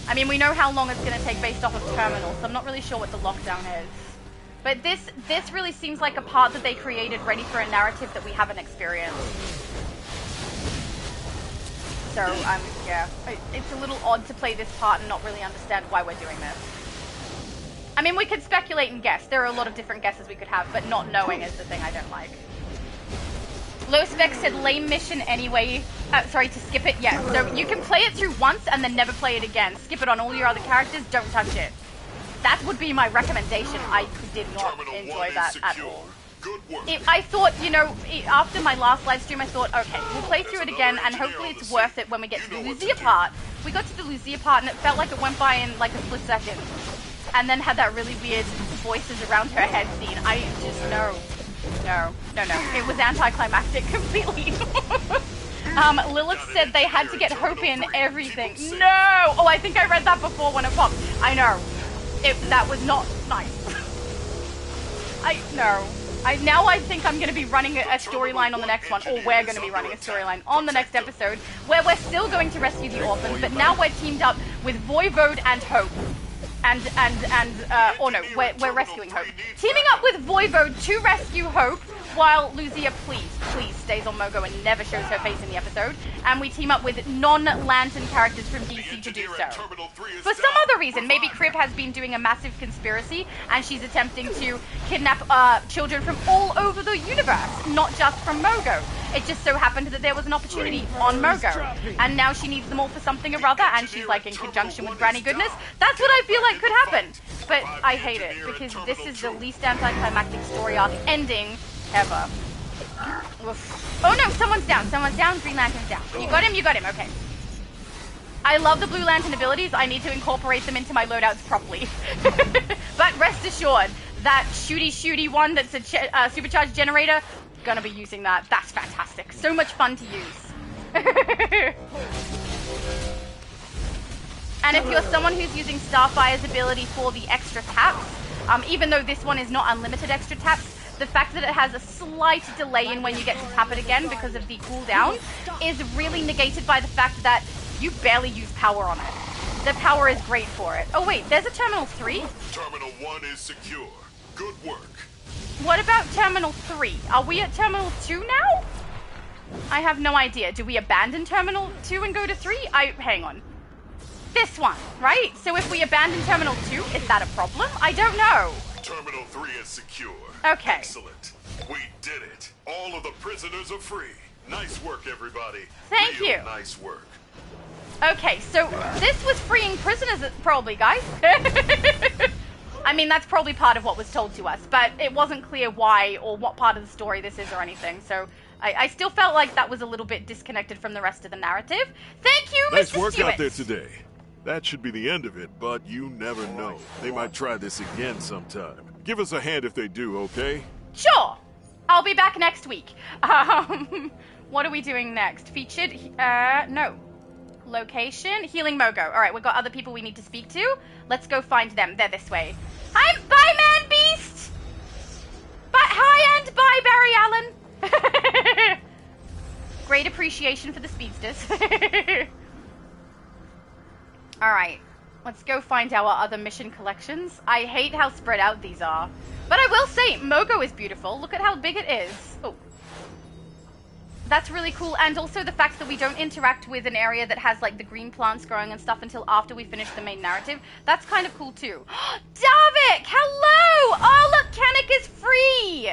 I mean, we know how long it's going to take based off of terminal, so I'm not really sure what the lockdown is. But this really seems like a part that they created ready for a narrative that we haven't experienced. So, yeah, it's a little odd to play this part and not really understand why we're doing this. I mean, we could speculate and guess. There are a lot of different guesses we could have, but not knowing is the thing I don't like. Low Spec said lame mission anyway. Sorry, to skip it? Yeah, so you can play it through once and then never play it again. Skip it on all your other characters, don't touch it. That would be my recommendation. I did not enjoy that at all. I thought, you know, after my last live stream, I thought, okay, we'll play through it again, and hopefully it's worth it when we get to the Lucia part. We got to the Lucia part, and it felt like it went by in like a split second. And then had that really weird voices around her head scene. I just, no. It was anticlimactic completely. Lilith said they had to get hope in everything. No! Oh, I think I read that before when it popped. I know. That was not nice. Now I think I'm going to be running a storyline on the next one, or we're going to be running a storyline on the next episode, where we're still going to rescue the orphans, but now we're teamed up with Voivode and Hope. We're rescuing Hope. Teaming up with Voivode to rescue Hope, while Lucia, please stays on Mogo and never shows her face in the episode, and we team up with non-Lantern characters from DC to do so. For some other reason, maybe Crib has been doing a massive conspiracy, and she's attempting to kidnap children from all over the universe, not just from Mogo. It just so happened that there was an opportunity on Mogo, and now she needs them all for something or other, and she's like in conjunction with Granny Goodness. That's what I feel like could happen. But I hate it, because this is the least anticlimactic story arc ending ever. Oof. Oh no, someone's down, Green Lantern's down. You got him, okay. I love the Blue Lantern abilities, I need to incorporate them into my loadouts properly. But rest assured, that shooty one that's a supercharged generator, gonna be using that. That's fantastic. So much fun to use. And if you're someone who's using Starfire's ability for the extra taps, even though this one is not unlimited extra taps, the fact that it has a slight delay in when you get to tap it again because of the cooldown is really negated by the fact that you barely use power on it. The power is great for it. Oh wait, there's a Terminal 3? Terminal 1 is secure. Good work. What about Terminal 3? Are we at Terminal 2 now? I have no idea. Do we abandon Terminal 2 and go to 3? Hang on. This one, right? So if we abandon Terminal 2, is that a problem? I don't know. Terminal 3 is secure. Okay. Excellent. We did it. All of the prisoners are free. Nice work, everybody. Thank you. Nice work. Okay, so this was freeing prisoners, probably, guys. I mean, that's probably part of what was told to us, but it wasn't clear why or what part of the story this is or anything, so I still felt like that was a little bit disconnected from the rest of the narrative. Thank you, Mr. Nice work Stewart. out there today. That should be the end of it, but you never know. They might try this again sometime. Give us a hand if they do, okay? Sure. I'll be back next week. What are we doing next? Featured? No. Location? Healing Mogo. Alright, we've got other people we need to speak to. Let's go find them. They're this way. Hi, bye, ManBeast! Hi, and bye, Barry Allen! Great appreciation for the speedsters. Alright, let's go find our other mission collections. I hate how spread out these are. But I will say, Mogo is beautiful. Look at how big it is. Oh. That's really cool, and also the fact that we don't interact with an area that has like the green plants growing and stuff until after we finish the main narrative. That's kind of cool too. Davik, hello! Oh look, Kennick is free!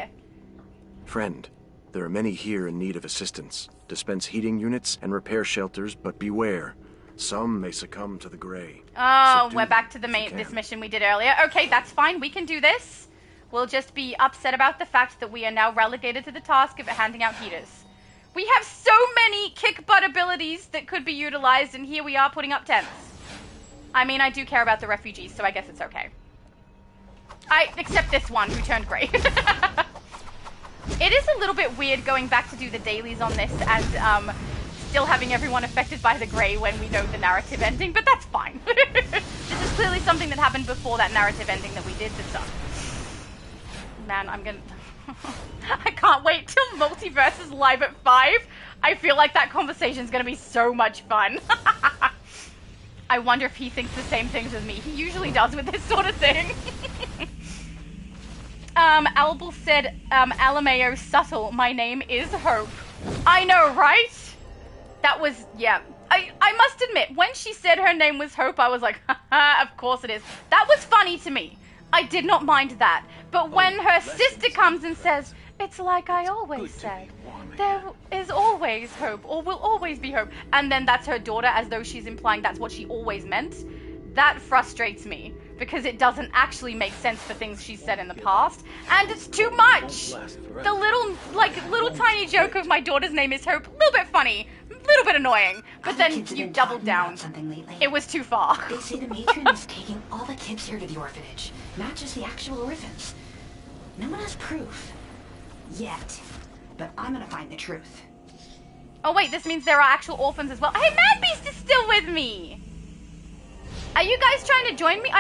Friend, there are many here in need of assistance. Dispense heating units and repair shelters, but beware. Some may succumb to the gray. Oh, we're back to the this mission we did earlier. Okay, that's fine, we can do this. We'll just be upset about the fact that we are now relegated to the task of handing out heaters. We have so many kick-butt abilities that could be utilized, and here we are putting up tents. I mean, I do care about the refugees, so I guess it's okay. Except this one, who turned grey. It is a little bit weird going back to do the dailies on this and still having everyone affected by the grey when we know the narrative ending, but that's fine. This is clearly something that happened before that narrative ending that we did this on. Man, I'm gonna... I can't wait till Multiverse is live at 5. I feel like that conversation is going to be so much fun. I wonder if he thinks the same things as me. He usually does with this sort of thing. Albel said, Alameo subtle, my name is Hope. I know, right? That was, yeah. I must admit, when she said her name was Hope, I was like, haha, of course it is. That was funny to me. I did not mind that. But when her sister comes and says, it's like I always said, there is always hope, or will always be hope, and then that's her daughter as though she's implying that's what she always meant, that frustrates me, because it doesn't actually make sense for things she's said in the past, and it's too much! The little tiny joke of my daughter's name is Hope, a little bit funny, a little bit annoying, but then you doubled down. It was too far. They say the matron is taking all the kids here to the orphanage, not just the actual orphans. No one has proof. Yet. But I'm gonna find the truth. Oh wait, this means there are actual orphans as well. Hey, ManBeast is still with me! Are you guys trying to join me?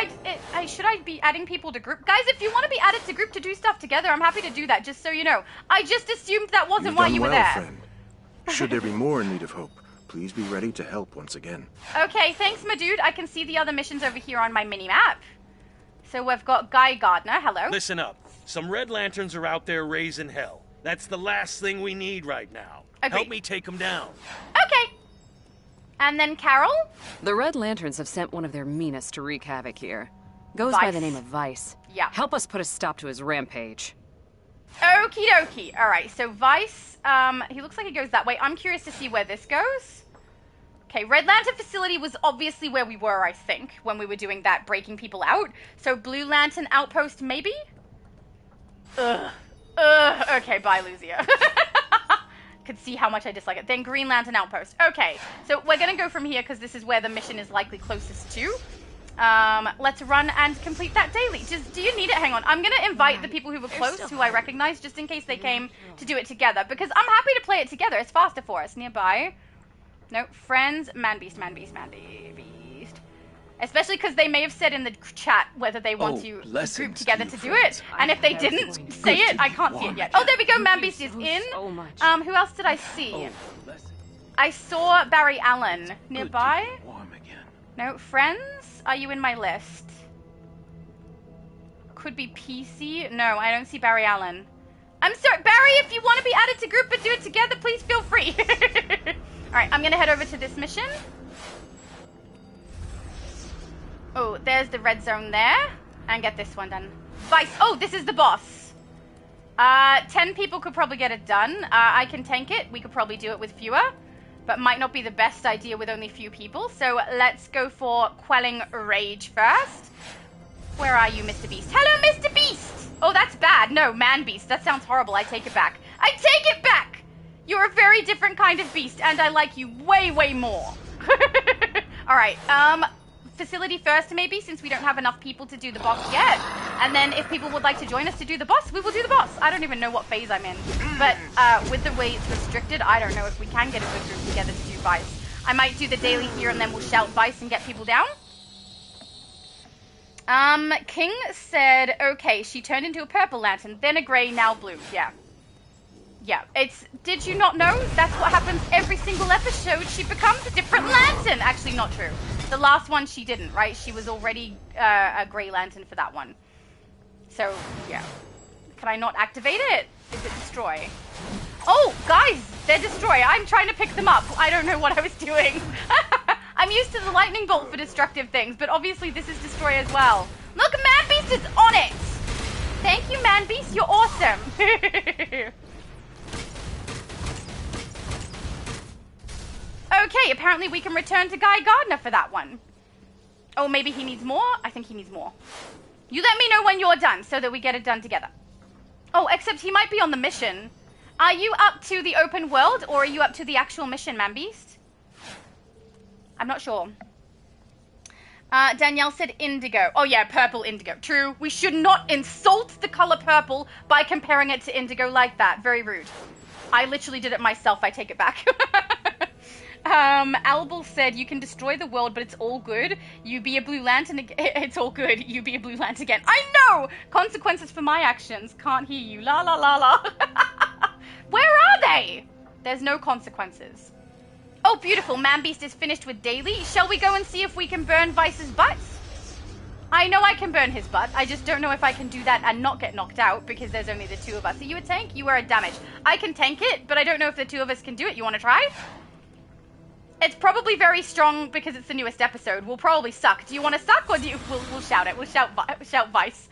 Should I be adding people to group? Guys, if you want to be added to group to do stuff together, I'm happy to do that, just so you know. I just assumed that wasn't why you were there. Friend. Should there be more in need of hope, please be ready to help once again. Okay, thanks, my dude. I can see the other missions over here on my mini-map. So we've got Guy Gardner, hello. Listen up. Some Red Lanterns are out there raising hell. That's the last thing we need right now. Agreed. Help me take them down. Okay. And then Carol? The Red Lanterns have sent one of their meanest to wreak havoc here. Goes Vice. by the name of Vice. Yeah. Help us put a stop to his rampage. Okie dokie. Alright, so Vice, he looks like he goes that way. I'm curious to see where this goes. Okay, Red Lantern Facility was obviously where we were, I think, when we were doing that breaking people out. So Blue Lantern Outpost, maybe? Okay, bye, Luzia. Could see how much I dislike it. Then Green Lantern Outpost. Okay, so we're gonna go from here because this is where the mission is likely closest to. Let's run and complete that daily. Do you need it? Hang on. I'm gonna invite the people who were close, who I recognize, just in case they came to do it together, because I'm happy to play it together. It's faster for us. Nearby. No, friends, ManBeast. Especially because they may have said in the chat whether they want to group together to do it. And if they didn't say it, I can't see it yet. Oh, there we go. ManBeast is in. Who else did I see? I saw Barry Allen nearby. No, friends? Are you in my list? Could be PC. No, I don't see Barry Allen. I'm sorry, Barry, if you want to be added to group and do it together, please feel free. Alright, I'm going to head over to this mission. Oh, there's the red zone there. And get this one done. Vice. Oh, this is the boss. 10 people could probably get it done. I can tank it. We could probably do it with fewer. But might not be the best idea with only few people. So let's go for quelling rage first. Where are you, Mr. Beast? Hello, Mr. Beast! Oh, that's bad. No, ManBeast. That sounds horrible. I take it back. I take it back! You're a very different kind of beast, and I like you way, way more. Alright, facility first, maybe, since we don't have enough people to do the boss yet. And then if people would like to join us to do the boss, we will do the boss. I don't even know what phase I'm in. But with the way it's restricted, I don't know if we can get a good group together to do Vice. I might do the daily here and then we'll shout Vice and get people down. King said, okay, she turned into a purple lantern, then a gray, now blue. Yeah. Yeah, did you not know? That's what happens every single episode. She becomes a different lantern. Actually, not true. The last one she didn't, right? She was already a gray lantern for that one. So, yeah. Can I not activate it? Is it destroy? Oh, guys, they're destroy. I'm trying to pick them up. I don't know what I was doing. I'm used to the lightning bolt for destructive things, but obviously this is destroy as well. Look, ManBeast is on it! Thank you, ManBeast. You're awesome. Okay, apparently we can return to Guy Gardner for that one. Oh, maybe he needs more? I think he needs more. You let me know when you're done so that we get it done together. Oh, except he might be on the mission. Are you up to the open world or are you up to the actual mission, ManBeast? I'm not sure. Danielle said indigo. Oh yeah, purple indigo. True. We should not insult the color purple by comparing it to indigo like that. Very rude. I literally did it myself. I take it back. Albel said, you can destroy the world, but it's all good. You be a blue lantern it's all good. You be a blue lantern again. I know! Consequences for my actions. Can't hear you. La la la la. Where are they? There's no consequences. Oh, beautiful. ManBeast is finished with daily. Shall we go and see if we can burn Vice's butt? I know I can burn his butt. I just don't know if I can do that and not get knocked out because there's only the two of us. Are you a tank? You are a damage. I can tank it, but I don't know if the two of us can do it. You want to try? It's probably very strong because it's the newest episode. We'll probably suck. Do you want to suck or do you... We'll shout it. We'll shout Vice.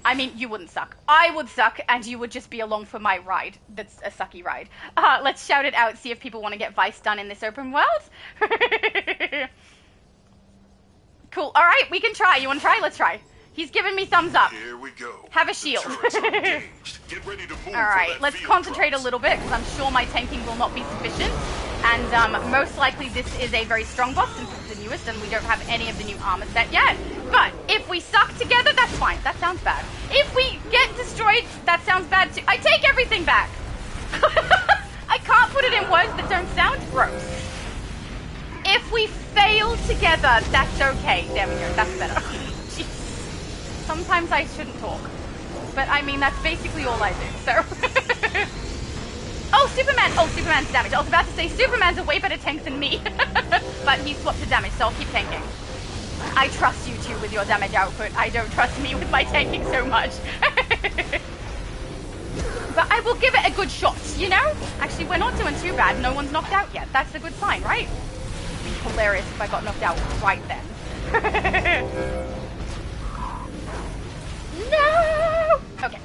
I mean, you wouldn't suck. I would suck, and you would just be along for my ride. That's a sucky ride. Let's shout it out, see if people want to get Vice done in this open world. Cool. All right, we can try. You want to try? Let's try. He's giving me thumbs up. Here we go. Have a shield. Get ready to move. All right, let's concentrate a little bit, because I'm sure my tanking will not be sufficient. And most likely this is a very strong boss since it's the newest and we don't have any of the new armor set yet. But if we suck together, that's fine. That sounds bad. If we get destroyed, that sounds bad too. I take everything back. I can't put it in words that don't sound gross. If we fail together, that's okay. There we go. That's better. Jeez. Sometimes I shouldn't talk. But I mean, that's basically all I do, so... Oh, Superman! Oh, Superman's damage. I was about to say Superman's a way better tank than me. But he swapped to damage, so I'll keep tanking. I trust you two with your damage output. I don't trust me with my tanking so much. But I will give it a good shot, you know? Actually, we're not doing too bad. No one's knocked out yet. That's a good sign, right? It'd be hilarious if I got knocked out right then. No! Okay.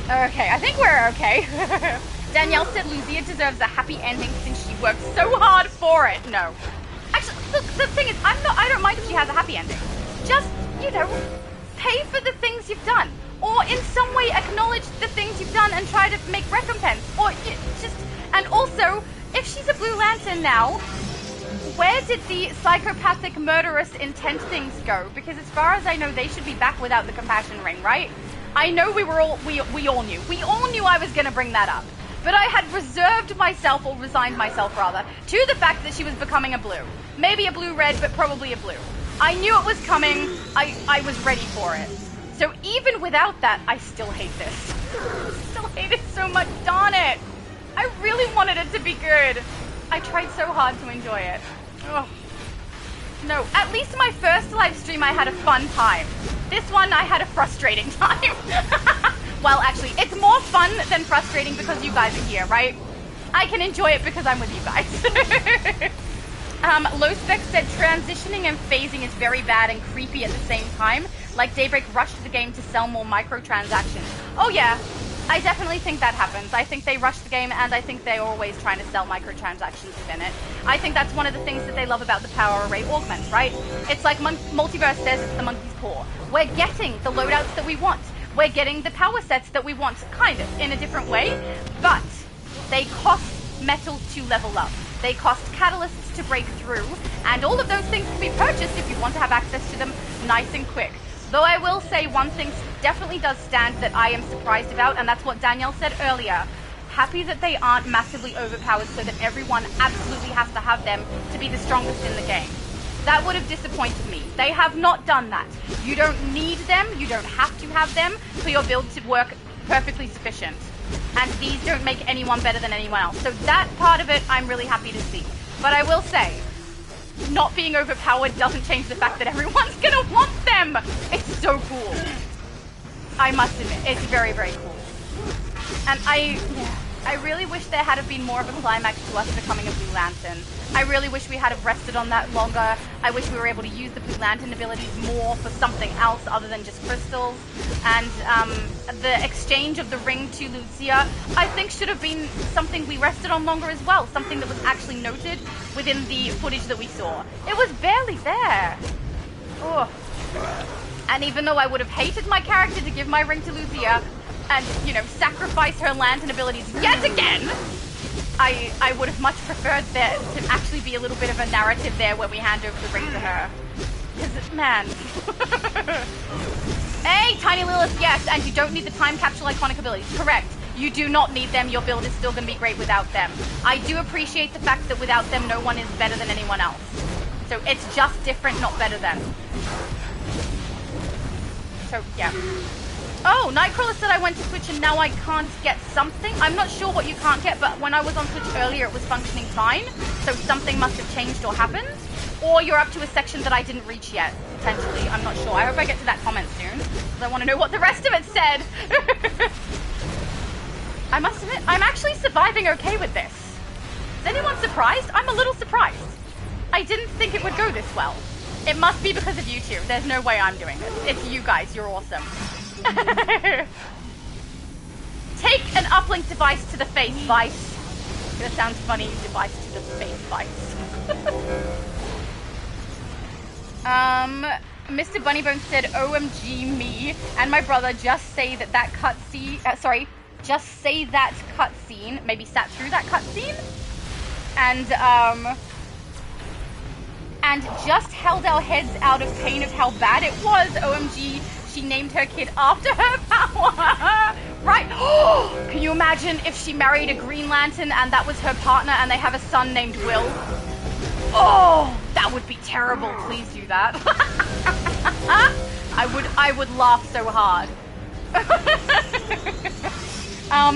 Okay, I think we're okay. Danielle said Lucia deserves a happy ending since she worked so hard for it. No. Actually, look, the thing is, I don't mind if she has a happy ending. Just, you know, pay for the things you've done. Or in some way acknowledge the things you've done and try to make recompense. Or just, and also, if she's a Blue Lantern now, where did the psychopathic murderous intent things go? Because as far as I know, they should be back without the compassion ring, right? I know we all knew. We all knew I was going to bring that up. But I had reserved myself, or resigned myself rather, to the fact that she was becoming a blue. Maybe a blue-red, but probably a blue. I knew it was coming. I was ready for it. So even without that, I still hate this. I still hate it so much, darn it. I really wanted it to be good. I tried so hard to enjoy it. Ugh. No, at least my first live stream I had a fun time. This one I had a frustrating time. Well, actually, it's more fun than frustrating because you guys are here, right? I can enjoy it because I'm with you guys. Low Spec said transitioning and phasing is very bad and creepy at the same time. Like Daybreak rushed the game to sell more microtransactions. Oh yeah, I definitely think that happens. I think they rush the game and I think they're always trying to sell microtransactions within it. I think that's one of the things that they love about the Power Array augments, right? It's like Multiverse says it's the monkey's paw. We're getting the loadouts that we want. We're getting the power sets that we want, kind of, in a different way. But they cost metal to level up. They cost catalysts to break through, and all of those things can be purchased if you want to have access to them nice and quick. Though I will say one thing definitely does stand that I am surprised about, and that's what Danielle said earlier. Happy that they aren't massively overpowered so that everyone absolutely has to have them to be the strongest in the game. That would have disappointed me. They have not done that. You don't need them, you don't have to have them for your build to work perfectly sufficient. And these don't make anyone better than anyone else. So that part of it, I'm really happy to see. But I will say, not being overpowered doesn't change the fact that everyone's gonna want them! It's so cool. I must admit, it's very, very cool. And I really wish there had been more of a climax to us becoming a Blue Lantern. I really wish we had have rested on that longer. I wish we were able to use the Blue Lantern abilities more for something else other than just crystals. And the exchange of the ring to Lucia, I think should have been something we rested on longer as well. Something that was actually noted within the footage that we saw. It was barely there. Oh. And even though I would have hated my character to give my ring to Lucia and, you know, sacrifice her lantern abilities yet again, I would have much preferred there to actually be a little bit of a narrative there where we hand over the ring to her. Because, man. Hey, Tiny Lilith, yes, and you don't need the time capsule iconic abilities. Correct. You do not need them. Your build is still going to be great without them. I do appreciate the fact that without them, no one is better than anyone else. So it's just different, not better than. So, yeah. Oh, Nightcrawler said I went to Twitch and now I can't get something. I'm not sure what you can't get, but when I was on Twitch earlier, it was functioning fine. So something must have changed or happened. Or you're up to a section that I didn't reach yet, potentially. I'm not sure. I hope I get to that comment soon, because I want to know what the rest of it said. I must admit, I'm actually surviving okay with this. Is anyone surprised? I'm a little surprised. I didn't think it would go this well. It must be because of you two. There's no way I'm doing this. It's you guys. You're awesome. Take an uplink device to the face, Vice. That sounds funny. Device to the face, Vice. Mr. Bunnybone said, OMG me and my brother just say that cutscene, just say that cutscene, maybe sat through that cutscene, and just held our heads out of pain of how bad it was. OMG, she named her kid after her power. Right. Can you imagine if she married a Green Lantern and that was her partner and they have a son named Will? Oh, that would be terrible. Please do that. I would laugh so hard.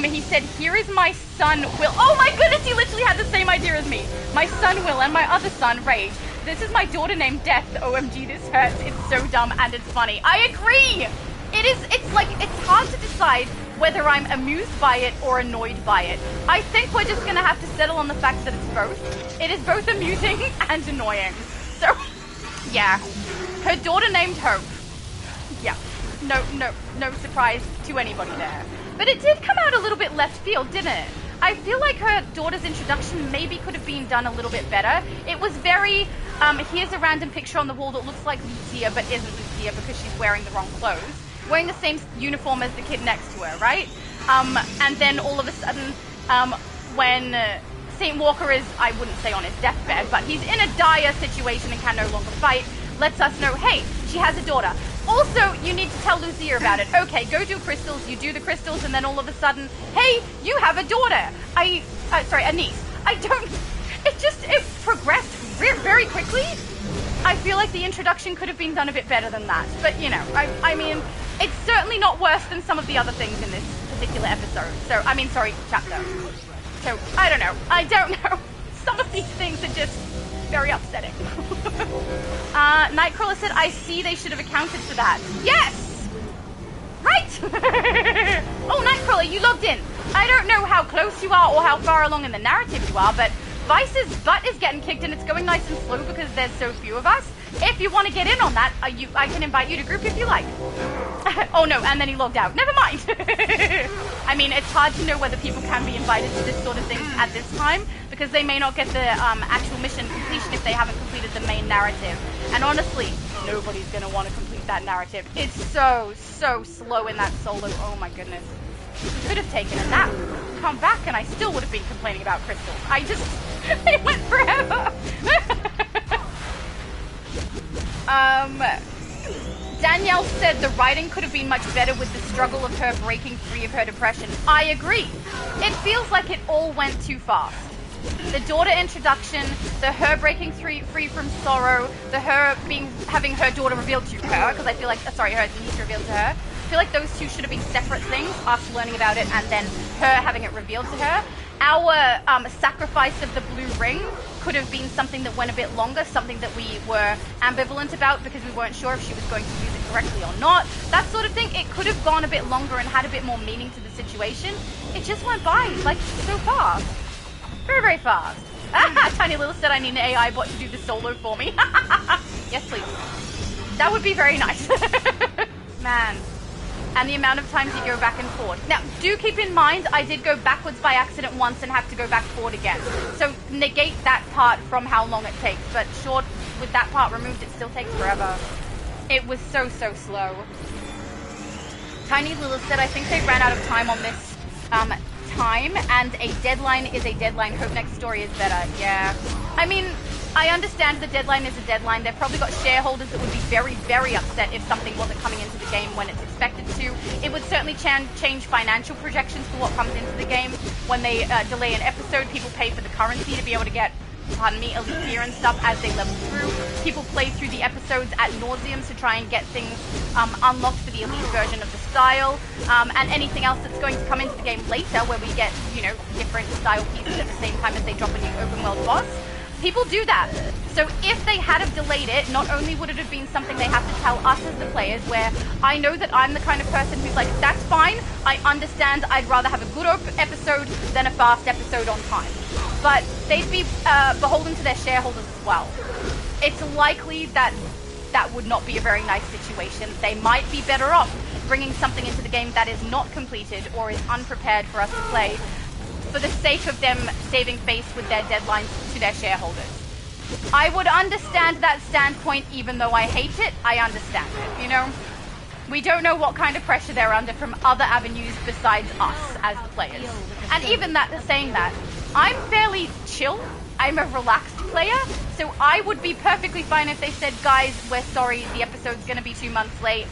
He said, here is my son, Will. Oh my goodness, he literally had the same idea as me. My son, Will, and my other son, Rage. This is my daughter named Death. OMG, this hurts. It's so dumb and it's funny. I agree! It's hard to decide whether I'm amused by it or annoyed by it. I think we're just gonna have to settle on the fact that it's both. It is both amusing and annoying. So, yeah. Her daughter named Hope. Yeah. No surprise to anybody there. But it did come out a little bit left field, didn't it? I feel like her daughter's introduction maybe could have been done a little bit better. It was very, here's a random picture on the wall that looks like Lucia but isn't Lucia because she's wearing the wrong clothes. Wearing the same uniform as the kid next to her, right? And then all of a sudden, when St. Walker is, I wouldn't say on his deathbed, but he's in a dire situation and can no longer fight, lets us know, hey, she has a daughter. Also, you need to tell Lucia about it. Okay, go do crystals, you do the crystals, and then all of a sudden, hey, you have a daughter. Sorry, a niece. It progressed very quickly. I feel like the introduction could have been done a bit better than that. But, you know, I mean, it's certainly not worse than some of the other things in this particular episode. So, chapter. So, I don't know. Some of these things are just very upsetting. Nightcrawler said, I see they should have accounted for that. Yes! Right! Oh, Nightcrawler, you logged in. I don't know how close you are or how far along in the narrative you are, but Vice's butt is getting kicked and it's going nice and slow because there's so few of us. If you want to get in on that, I can invite you to group if you like. Oh no, and then he logged out. Never mind. I mean, it's hard to know whether people can be invited to this sort of thing at this time because they may not get the actual mission completion if they haven't completed the main narrative. And honestly, nobody's going to want to complete that narrative. It's so slow in that solo. Oh my goodness. Could have taken a nap, come back, and I still would have been complaining about crystals. It went forever. Danielle said the writing could have been much better with the struggle of her breaking free of her depression. I agree. It feels like it all went too fast. The daughter introduction, the her breaking free from sorrow, the her having her daughter revealed to her, because I feel like, sorry, her niece revealed to her. I feel like those two should have been separate things, us learning about it and then her having it revealed to her. Our sacrifice of the blue ring could have been something that went a bit longer, something that we were ambivalent about because we weren't sure if she was going to use it correctly or not. That sort of thing, it could have gone a bit longer and had a bit more meaning to the situation. It just went by, like, so fast. Very, very fast. Tiny Little said I need an AI bot to do the solo for me. Yes, please. That would be very nice. Man. And the amount of times you go back and forward. Now, do keep in mind, I did go backwards by accident once and have to go back forward again. So negate that part from how long it takes. But short, with that part removed, it still takes forever. It was so, so slow. Tiny Little said, I think they ran out of time on this time, and a deadline is a deadline. Hope next story is better. Yeah. I mean, I understand the deadline is a deadline. They've probably got shareholders that would be very, very upset if something wasn't coming into the game when it's expected to. It would certainly change financial projections for what comes into the game. When they delay an episode, people pay for the currency to be able to get, pardon me, elite gear and stuff as they level through. People play through the episodes ad nauseum to try and get things unlocked for the elite version of the style, and anything else that's going to come into the game later where we get, you know, different style pieces at the same time as they drop a new open world boss. People do that. So if they had have delayed it, not only would it have been something they have to tell us as the players, where I know that I'm the kind of person who's like, that's fine, I understand, I'd rather have a good episode than a fast episode on time. But they'd be beholden to their shareholders as well. It's likely that that would not be a very nice situation. They might be better off bringing something into the game that is not completed or is unprepared for us to play, for the sake of them saving face with their deadlines to their shareholders. I would understand that standpoint, even though I hate it, I understand it, you know? We don't know what kind of pressure they're under from other avenues besides us as the players. And even that, saying that, I'm fairly chill. I'm a relaxed player, so I would be perfectly fine if they said, guys, we're sorry, the episode's gonna be 2 months late.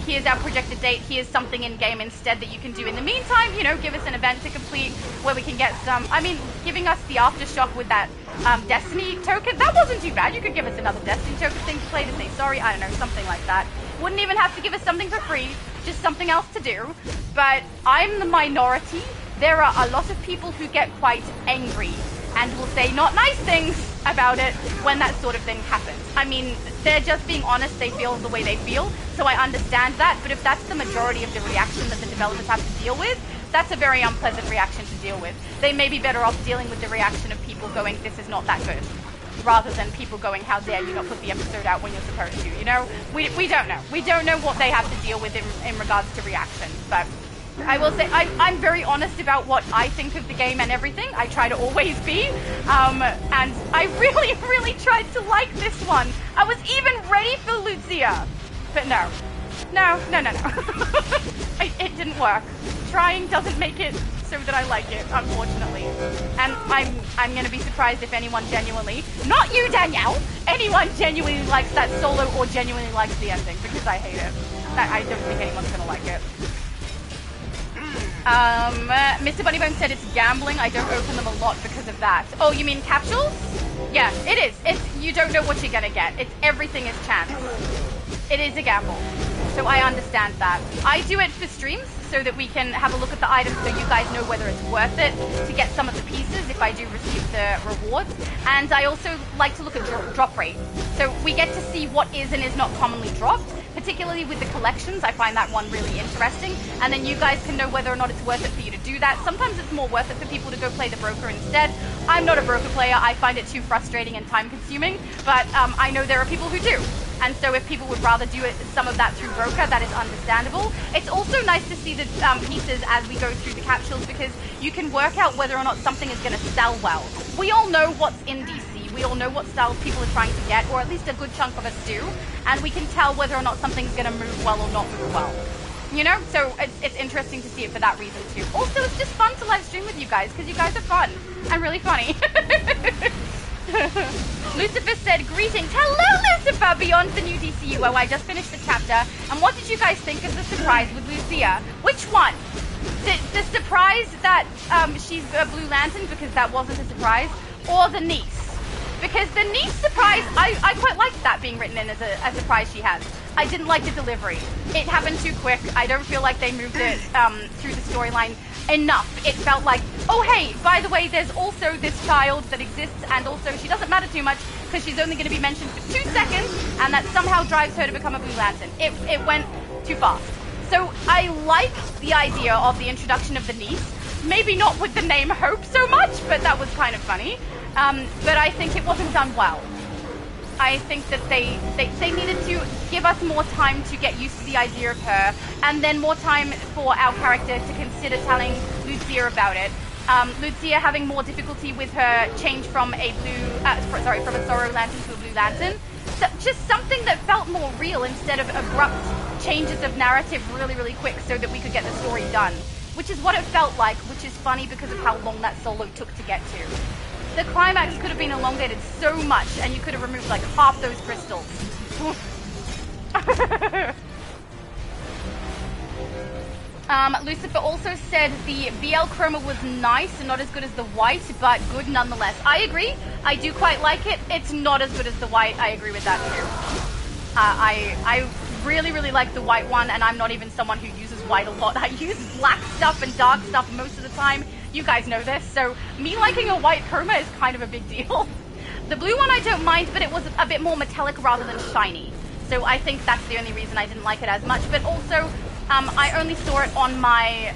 Here's our projected date, here's something in game instead that you can do in the meantime, you know, give us an event to complete where we can get some, I mean, giving us the aftershock with that Destiny token, that wasn't too bad. You could give us another Destiny token thing to play to say sorry, I don't know, something like that. Wouldn't even have to give us something for free, just something else to do. But I'm the minority. There are a lot of people who get quite angry and will say not nice things about it when that sort of thing happens. I mean, they're just being honest, they feel the way they feel, so I understand that, but if that's the majority of the reaction that the developers have to deal with, that's a very unpleasant reaction to deal with. They may be better off dealing with the reaction of people going, this is not that good, rather than people going, how dare you not put the episode out when you're supposed to, you know? We don't know. We don't know what they have to deal with in regards to reactions, but I will say I'm very honest about what I think of the game and everything. I try to always be. And I really, really tried to like this one. I was even ready for Lucia. But no. No. It didn't work. Trying doesn't make it so that I like it, unfortunately. And I'm going to be surprised if anyone genuinely, not you, Danielle, anyone genuinely likes that solo or genuinely likes the ending, because I hate it. I don't think anyone's going to like it. Mr. Bunnybone said it's gambling. I don't open them a lot because of that. Oh, you mean capsules? Yeah, it is. You don't know what you're gonna get. Everything is chance. It is a gamble. So I understand that. I do it for streams so that we can have a look at the items so you guys know whether it's worth it to get some of the pieces if I do receive the rewards. And I also like to look at drop rate. So we get to see what is and is not commonly dropped. Particularly with the collections, I find that one really interesting. And then you guys can know whether or not it's worth it for you to do that. Sometimes it's more worth it for people to go play the broker instead. I'm not a broker player. I find it too frustrating and time consuming. But I know there are people who do. And so if people would rather do some of that through broker, that is understandable. It's also nice to see the pieces as we go through the capsules because you can work out whether or not something is going to sell well. We all know what's in DC. We all know what styles people are trying to get, or at least a good chunk of us do, and we can tell whether or not something's going to move well or not move well. You know, so it's interesting to see it for that reason too. Also, it's just fun to live stream with you guys because you guys are fun and really funny. Lucifer said, greetings. Hello, Lucifer, beyond the new DCUO. I just finished the chapter. And what did you guys think of the surprise with Lucia? Which one? The surprise that she's a Blue Lantern, because that wasn't a surprise, or the niece? Because the niece surprise, I quite liked that being written in as a surprise she has. I didn't like the delivery. It happened too quick. I don't feel like they moved it through the storyline enough. It felt like, oh hey, by the way, there's also this child that exists, and also she doesn't matter too much because she's only going to be mentioned for 2 seconds, and that somehow drives her to become a Blue Lantern. It went too fast. So I like the idea of the introduction of the niece. Maybe not with the name Hope so much, but that was kind of funny. But I think it wasn't done well. I think that they needed to give us more time to get used to the idea of her, and then more time for our character to consider telling Lucia about it. Lucia having more difficulty with her change from a from a Sorrow Lantern to a Blue Lantern. So just something that felt more real instead of abrupt changes of narrative really, really quick so that we could get the story done. Which is what it felt like, which is funny because of how long that solo took to get to. The climax could have been elongated so much, and you could have removed like half those crystals. Lucifer also said the BL chroma was nice and not as good as the white, but good nonetheless. I agree. I do quite like it. It's not as good as the white. I agree with that too. I really, really like the white one, and I'm not even someone who uses white a lot. I use black stuff and dark stuff most of the time. You guys know this, so me liking a white chroma is kind of a big deal. The blue one I don't mind, but it was a bit more metallic rather than shiny. So I think that's the only reason I didn't like it as much. But also, I only saw it on my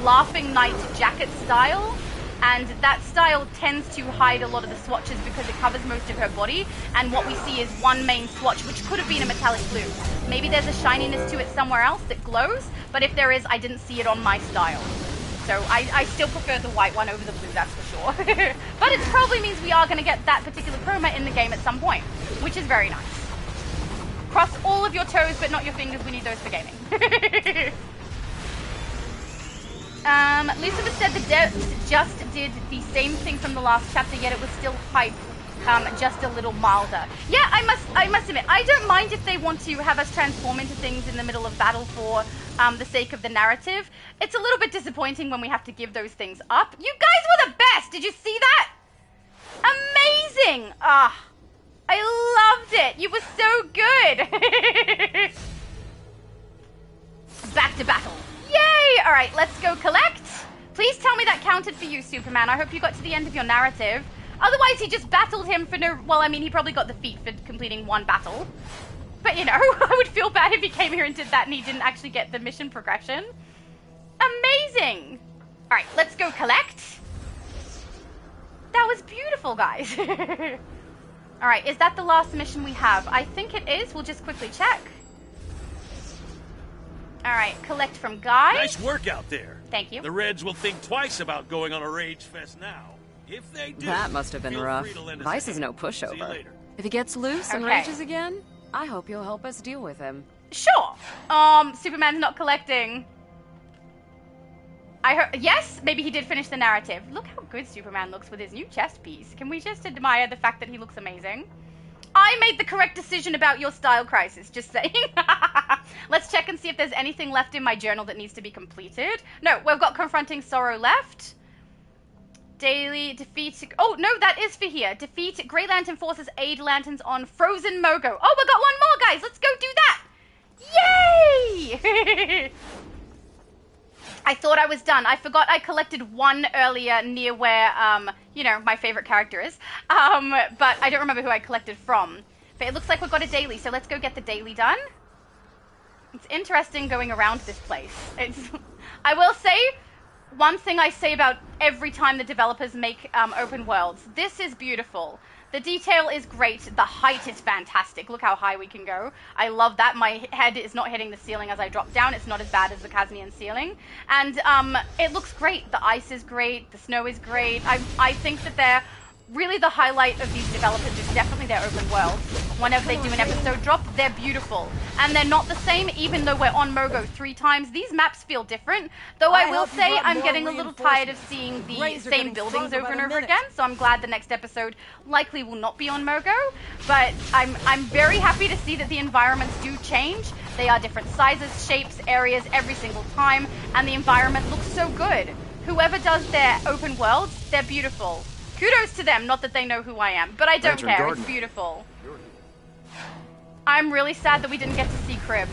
Laughing Knight jacket style, and that style tends to hide a lot of the swatches because it covers most of her body, and what we see is one main swatch, which could have been a metallic blue. Maybe there's a shininess to it somewhere else that glows, but if there is, I didn't see it on my style. So I still prefer the white one over the blue, that's for sure. But it probably means we are going to get that particular chroma in the game at some point, which is very nice. Cross all of your toes, but not your fingers. We need those for gaming. Lucifer said the devs just did the same thing from the last chapter, yet it was still hype, just a little milder. Yeah, I must admit, I don't mind if they want to have us transform into things in the middle of battle for the sake of the narrative. It's a little bit disappointing when we have to give those things up. You guys were the best! Did you see that? Amazing! I loved it! You were so good! Back to battle. Yay! Alright, let's go collect. Please tell me that counted for you, Superman. I hope you got to the end of your narrative. Otherwise, he just battled him for no... Well, I mean, he probably got the feat for completing one battle. But, you know, I would feel bad if he came here and did that and he didn't actually get the mission progression. Amazing! Alright, let's go collect. That was beautiful, guys. Alright, is that the last mission we have? I think it is. We'll just quickly check. Alright, collect from Guy. Nice work out there. Thank you. The Reds will think twice about going on a Rage Fest now. If they do, that must have been rough. Vice is no pushover. If he gets loose and rages again, I hope you'll help us deal with him. Sure. Superman's not collecting. I heard, yes, maybe he did finish the narrative. Look how good Superman looks with his new chest piece. Can we just admire the fact that he looks amazing? I made the correct decision about your style crisis, just saying. Let's check and see if there's anything left in my journal that needs to be completed. No, we've got Confronting Sorrow left. Daily defeat... Oh, no, that is for here. Defeat Grey Lantern Forces Aid Lanterns on Frozen Mogo. Oh, we got one more, guys. Let's go do that. Yay! I thought I was done. I forgot I collected one earlier near where, you know, my favorite character is. But I don't remember who I collected from. But it looks like we've got a daily, so let's go get the daily done. It's interesting going around this place. I will say, one thing I say about every time the developers make open worlds, this is beautiful. The detail is great. The height is fantastic. Look how high we can go. I love that. My head is not hitting the ceiling as I drop down. It's not as bad as the Kaznian ceiling. And it looks great. The ice is great. The snow is great. I think that they're really the highlight of these developers is definitely their open world. whenever they do an episode drop. They're beautiful. And they're not the same, even though we're on Mogo 3 times. These maps feel different. Though I will say I'm getting a little tired of seeing the same buildings over and over again. So I'm glad the next episode likely will not be on Mogo. But I'm very happy to see that the environments do change. They are different sizes, shapes, areas every single time. And the environment looks so good. Whoever does their open worlds, they're beautiful. Kudos to them, not that they know who I am, but I don't care, Garden. It's beautiful. I'm really sad that we didn't get to see Crib.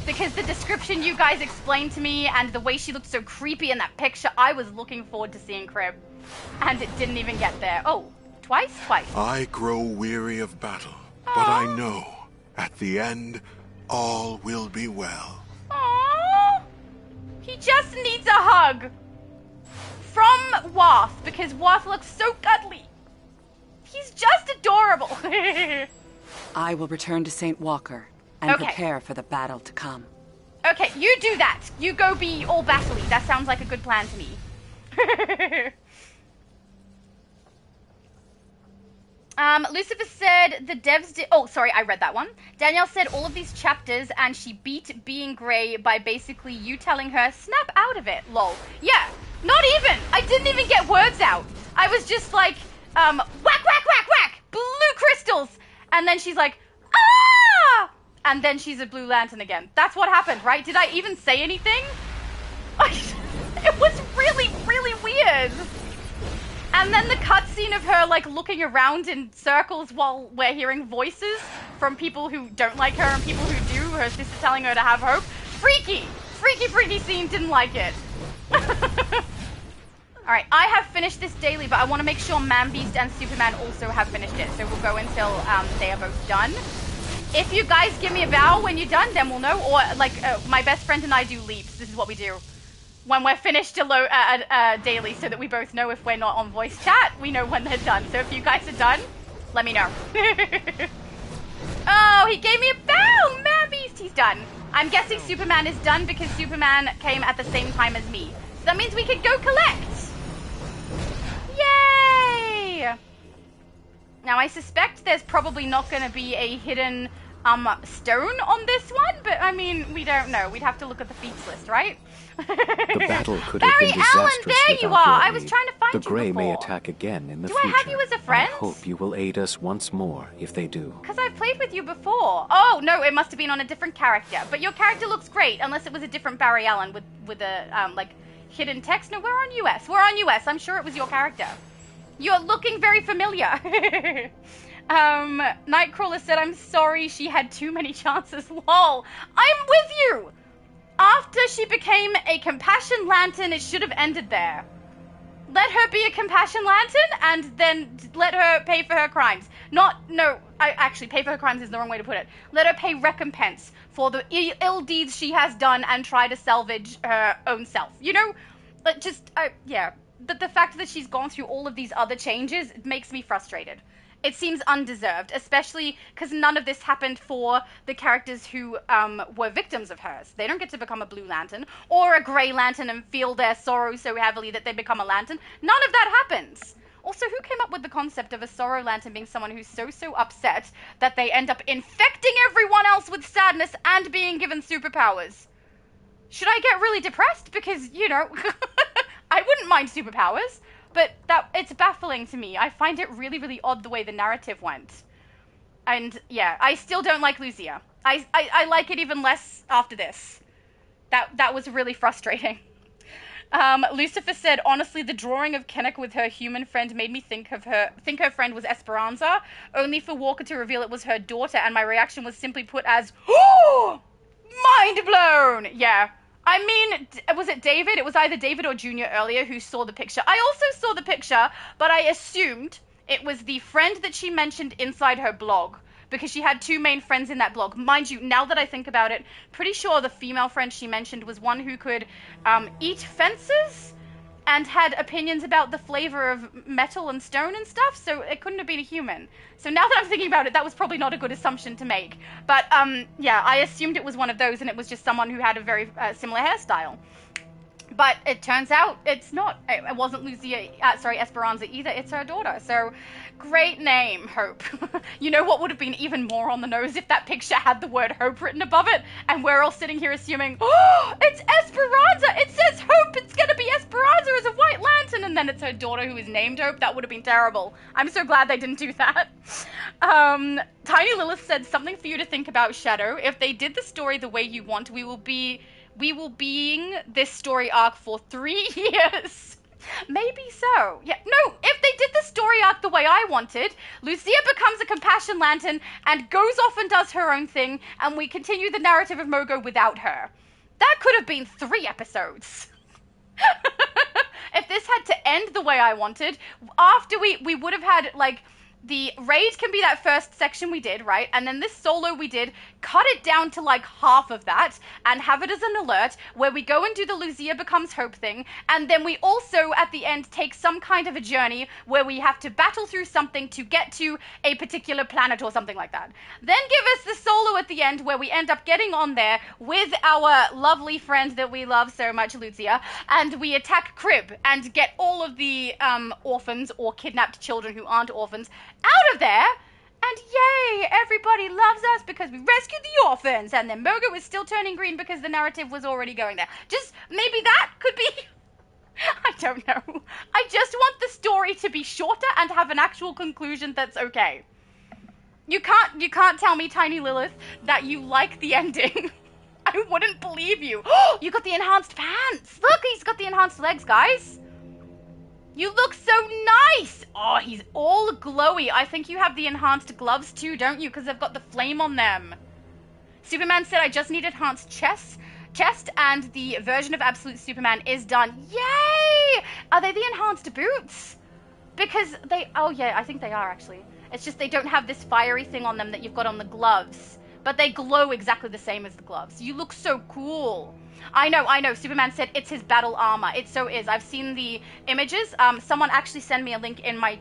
Because the description you guys explained to me and the way she looked so creepy in that picture, I was looking forward to seeing Crib. And it didn't even get there. Oh, twice? Twice. I grow weary of battle, but I know, at the end, all will be well. Aww. He just needs a hug. From Wath, because Wath looks so cuddly. He's just adorable. I will return to St. Walker and prepare for the battle to come. Okay, you do that. You go be all battle-y. That sounds like a good plan to me. Lucifer said the devs did... Oh, sorry, I read that one. Danielle said all of these chapters and she beat being grey by basically you telling her, snap out of it, lol. Yeah, not even. I didn't even get words out. I was just like, whack, whack, whack, whack, blue crystals. And then she's like, ah! And then she's a Blue Lantern again. That's what happened, right? Did I even say anything? It was really, really weird. And then the cutscene of her, like, looking around in circles while we're hearing voices from people who don't like her and people who do, her sister telling her to have hope. Freaky! Freaky, freaky scene, didn't like it. Alright, I have finished this daily, but I want to make sure ManBeast and Superman also have finished it. So we'll go until they are both done. If you guys give me a bow when you're done, then we'll know. Or, like, my best friend and I do leaps. This is what we do. When we're finished daily, so that we both know if we're not on voice chat, we know when they're done. So if you guys are done, let me know. Oh, he gave me a bow! ManBeast, he's done. I'm guessing Superman is done because Superman came at the same time as me. So that means we can go collect! Yay! Now, I suspect there's probably not going to be a hidden stone on this one, but I mean, we don't know. We'd have to look at the feats list, right? The battle could Barry have been disastrous Allen, there you without are! your I was aid. trying to find the you Grey before. may attack again in the Do future. I have you as a friend? I hope you will aid us once more if they do. Because I've played with you before. Oh, no, it must have been on a different character. But your character looks great, unless it was a different Barry Allen with a, like, hidden text. No, we're on US. We're on US. I'm sure it was your character. You're looking very familiar. Nightcrawler said, I'm sorry she had too many chances. Lol. I'm with you! After she became a Compassion Lantern, it should have ended there. Let her be a Compassion Lantern, and then let her pay for her crimes. Actually, pay for her crimes is the wrong way to put it. Let her pay recompense for the ill deeds she has done and try to salvage her own self. You know? Yeah. But the fact that she's gone through all of these other changes makes me frustrated. It seems undeserved, especially because none of this happened for the characters who were victims of hers. They don't get to become a Blue Lantern or a Grey Lantern and feel their sorrow so heavily that they become a Lantern. None of that happens. Also, who came up with the concept of a Sorrow Lantern being someone who's so upset that they end up infecting everyone else with sadness and being given superpowers? Should I get really depressed? Because, you know, I wouldn't mind superpowers. But it's baffling to me. I find it really, really odd the way the narrative went. And, yeah, I still don't like Lucia. I like it even less after this. That was really frustrating. Lucifer said, honestly, the drawing of Kennick with her human friend made me think her friend was Esperanza, only for Walker to reveal it was her daughter, and my reaction was simply put as, oh! Mind blown! Yeah. I mean, was it David? It was either David or Junior earlier who saw the picture. I also saw the picture, but I assumed it was the friend that she mentioned inside her blog, because she had two main friends in that blog. Mind you, now that I think about it, pretty sure the female friend she mentioned was one who could eat fences and had opinions about the flavor of metal and stone and stuff, so it couldn't have been a human. So now that I'm thinking about it, that was probably not a good assumption to make. But, yeah, I assumed it was one of those, and it was just someone who had a very similar hairstyle. But it turns out it's not. It wasn't Esperanza either. It's her daughter. So, great name, Hope. You know what would have been even more on the nose if that picture had the word Hope written above it, and we're all sitting here assuming, oh, it's Esperanza. It says Hope. It's gonna be Esperanza as a White Lantern, and then it's her daughter who is named Hope. That would have been terrible. I'm so glad they didn't do that. Tiny Lilith said something for you to think about, Shadow. If they did the story the way you want, we will being this story arc for 3 years. Maybe so. Yeah, no, if they did the story arc the way I wanted, Lucia becomes a Compassion Lantern and goes off and does her own thing, and we continue the narrative of Mogo without her. That could have been 3 episodes. If this had to end the way I wanted, after we would have had, like, the raid can be that first section we did, right? And then this solo we did, cut it down to like half of that and have it as an alert where we go and do the Lucia becomes Hope thing. And then we also at the end take some kind of a journey where we have to battle through something to get to a particular planet or something like that. Then give us the solo at the end where we end up getting on there with our lovely friend that we love so much, Lucia, and we attack Crib and get all of the orphans or kidnapped children who aren't orphans out of there, and yay, everybody loves us because we rescued the orphans, and then Mogo was still turning green because the narrative was already going there. Just, maybe that could be, I don't know. I just want the story to be shorter and have an actual conclusion that's okay. You can't tell me, Tiny Lilith, that you like the ending. I wouldn't believe you. You got the enhanced pants. Look, he's got the enhanced legs, guys. You look so nice! Oh, he's all glowy. I think you have the enhanced gloves too, don't you? Because they've got the flame on them. Superman said, I just need enhanced chest, and the version of Absolute Superman is done. Yay! Are they the enhanced boots? Because oh yeah, I think they are actually. It's just they don't have this fiery thing on them that you've got on the gloves. But they glow exactly the same as the gloves. You look so cool. I know. Superman said it's his battle armor. It so is. I've seen the images. Someone actually sent me a link in my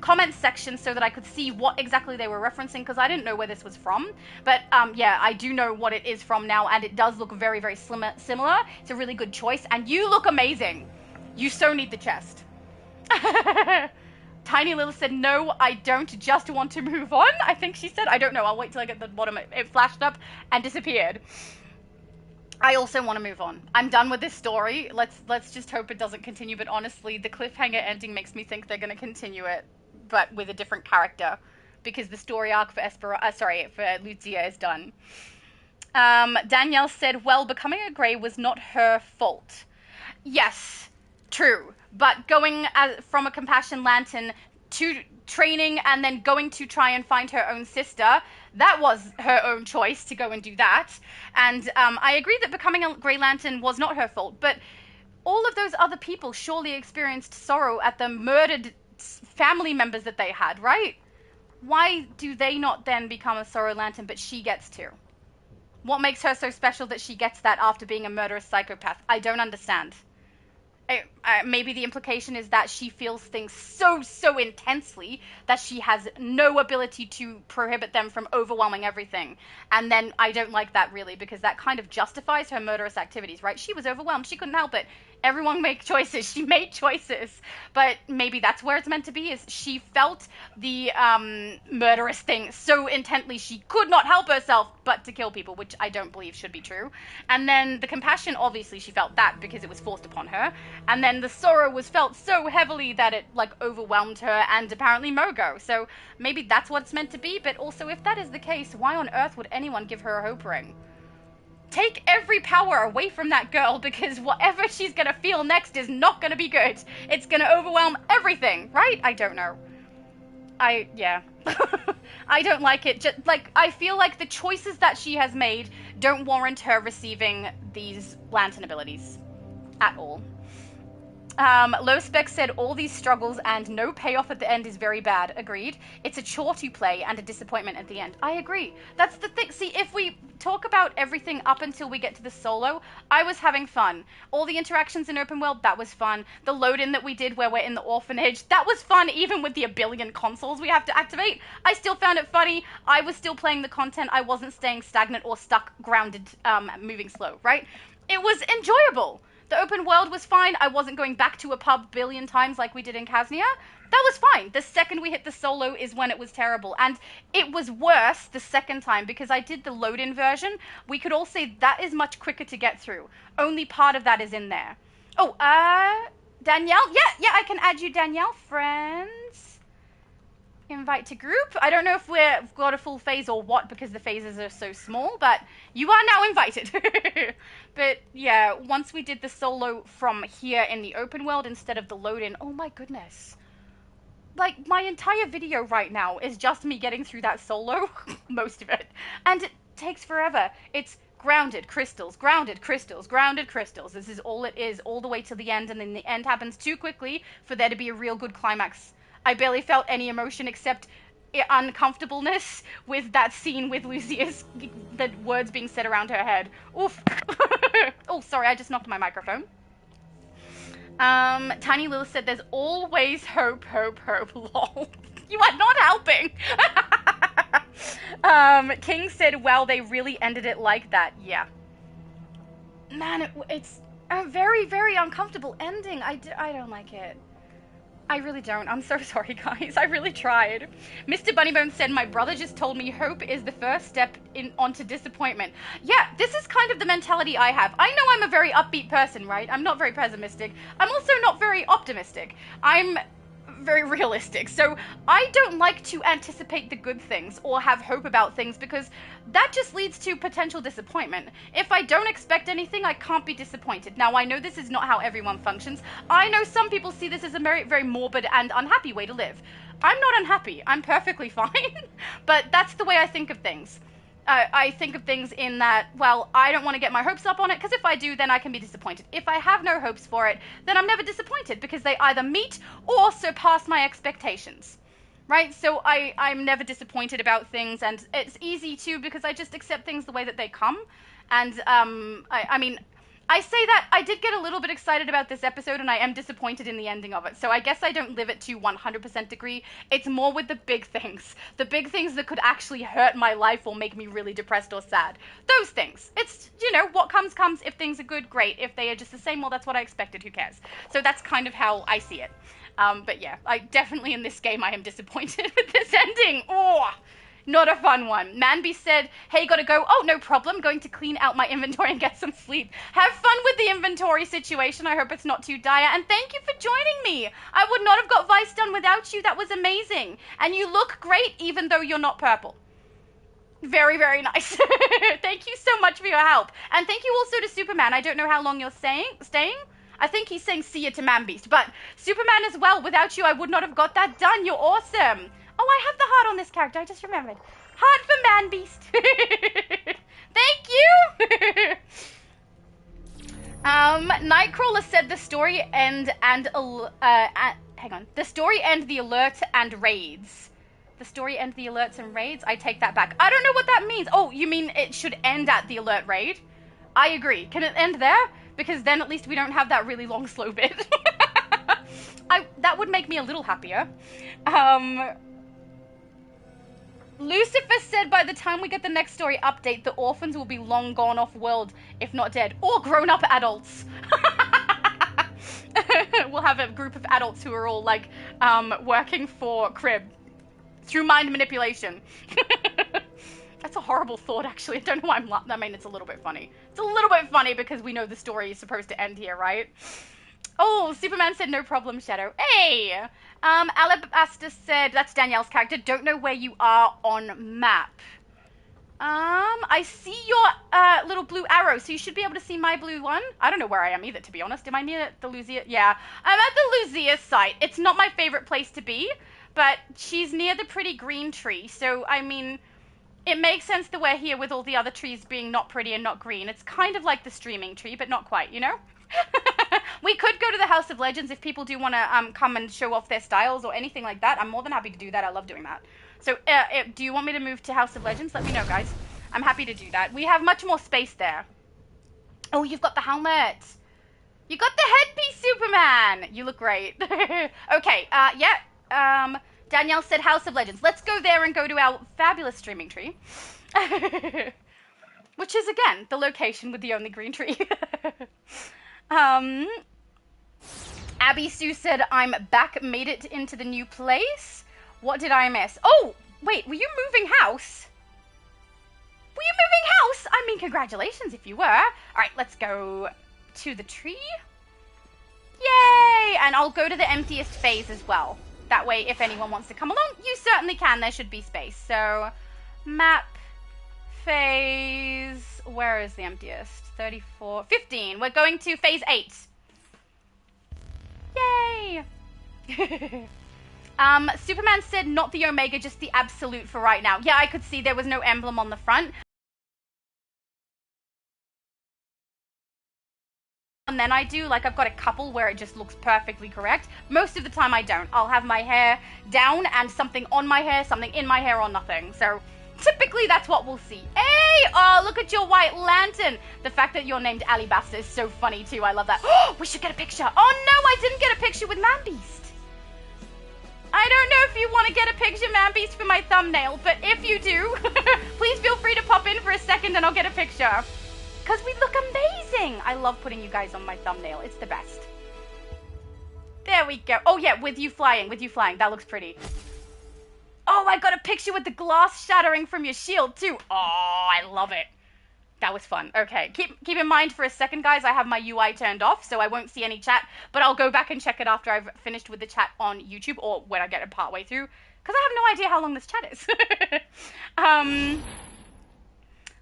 comments section so that I could see what exactly they were referencing, because I didn't know where this was from. But yeah, I do know what it is from now, and it does look very, very similar. It's a really good choice, and you look amazing. You so need the chest. Tiny Lilith said, no, I don't just want to move on. I think she said, I don't know. I'll wait till I get to the bottom. It flashed up and disappeared. I also want to move on. I'm done with this story. Let's just hope it doesn't continue. But honestly, the cliffhanger ending makes me think they're going to continue it, but with a different character, because the story arc for for Lucia is done. Danielle said, well, becoming a Grey was not her fault. Yes, true. But going from a Compassion Lantern to training and then going to try and find her own sister, that was her own choice to go and do that. And I agree that becoming a Grey Lantern was not her fault, but all of those other people surely experienced sorrow at the murdered family members that they had, right? Why do they not then become a Sorrow Lantern, but she gets to? What makes her so special that she gets that after being a murderous psychopath? I don't understand. Maybe the implication is that she feels things so intensely that she has no ability to prohibit them from overwhelming everything. And then I don't like that, really, because that kind of justifies her murderous activities, right? She was overwhelmed. She couldn't help it. Everyone make choices. She made choices. But maybe that's where it's meant to be, is she felt the murderous thing so intently she could not help herself but to kill people, which I don't believe should be true. And then the compassion, obviously she felt that because it was forced upon her. And then the sorrow was felt so heavily that it, like, overwhelmed her, and apparently Mogo. So maybe that's what it's meant to be, but also if that is the case, why on earth would anyone give her a hope ring? Take every power away from that girl, because whatever she's gonna feel next is not gonna be good. It's gonna overwhelm everything, right? I don't know. Yeah. I don't like it. Just, like, I feel like the choices that she has made don't warrant her receiving these lantern abilities at all. Low Spec said all these struggles and no payoff at the end is very bad. Agreed. It's a chore to play and a disappointment at the end. I agree. That's the thing. See, if we talk about everything up until we get to the solo, I was having fun. All the interactions in open world, that was fun. The load-in that we did where we're in the orphanage, that was fun, even with the a billion consoles we have to activate. I still found it funny. I was still playing the content. I wasn't staying stagnant or stuck, grounded, moving slow, right? It was enjoyable. The open world was fine. I wasn't going back to a pub a billion times like we did in Kaznia. That was fine. The second we hit the solo is when it was terrible. And it was worse the second time because I did the load-in version. We could all say that is much quicker to get through. Only part of that is in there. Oh, Danielle? Yeah, I can add you, Danielle. Friends. Invite to group. I don't know if we've got a full phase or what because the phases are so small, but you are now invited. But yeah, once we did the solo from here in the open world instead of the load-in, oh my goodness. Like, my entire video right now is just me getting through that solo, most of it. And it takes forever. It's grounded crystals, grounded crystals, grounded crystals. This is all it is, all the way to the end, and then the end happens too quickly for there to be a real good climax. I barely felt any emotion except uncomfortableness with that scene with Lucia's, the words being said around her head. Oof. Oh, sorry, I just knocked my microphone. Tiny Lil said there's always hope, lol. You are not helping. King said, well, they really ended it like that. Yeah. Man, it's a very, very uncomfortable ending. I don't like it. I really don't. I'm so sorry, guys. I really tried. Mr. Bunnybone said, my brother just told me hope is the first step onto disappointment. Yeah, this is kind of the mentality I have. I know I'm a very upbeat person, right? I'm not very pessimistic. I'm also not very optimistic. I'm very realistic. So I don't like to anticipate the good things or have hope about things because that just leads to potential disappointment. If I don't expect anything, I can't be disappointed. Now, I know this is not how everyone functions. I know some people see this as a very, very morbid and unhappy way to live. I'm not unhappy. I'm perfectly fine. But that's the way I think of things. I think of things in that, well, I don't want to get my hopes up on it, because if I do, then I can be disappointed. If I have no hopes for it, then I'm never disappointed, because they either meet or surpass my expectations. Right? So I'm never disappointed about things, and it's easy too, because I just accept things the way that they come. And, I mean, I say that I did get a little bit excited about this episode, and I am disappointed in the ending of it. So I guess I don't live it to 100% degree. It's more with the big things. The big things that could actually hurt my life or make me really depressed or sad. Those things. It's, you know, what comes, comes. If things are good, great. If they are just the same, well, that's what I expected. Who cares? So that's kind of how I see it. But yeah, I definitely in this game I am disappointed with this ending. Oh, not a fun one. ManBeast said, hey, gotta go. Oh, no problem. Going to clean out my inventory and get some sleep. Have fun with the inventory situation. I hope it's not too dire. And thank you for joining me. I would not have got Vice done without you. That was amazing. And you look great even though you're not purple. Very, very nice. Thank you so much for your help. And thank you also to Superman. I don't know how long you're staying. I think he's saying see you to ManBeast. But Superman as well. Without you, I would not have got that done. You're awesome. Oh, I have the heart on this character. I just remembered. Heart for ManBeast. Thank you. Nightcrawler said the story end and hang on. The story end the alert and raids. The story end the alerts and raids? I take that back. I don't know what that means. Oh, you mean it should end at the alert raid? I agree. Can it end there? Because then at least we don't have that really long slow bit. That would make me a little happier. Lucifer said by the time we get the next story update, the orphans will be long gone off world, if not dead, or grown-up adults. We'll have a group of adults who are all, like, working for Crib through mind manipulation. That's a horrible thought, actually. I don't know why I'm laughing. I mean, it's a little bit funny. It's a little bit funny because we know the story is supposed to end here, right? Oh, Superman said no problem, Shadow. Hey! Alabaster said, that's Danielle's character, don't know where you are on map. I see your little blue arrow, so you should be able to see my blue one. I don't know where I am either, to be honest. Am I near the Lucia? Yeah, I'm at the Lucia site. It's not my favorite place to be, but she's near the pretty green tree, so, I mean, it makes sense that we're here with all the other trees being not pretty and not green. It's kind of like the streaming tree, but not quite, you know? We could go to the House of Legends if people do want to come and show off their styles or anything like that. I'm more than happy to do that. I love doing that. So do you want me to move to House of Legends? Let me know, guys. I'm happy to do that. We have much more space there. Oh, you've got the helmet. You got the headpiece, Superman. You look great. Okay, yeah. Danielle said House of Legends. Let's go there and go to our fabulous streaming tree. Which is, again, the location with the only green tree. Abby Sue said, I'm back, made it into the new place. What did I miss? Oh, wait, were you moving house? Were you moving house? I mean, congratulations if you were. All right, let's go to the tree. Yay! And I'll go to the emptiest phase as well. That way, if anyone wants to come along, you certainly can. There should be space. So, map, phase, where is the emptiest? 34, 15. We're going to phase 8. Yay! Superman said not the Omega, just the absolute for right now. Yeah, I could see there was no emblem on the front. And then I do, like, I've got a couple where it just looks perfectly correct. Most of the time I don't. I'll have my hair down and something on my hair, something in my hair, or nothing. So typically that's what we'll see. Hey! Oh, look at your white lantern. The fact that you're named Alibasta is so funny too. I love that. Oh, we should get a picture. Oh no, I didn't get a picture with ManBeast. I don't know if you want to get a picture, ManBeast, for my thumbnail, but if you do, please feel free to pop in for a second and I'll get a picture. Because we look amazing. I love putting you guys on my thumbnail. It's the best. There we go. Oh yeah, with you flying. That looks pretty. Oh, I got a picture with the glass shattering from your shield too. Oh, I love it. That was fun. Okay, keep in mind for a second, guys, I have my UI turned off, so I won't see any chat, but I'll go back and check it after I've finished with the chat on YouTube, or when I get it partway through, because I have no idea how long this chat is.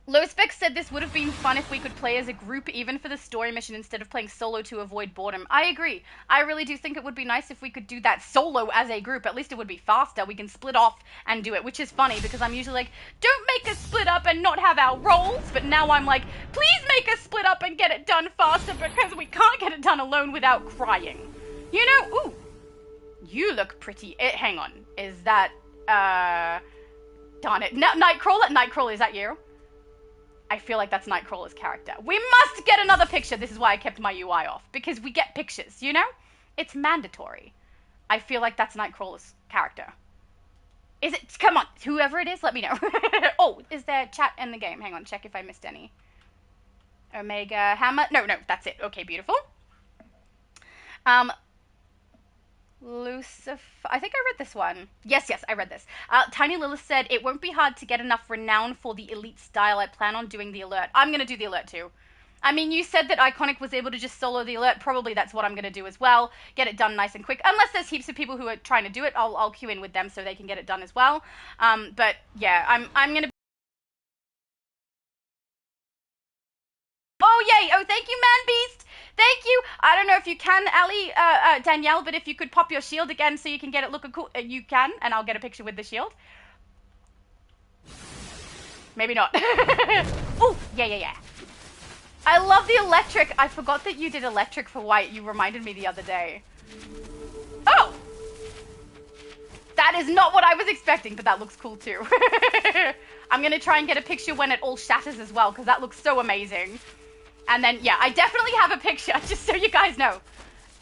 Low Spec said this would have been fun if we could play as a group, even for the story mission, instead of playing solo to avoid boredom. I agree. I really do think it would be nice if we could do that solo as a group. At least it would be faster. We can split off and do it, which is funny because I'm usually like, don't make us split up and not have our roles. But now I'm like, please make us split up and get it done faster because we can't get it done alone without crying. You know, ooh, you look pretty. Hang on. Is that, darn it. Nightcrawler? Nightcrawler, is that you? I feel like that's Nightcrawler's character. We must get another picture. This is why I kept my UI off. Because we get pictures, you know? It's mandatory. I feel like that's Nightcrawler's character. Is it? Come on. Whoever it is, let me know. Oh, is there chat in the game? Hang on. Check if I missed any. Omega Hammer. No, that's it. Okay, beautiful. Lucifer, I think I read this one. Yes, I read this. Tiny Lilith said, it won't be hard to get enough renown for the elite style. I plan on doing the alert. I'm going to do the alert too. I mean, you said that Iconic was able to just solo the alert. Probably that's what I'm going to do as well. Get it done nice and quick. Unless there's heaps of people who are trying to do it, I'll queue in with them so they can get it done as well. But yeah, I'm going to... Oh, yay. Oh, thank you, ManBeast. Thank you. I don't know if you can, Ali, Danielle, but if you could pop your shield again so you can get it looking cool, you can, and I'll get a picture with the shield. Maybe not. Oh, yeah. I love the electric. I forgot that you did electric for white. You reminded me the other day. Oh! That is not what I was expecting, but that looks cool too. I'm going to try and get a picture when it all shatters as well, because that looks so amazing. And then, yeah, I definitely have a picture, just so you guys know.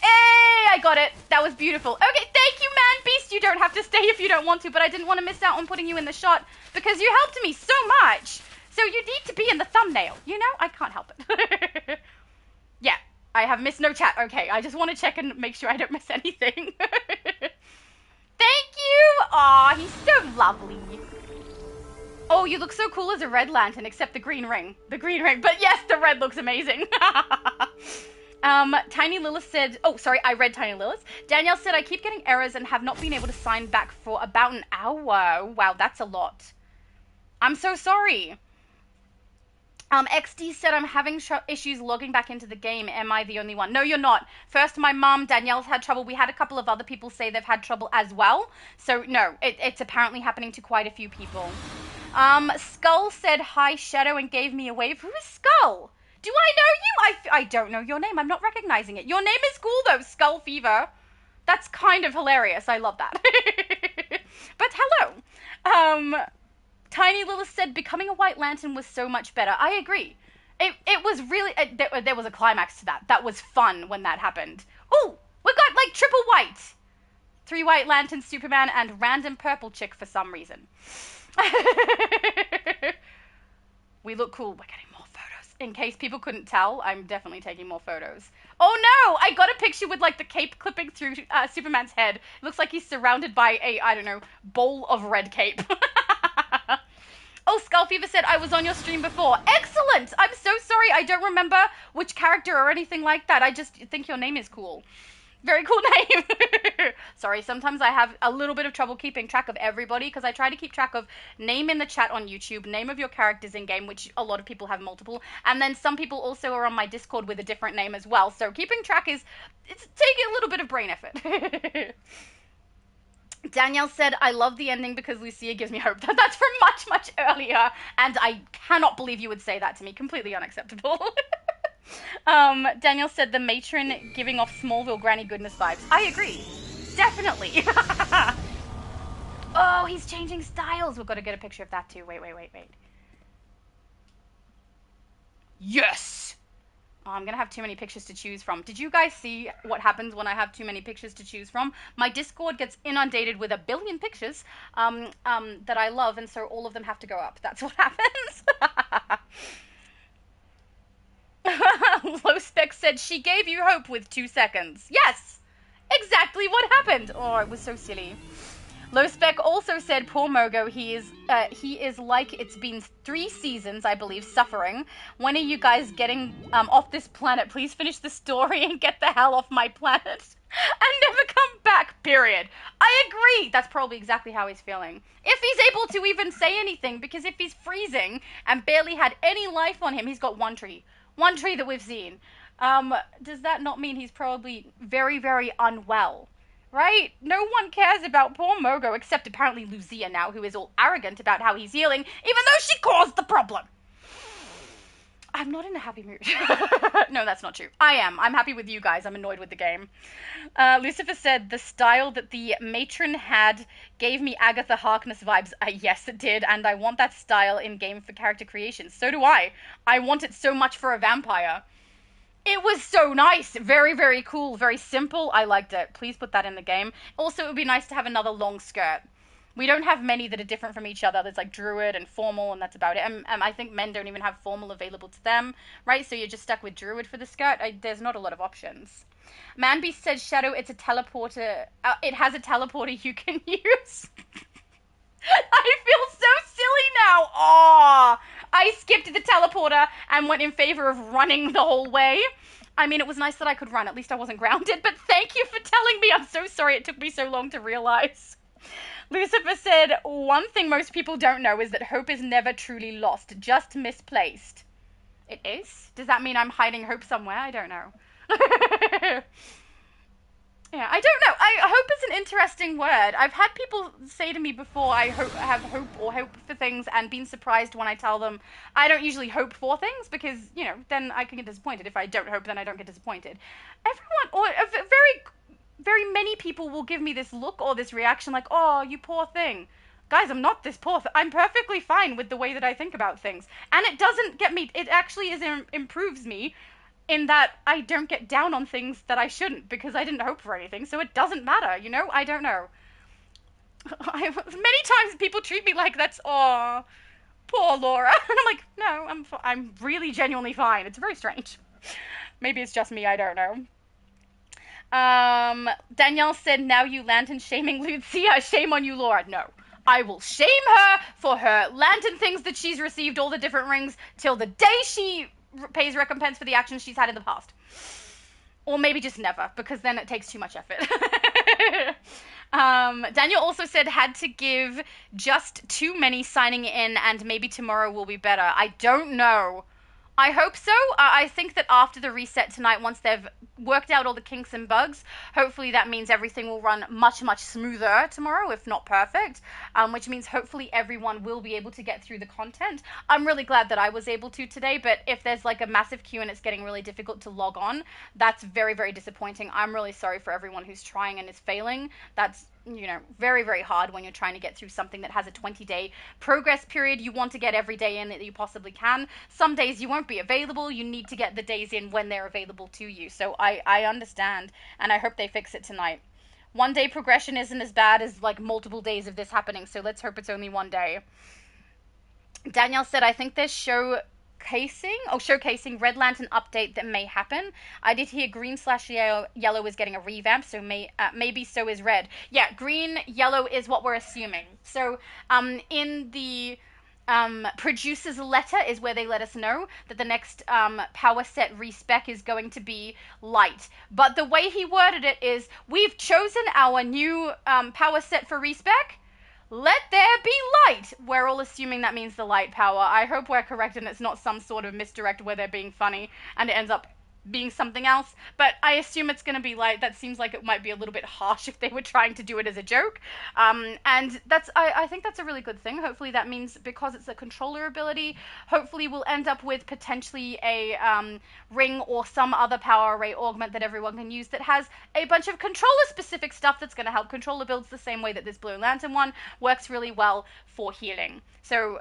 Hey, I got it. That was beautiful. Okay, thank you, ManBeast. You don't have to stay if you don't want to, but I didn't want to miss out on putting you in the shot because you helped me so much. So you need to be in the thumbnail, you know? I can't help it. Yeah, I have missed no chat. Okay, I just want to check and make sure I don't miss anything. Thank you. Aw, he's so lovely. Oh, you look so cool as a red lantern, except the green ring. The green ring. But yes, the red looks amazing. Tiny Lilith said... Oh, sorry, I read Tiny Lilith. Danielle said, I keep getting errors and have not been able to sign back for about an hour. Wow, that's a lot. I'm so sorry. XD said, I'm having issues logging back into the game. Am I the only one? No, you're not. First, my mom, Danielle's had trouble. We had a couple of other people say they've had trouble as well. So, no, it's apparently happening to quite a few people. Skull said hi, Shadow, and gave me a wave. Who is Skull? Do I know you? I don't know your name. I'm not recognizing it. Your name is cool, though, Skull Fever. That's kind of hilarious. I love that. But hello. Tiny Lilith said, becoming a White Lantern was so much better. I agree. It was really... there was a climax to that. That was fun when that happened. Oh, we got, like, triple white. 3 White Lanterns, Superman, and random purple chick for some reason. We look cool. We're getting more photos. in case people couldn't tell, I'm definitely taking more photos. Oh no! I got a picture with like the cape clipping through Superman's head. It looks like he's surrounded by a, I don't know, bowl of red cape. Oh, Skullfever said, I was on your stream before. Excellent! I'm so sorry. I don't remember which character or anything like that. I just think your name is cool. Very cool name. Sorry, sometimes I have a little bit of trouble keeping track of everybody because I try to keep track of name in the chat on YouTube, name of your characters in game, which a lot of people have multiple, and then some people also are on my Discord with a different name as well. So keeping track it's taking a little bit of brain effort. Danielle said, I love the ending because Lucia gives me hope. That's from much, much earlier, and I cannot believe you would say that to me. Completely unacceptable. Daniel said the matron giving off Smallville granny goodness vibes. I agree. Definitely. Oh, he's changing styles. We've got to get a picture of that too. Wait. Yes! Oh, I'm going to have too many pictures to choose from. Did you guys see what happens when I have too many pictures to choose from? My Discord gets inundated with 1 billion pictures that I love, and so all of them have to go up. That's what happens. Low Spec said she gave you hope with 2 seconds. Yes! Exactly what happened! Oh, it was so silly. Low Spec also said, poor Mogo, he is like it's been 3 seasons, I believe, suffering. When are you guys getting off this planet? Please finish the story and get the hell off my planet. And never come back, period. I agree! That's probably exactly how he's feeling. If he's able to even say anything, because if he's freezing and barely had any life on him, he's got 1 tree. 1 tree that we've seen. Does that not mean he's probably very, very unwell? Right? No one cares about poor Mogo, except apparently Lucia now, who is all arrogant about how he's healing, even though she caused the problem. I'm not in a happy mood. No, that's not true. I am. I'm happy with you guys. I'm annoyed with the game. Lucifer said, the style that the matron had gave me Agatha Harkness vibes. Yes, it did, and I want that style in-game for character creation. So do I. I want it so much for a vampire. It was so nice. Very, very cool. Very simple. I liked it. Please put that in the game. Also, it would be nice to have another long skirt. We don't have many that are different from each other. There's like druid and formal, and that's about it. And I think men don't even have formal available to them, right? So you're just stuck with druid for the skirt. There's not a lot of options. ManBeast said, Shadow, it's a teleporter. It has a teleporter you can use. I feel so silly now. Aw. I skipped the teleporter and went in favor of running the whole way. I mean, it was nice that I could run. At least I wasn't grounded. But thank you for telling me. I'm so sorry it took me so long to realize. Lucifer said, one thing most people don't know is that hope is never truly lost, just misplaced. It is? Does that mean I'm hiding hope somewhere? I don't know. Yeah, I don't know. Hope is an interesting word. I've had people say to me before I have hope or hope for things and been surprised when I tell them I don't usually hope for things because, you know, then I can get disappointed. If I don't hope, then I don't get disappointed. Everyone, or very many people will give me this look or this reaction like, oh, you poor thing. Guys, I'm not this poor. I'm perfectly fine with the way that I think about things. And it doesn't get me, it actually improves me in that I don't get down on things that I shouldn't because I didn't hope for anything, so it doesn't matter, you know? I don't know. Many times people treat me like that's, oh, poor Laura. And I'm like, no, I'm really genuinely fine. It's very strange. Maybe it's just me, I don't know. Danielle said, now you lantern shaming Lucia. Shame on you, Laura. No. I will shame her for her lantern things that she's received, all the different rings, till the day she pays recompense for the actions she's had in the past. Or maybe just never, because then it takes too much effort. Daniel also said, had to give just too many signing in and maybe tomorrow will be better. I don't know. I hope so. I think that after the reset tonight, once they've worked out all the kinks and bugs, hopefully that means everything will run much, much smoother tomorrow, if not perfect, which means hopefully everyone will be able to get through the content. I'm really glad that I was able to today, but if there's like a massive queue and it's getting really difficult to log on, that's very, very disappointing. I'm really sorry for everyone who's trying and is failing. That's, you know, very, very hard when you're trying to get through something that has a 20-day progress period. You want to get every day in that you possibly can. Some days you won't be available. You need to get the days in when they're available to you. So I understand, and I hope they fix it tonight. 1 day progression isn't as bad as like multiple days of this happening, so let's hope it's only 1 day. Danielle said, I think this show showcasing Red Lantern update that may happen. I did hear green/yellow is getting a revamp, so maybe so is red. Yeah, green, yellow is what we're assuming. So in the producer's letter is where they let us know that the next power set respec is going to be light. But the way he worded it is, we've chosen our new power set for respec. Let there be light. We're all assuming that means the light power. I hope we're correct and it's not some sort of misdirect where they're being funny and it ends up being something else, but I assume it's going to be light. That seems like it might be a little bit harsh if they were trying to do it as a joke. And I think that's a really good thing. Hopefully that means, because it's a controller ability, hopefully we'll end up with potentially a ring or some other power array augment that everyone can use that has a bunch of controller-specific stuff that's going to help controller builds the same way that this Blue Lantern one works really well for healing. So,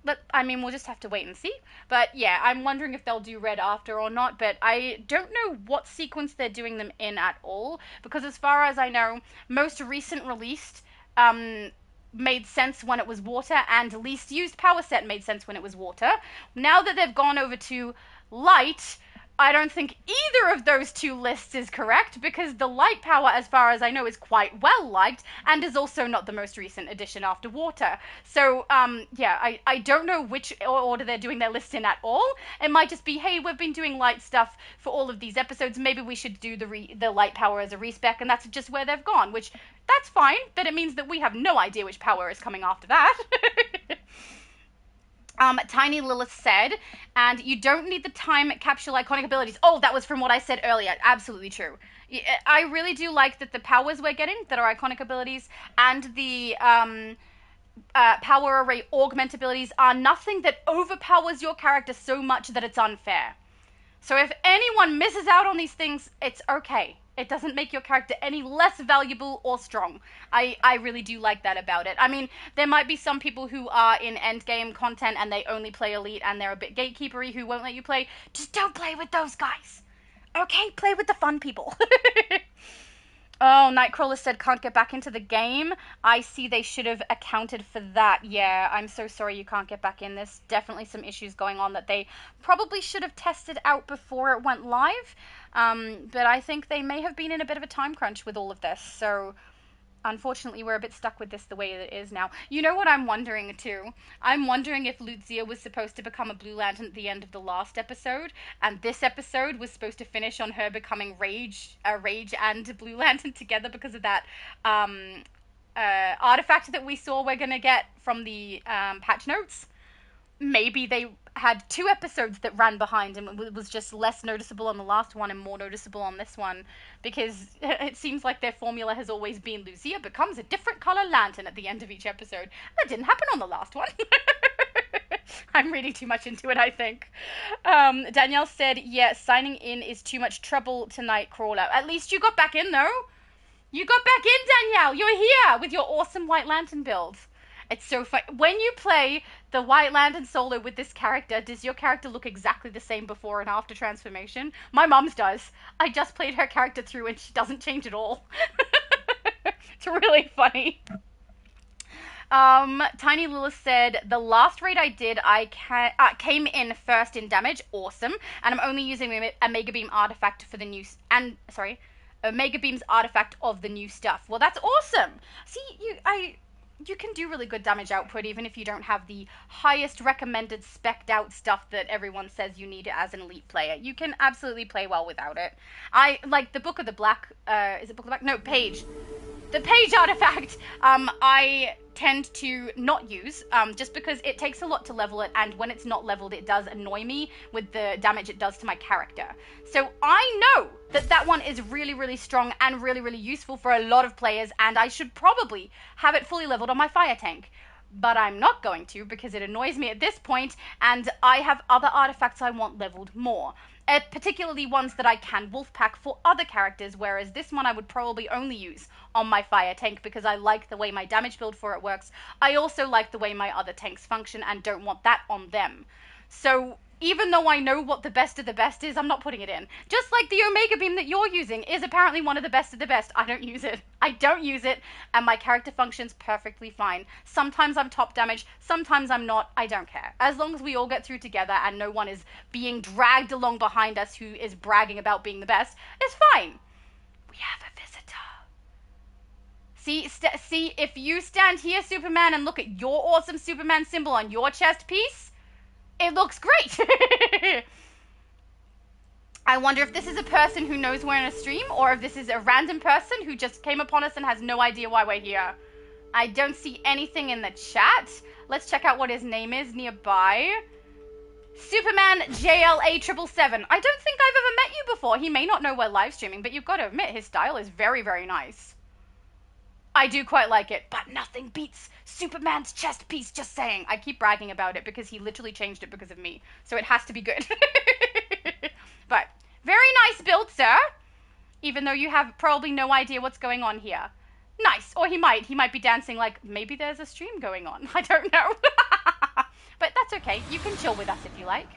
we'll just have to wait and see. But yeah, I'm wondering if they'll do red after or not, but I don't know what sequence they're doing them in at all, because as far as I know, most recent released made sense when it was water, and least used power set made sense when it was water. Now that they've gone over to light, I don't think either of those two lists is correct, because the light power, as far as I know, is quite well liked and is also not the most recent addition after water. So, I don't know which order they're doing their list in at all. It might just be, hey, we've been doing light stuff for all of these episodes, maybe we should do the light power as a respec, and that's just where they've gone, which, that's fine, but it means that we have no idea which power is coming after that. Tiny Lilith said, and you don't need the time capsule iconic abilities. Oh, that was from what I said earlier. Absolutely true. I really do like that the powers we're getting that are iconic abilities and the power array augment abilities are nothing that overpowers your character so much that it's unfair. So if anyone misses out on these things, it's okay. It doesn't make your character any less valuable or strong. I really do like that about it. I mean, there might be some people who are in endgame content and they only play elite and they're a bit gatekeepery who won't let you play. Just don't play with those guys. Okay? Play with the fun people. Oh, Nightcrawler said can't get back into the game. I see they should have accounted for that. Yeah, I'm so sorry you can't get back in. There's definitely some issues going on that they probably should have tested out before it went live. But I think they may have been in a bit of a time crunch with all of this. So, unfortunately, we're a bit stuck with this the way it is now. You know what I'm wondering, too? I'm wondering if Lucia was supposed to become a Blue Lantern at the end of the last episode, and this episode was supposed to finish on her becoming Rage and Blue Lantern together because of that artifact that we saw we're going to get from the patch notes. Maybe they had 2 episodes that ran behind and it was just less noticeable on the last one and more noticeable on this one, because it seems like their formula has always been Lucia becomes a different color lantern at the end of each episode. That didn't happen on the last one. I'm reading too much into it, I think. Danielle said, yeah, signing in is too much trouble tonight, Crawler. At least you got back in, though. You got back in, Danielle. You're here with your awesome White Lantern build. It's so fun. When you play the White Lantern solo with this character, does your character look exactly the same before and after transformation? My mom's does. I just played her character through and she doesn't change at all. It's really funny. Tiny Lilith said, the last raid I did, I came in first in damage. Awesome. And I'm only using a Mega Beam artifact for the new... Mega Beam's artifact of the new stuff. Well, that's awesome. See, you can do really good damage output even if you don't have the highest recommended spec'd out stuff that everyone says you need as an elite player. You can absolutely play well without it. I like the Book of the Black, is it Book of the Black? No, Page. The Page artifact, I tend to not use, just because it takes a lot to level it, and when it's not leveled, it does annoy me with the damage it does to my character. So I know that that one is really, really strong and really, really useful for a lot of players, and I should probably have it fully leveled on my fire tank. But I'm not going to, because it annoys me at this point, and I have other artifacts I want leveled more. Particularly ones that I can wolfpack for other characters, whereas this one I would probably only use on my fire tank because I like the way my damage build for it works. I also like the way my other tanks function and don't want that on them. So even though I know what the best of the best is, I'm not putting it in. Just like the Omega Beam that you're using is apparently one of the best of the best. I don't use it. I don't use it, and my character functions perfectly fine. Sometimes I'm top damage, sometimes I'm not. I don't care. As long as we all get through together and no one is being dragged along behind us who is bragging about being the best, it's fine. We have a visitor. See, if you stand here, Superman, and look at your awesome Superman symbol on your chest piece, it looks great. I wonder if this is a person who knows we're in a stream, or if this is a random person who just came upon us and has no idea why we're here. I don't see anything in the chat. Let's check out what his name is nearby. Superman JLA777. I don't think I've ever met you before. He may not know we're live streaming, but you've got to admit his style is very, very nice. I do quite like it, but nothing beats Superman's chest piece, just saying. I keep bragging about it because he literally changed it because of me, so it has to be good. But very nice build, sir, even though you have probably no idea what's going on here. Nice. Or he might be dancing like maybe there's a stream going on. I don't know. But that's okay. You can chill with us if you like.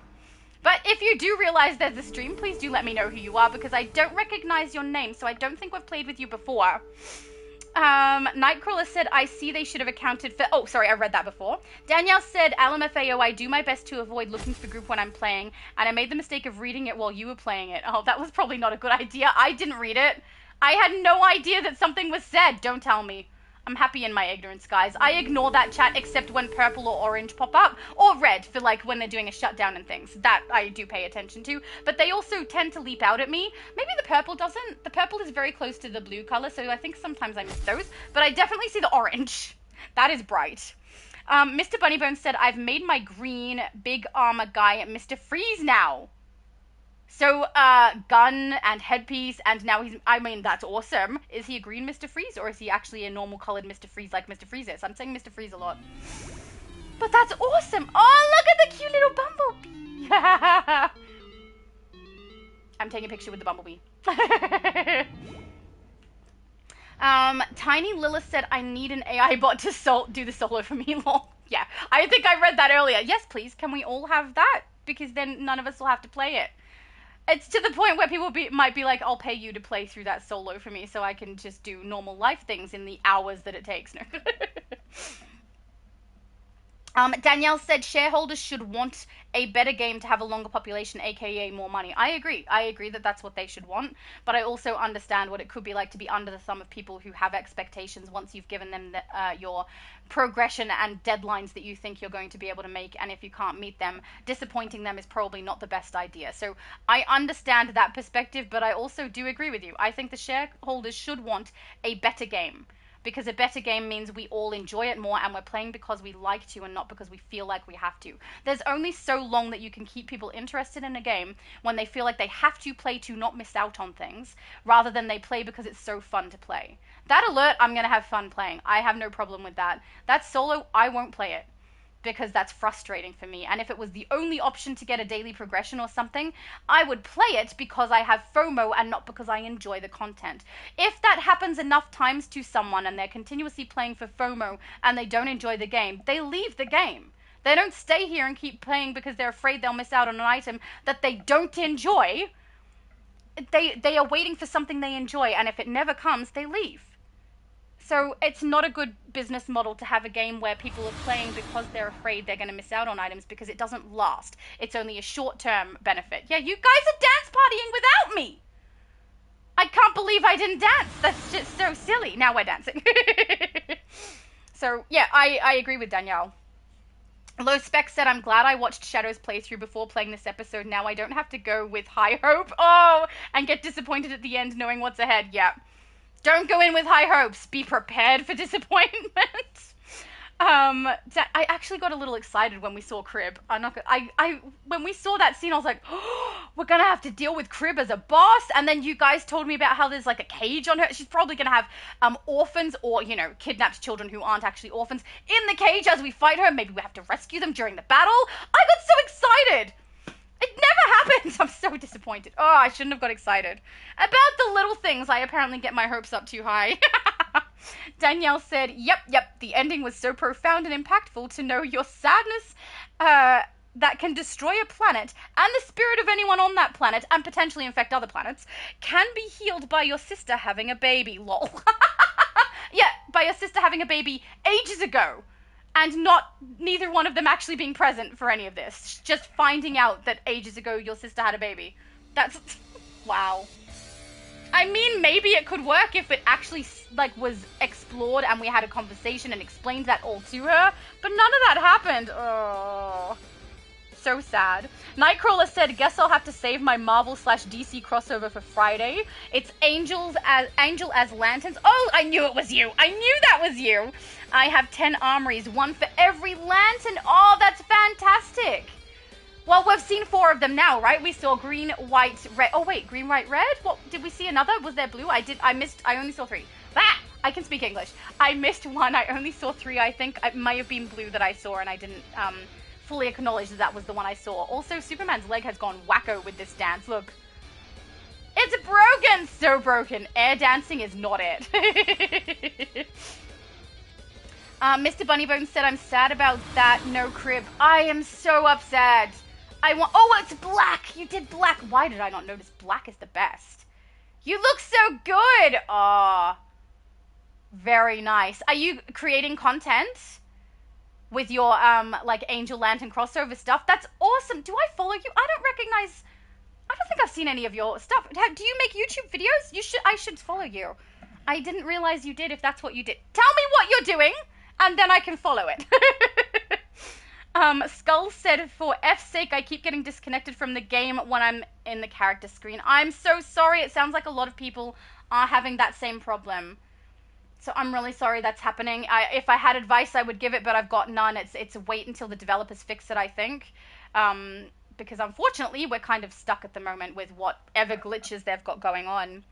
But if you do realize there's a stream, please do let me know who you are, because I don't recognize your name, so I don't think we've played with you before. Nightcrawler said, I see they should have accounted for... Oh, sorry, I read that before. Danielle said, LMFAO, I do my best to avoid looking for group when I'm playing, and I made the mistake of reading it while you were playing it. Oh, that was probably not a good idea. I didn't read it. I had no idea that something was said. Don't tell me. I'm happy in my ignorance, guys. I ignore that chat except when purple or orange pop up, or red for like when they're doing a shutdown and things. That I do pay attention to, but they also tend to leap out at me. Maybe the purple doesn't. The purple is very close to the blue color, so I think sometimes I miss those, but I definitely see the orange. That is bright. Mr. Bunnybones said, I've made my green big armor guy Mr. Freeze now. So, gun and headpiece, and now I mean, that's awesome. Is he a green Mr. Freeze, or is he actually a normal colored Mr. Freeze like Mr. Freeze is? I'm saying Mr. Freeze a lot. But that's awesome! Oh, look at the cute little bumblebee! I'm taking a picture with the bumblebee. Tiny Lilith said, I need an AI bot to do the solo for me, lol. Yeah, I think I read that earlier. Yes, please, can we all have that? Because then none of us will have to play it. It's to the point where people might be like, I'll pay you to play through that solo for me so I can just do normal life things in the hours that it takes. No. Danielle said shareholders should want a better game to have a longer population, aka more money. I agree. I agree that that's what they should want, but I also understand what it could be like to be under the thumb of people who have expectations once you've given them your progression and deadlines that you think you're going to be able to make, and if you can't meet them, disappointing them is probably not the best idea. So I understand that perspective, but I also do agree with you. I think the shareholders should want a better game. Because a better game means we all enjoy it more and we're playing because we like to and not because we feel like we have to. There's only so long that you can keep people interested in a game when they feel like they have to play to not miss out on things, rather than they play because it's so fun to play. That alert, I'm going to have fun playing. I have no problem with that. That solo, I won't play it. Because that's frustrating for me. And if it was the only option to get a daily progression or something, I would play it because I have FOMO and not because I enjoy the content. If that happens enough times to someone and they're continuously playing for FOMO and they don't enjoy the game, they leave the game. They don't stay here and keep playing because they're afraid they'll miss out on an item that they don't enjoy. They are waiting for something they enjoy, and if it never comes, they leave. So it's not a good business model to have a game where people are playing because they're afraid they're going to miss out on items, because it doesn't last. It's only a short-term benefit. Yeah, you guys are dance partying without me. I can't believe I didn't dance. That's just so silly. Now we're dancing. So, yeah, I agree with Danielle. Low Spec said, I'm glad I watched Shadow's playthrough before playing this episode. Now I don't have to go with high hope. Oh, and get disappointed at the end knowing what's ahead. Yeah. Don't go in with high hopes. Be prepared for disappointment. I actually got a little excited when we saw Crib. When we saw that scene, I was like, oh, we're gonna have to deal with Crib as a boss. And then you guys told me about how there's like a cage on her. She's probably gonna have orphans or, you know, kidnapped children who aren't actually orphans in the cage as we fight her. Maybe we have to rescue them during the battle. I got so excited. It never happens. I'm so disappointed. Oh, I shouldn't have got excited. About the little things, I apparently get my hopes up too high. Danielle said, yep, the ending was so profound and impactful to know your sadness that can destroy a planet and the spirit of anyone on that planet and potentially infect other planets can be healed by your sister having a baby. Lol. Yeah, by your sister having a baby ages ago. And neither one of them actually being present for any of this. Just finding out that ages ago your sister had a baby. That's, wow. I mean, maybe it could work if it actually, like, was explored and we had a conversation and explained that all to her. But none of that happened. Oh, so sad. Nightcrawler said, guess I'll have to save my Marvel/DC crossover for Friday. It's Angel as Lanterns. Oh, I knew it was you. I knew that was you. I have 10 armories, one for every lantern. Oh, that's fantastic. Well, we've seen 4 of them now, right? We saw green, white, red. Oh, wait, green, white, red? What, did we see another? Was there blue? I only saw 3. Ah, I can speak English. I missed 1. I only saw 3, I think. It might have been blue that I saw, and I didn't fully acknowledge that was the one I saw. Also, Superman's leg has gone wacko with this dance. Look. It's broken! So broken. Air dancing is not it. Mr. Bunnybone said, I'm sad about that. No crib. I am so upset. Oh, it's black. You did black. Why did I not notice black is the best? You look so good. Aw. Very nice. Are you creating content with your, like, Angel Lantern crossover stuff? That's awesome. Do I follow you? I don't think I've seen any of your stuff. Do you make YouTube videos? I should follow you. I didn't realize you did if that's what you did. Tell me what you're doing, and then I can follow it. Skull said, for F's sake, I keep getting disconnected from the game when I'm in the character screen. I'm so sorry. It sounds like a lot of people are having that same problem. So I'm really sorry that's happening. If I had advice, I would give it, but I've got none. It's wait until the developers fix it, I think. Because unfortunately, we're kind of stuck at the moment with whatever glitches they've got going on.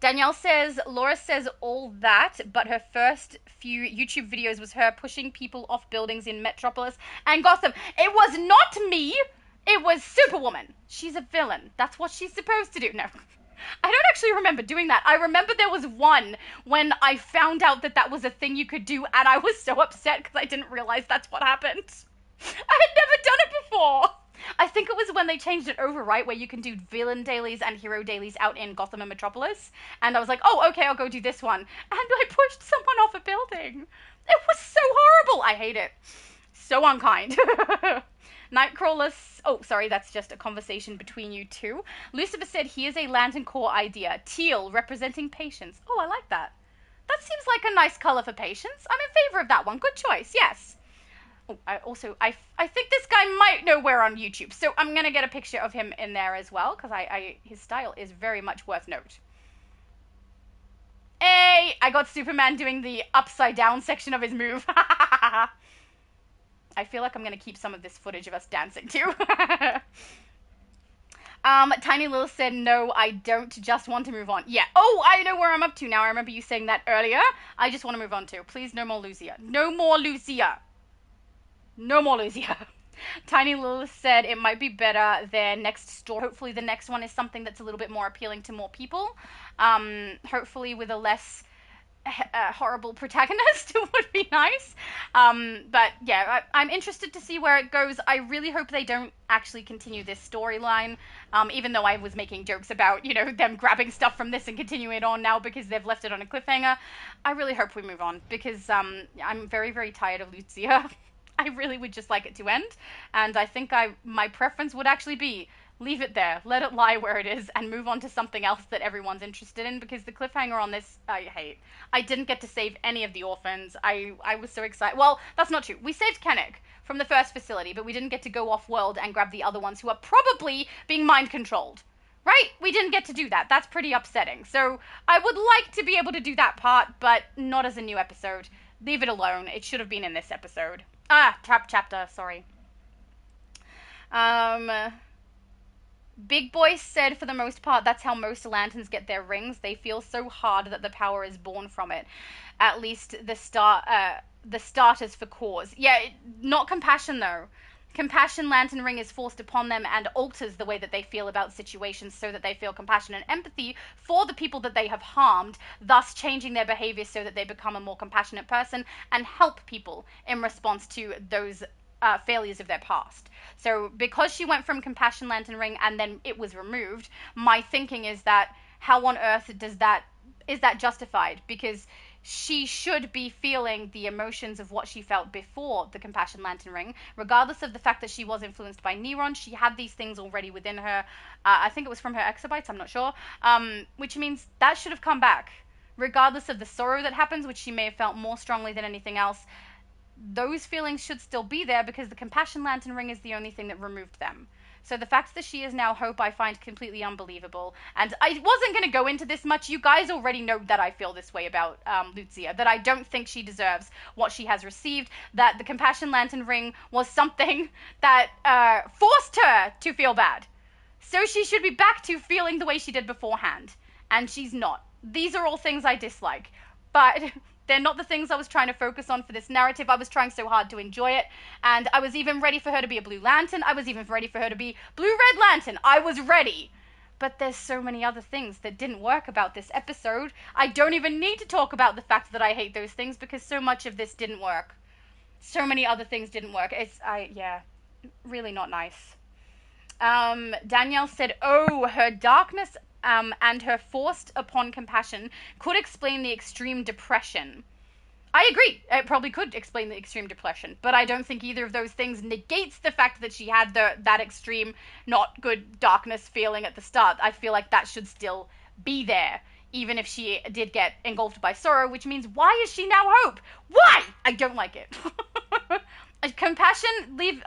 Danielle says, Laura says all that, but her first few YouTube videos was her pushing people off buildings in Metropolis and Gotham. It was not me. It was Superwoman. She's a villain. That's what she's supposed to do. No. I don't actually remember doing that. I remember there was one when I found out that was a thing you could do, and I was so upset because I didn't realize that's what happened. I had never done it before. I think it was when they changed it over, right, where you can do villain dailies and hero dailies out in Gotham and Metropolis. And I was like, oh, okay, I'll go do this one. And I pushed someone off a building. It was so horrible. I hate it. So unkind. Nightcrawler... Oh, sorry, that's just a conversation between you two. Lucifer said, here's a Lantern Corps idea. Teal, representing patience. Oh, I like that. That seems like a nice color for patience. I'm in favor of that one. Good choice, yes. Oh, I think this guy might know we're on YouTube, so I'm going to get a picture of him in there as well, because his style is very much worth note. Hey, I got Superman doing the upside down section of his move. I feel like I'm going to keep some of this footage of us dancing too. Tiny Lil said, no, I don't just want to move on. Yeah. Oh, I know where I'm up to now. I remember you saying that earlier. I just want to move on too. Please, no more Lucia. No more Lucia. No more Lucia. Tiny Lil said it might be better their next story. Hopefully the next one is something that's a little bit more appealing to more people. Hopefully with a less horrible protagonist would be nice. But yeah, I'm interested to see where it goes. I really hope they don't actually continue this storyline, even though I was making jokes about, you know, them grabbing stuff from this and continuing it on now because they've left it on a cliffhanger. I really hope we move on because I'm very, very tired of Lucia. I really would just like it to end, and I think my preference would actually be leave it there, let it lie where it is, and move on to something else that everyone's interested in, because the cliffhanger on this, I hate. I didn't get to save any of the orphans. I was so excited. Well, that's not true. We saved Kennick from the first facility, but we didn't get to go off-world and grab the other ones who are probably being mind-controlled. Right? We didn't get to do that. That's pretty upsetting. So I would like to be able to do that part, but not as a new episode. Leave it alone. It should have been in this episode. Chapter, sorry. Big Boy said, for the most part, that's how most lanterns get their rings. They feel so hard that the power is born from it. At least the starters for cause. Yeah, not compassion, though. Compassion Lantern Ring is forced upon them and alters the way that they feel about situations so that they feel compassion and empathy for the people that they have harmed, thus changing their behavior so that they become a more compassionate person and help people in response to those failures of their past. So because she went from Compassion Lantern Ring and then it was removed, my thinking is that how on earth is that justified? Because she should be feeling the emotions of what she felt before the Compassion Lantern Ring, regardless of the fact that she was influenced by Neron. She had these things already within her. I think it was from her exabytes, I'm not sure. Which means that should have come back. Regardless of the sorrow that happens, which she may have felt more strongly than anything else, those feelings should still be there because the Compassion Lantern Ring is the only thing that removed them. So the fact that she is now Hope, I find completely unbelievable. And I wasn't going to go into this much. You guys already know that I feel this way about Lucia, that I don't think she deserves what she has received, that the Compassion Lantern Ring was something that forced her to feel bad. So she should be back to feeling the way she did beforehand. And she's not. These are all things I dislike. But they're not the things I was trying to focus on for this narrative. I was trying so hard to enjoy it. And I was even ready for her to be a Blue Lantern. I was even ready for her to be Blue-Red Lantern. I was ready. But there's so many other things that didn't work about this episode. I don't even need to talk about the fact that I hate those things because so much of this didn't work. So many other things didn't work. Yeah, really not nice. Danielle said, oh, her darkness and her forced upon compassion could explain the extreme depression. I agree. It probably could explain the extreme depression, but I don't think either of those things negates the fact that she had that extreme not good darkness feeling at the start. I feel like that should still be there, even if she did get engulfed by sorrow, which means why is she now Hope? Why? I don't like it. Compassion,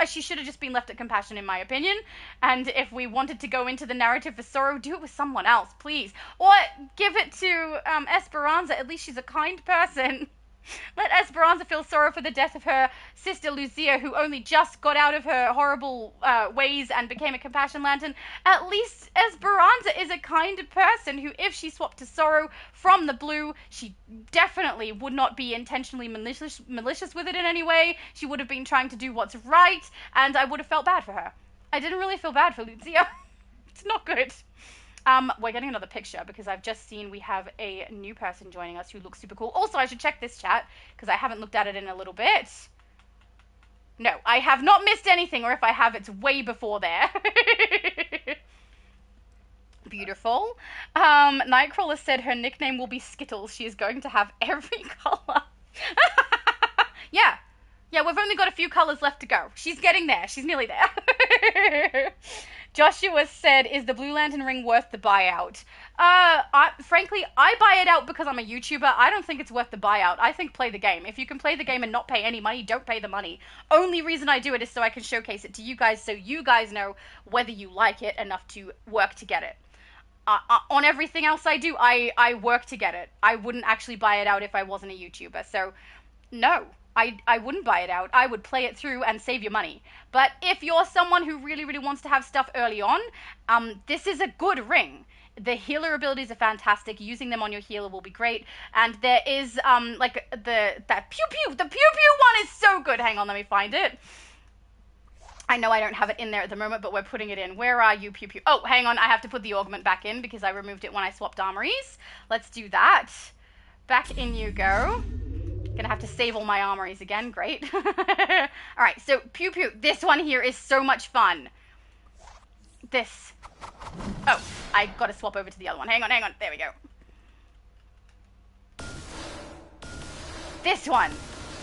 she should have just been left at Compassion, in my opinion. And if we wanted to go into the narrative for sorrow, do it with someone else, please. Or give it to Esperanza. At least she's a kind person. Let Esperanza feel sorrow for the death of her sister Lucia, who only just got out of her horrible ways and became a Compassion Lantern. At least Esperanza is a kind person who, if she swapped to sorrow from the blue, she definitely would not be intentionally malicious with it in any way. She would have been trying to do what's right, and I would have felt bad for her. I didn't really feel bad for Lucia. It's not good. We're getting another picture because I've just seen we have a new person joining us who looks super cool. Also, I should check this chat because I haven't looked at it in a little bit. No, I have not missed anything, or if I have, it's way before there. Beautiful. Nightcrawler said her nickname will be Skittles. She is going to have every color. Yeah, we've only got a few colors left to go. She's getting there. She's nearly there. Joshua said, is the Blue Lantern Ring worth the buyout? Frankly, I buy it out because I'm a YouTuber. I don't think it's worth the buyout. I think play the game. If you can play the game and not pay any money, don't pay the money. Only reason I do it is so I can showcase it to you guys, so you guys know whether you like it enough to work to get it. On everything else I do, I work to get it. I wouldn't actually buy it out if I wasn't a YouTuber. So, no. I wouldn't buy it out. I would play it through and save your money. But if you're someone who really, really wants to have stuff early on, this is a good ring. The healer abilities are fantastic. Using them on your healer will be great. And there is, like, that pew-pew. The pew-pew one is so good. Hang on, let me find it. I know I don't have it in there at the moment, but we're putting it in. Where are you, pew-pew? Oh, hang on. I have to put the augment back in because I removed it when I swapped armories. Let's do that. Back in you go. Gonna have to save all my armories again. Great. Alright, so Pew Pew. This one here is so much fun. This. Oh, I gotta swap over to the other one. Hang on. There we go. This one.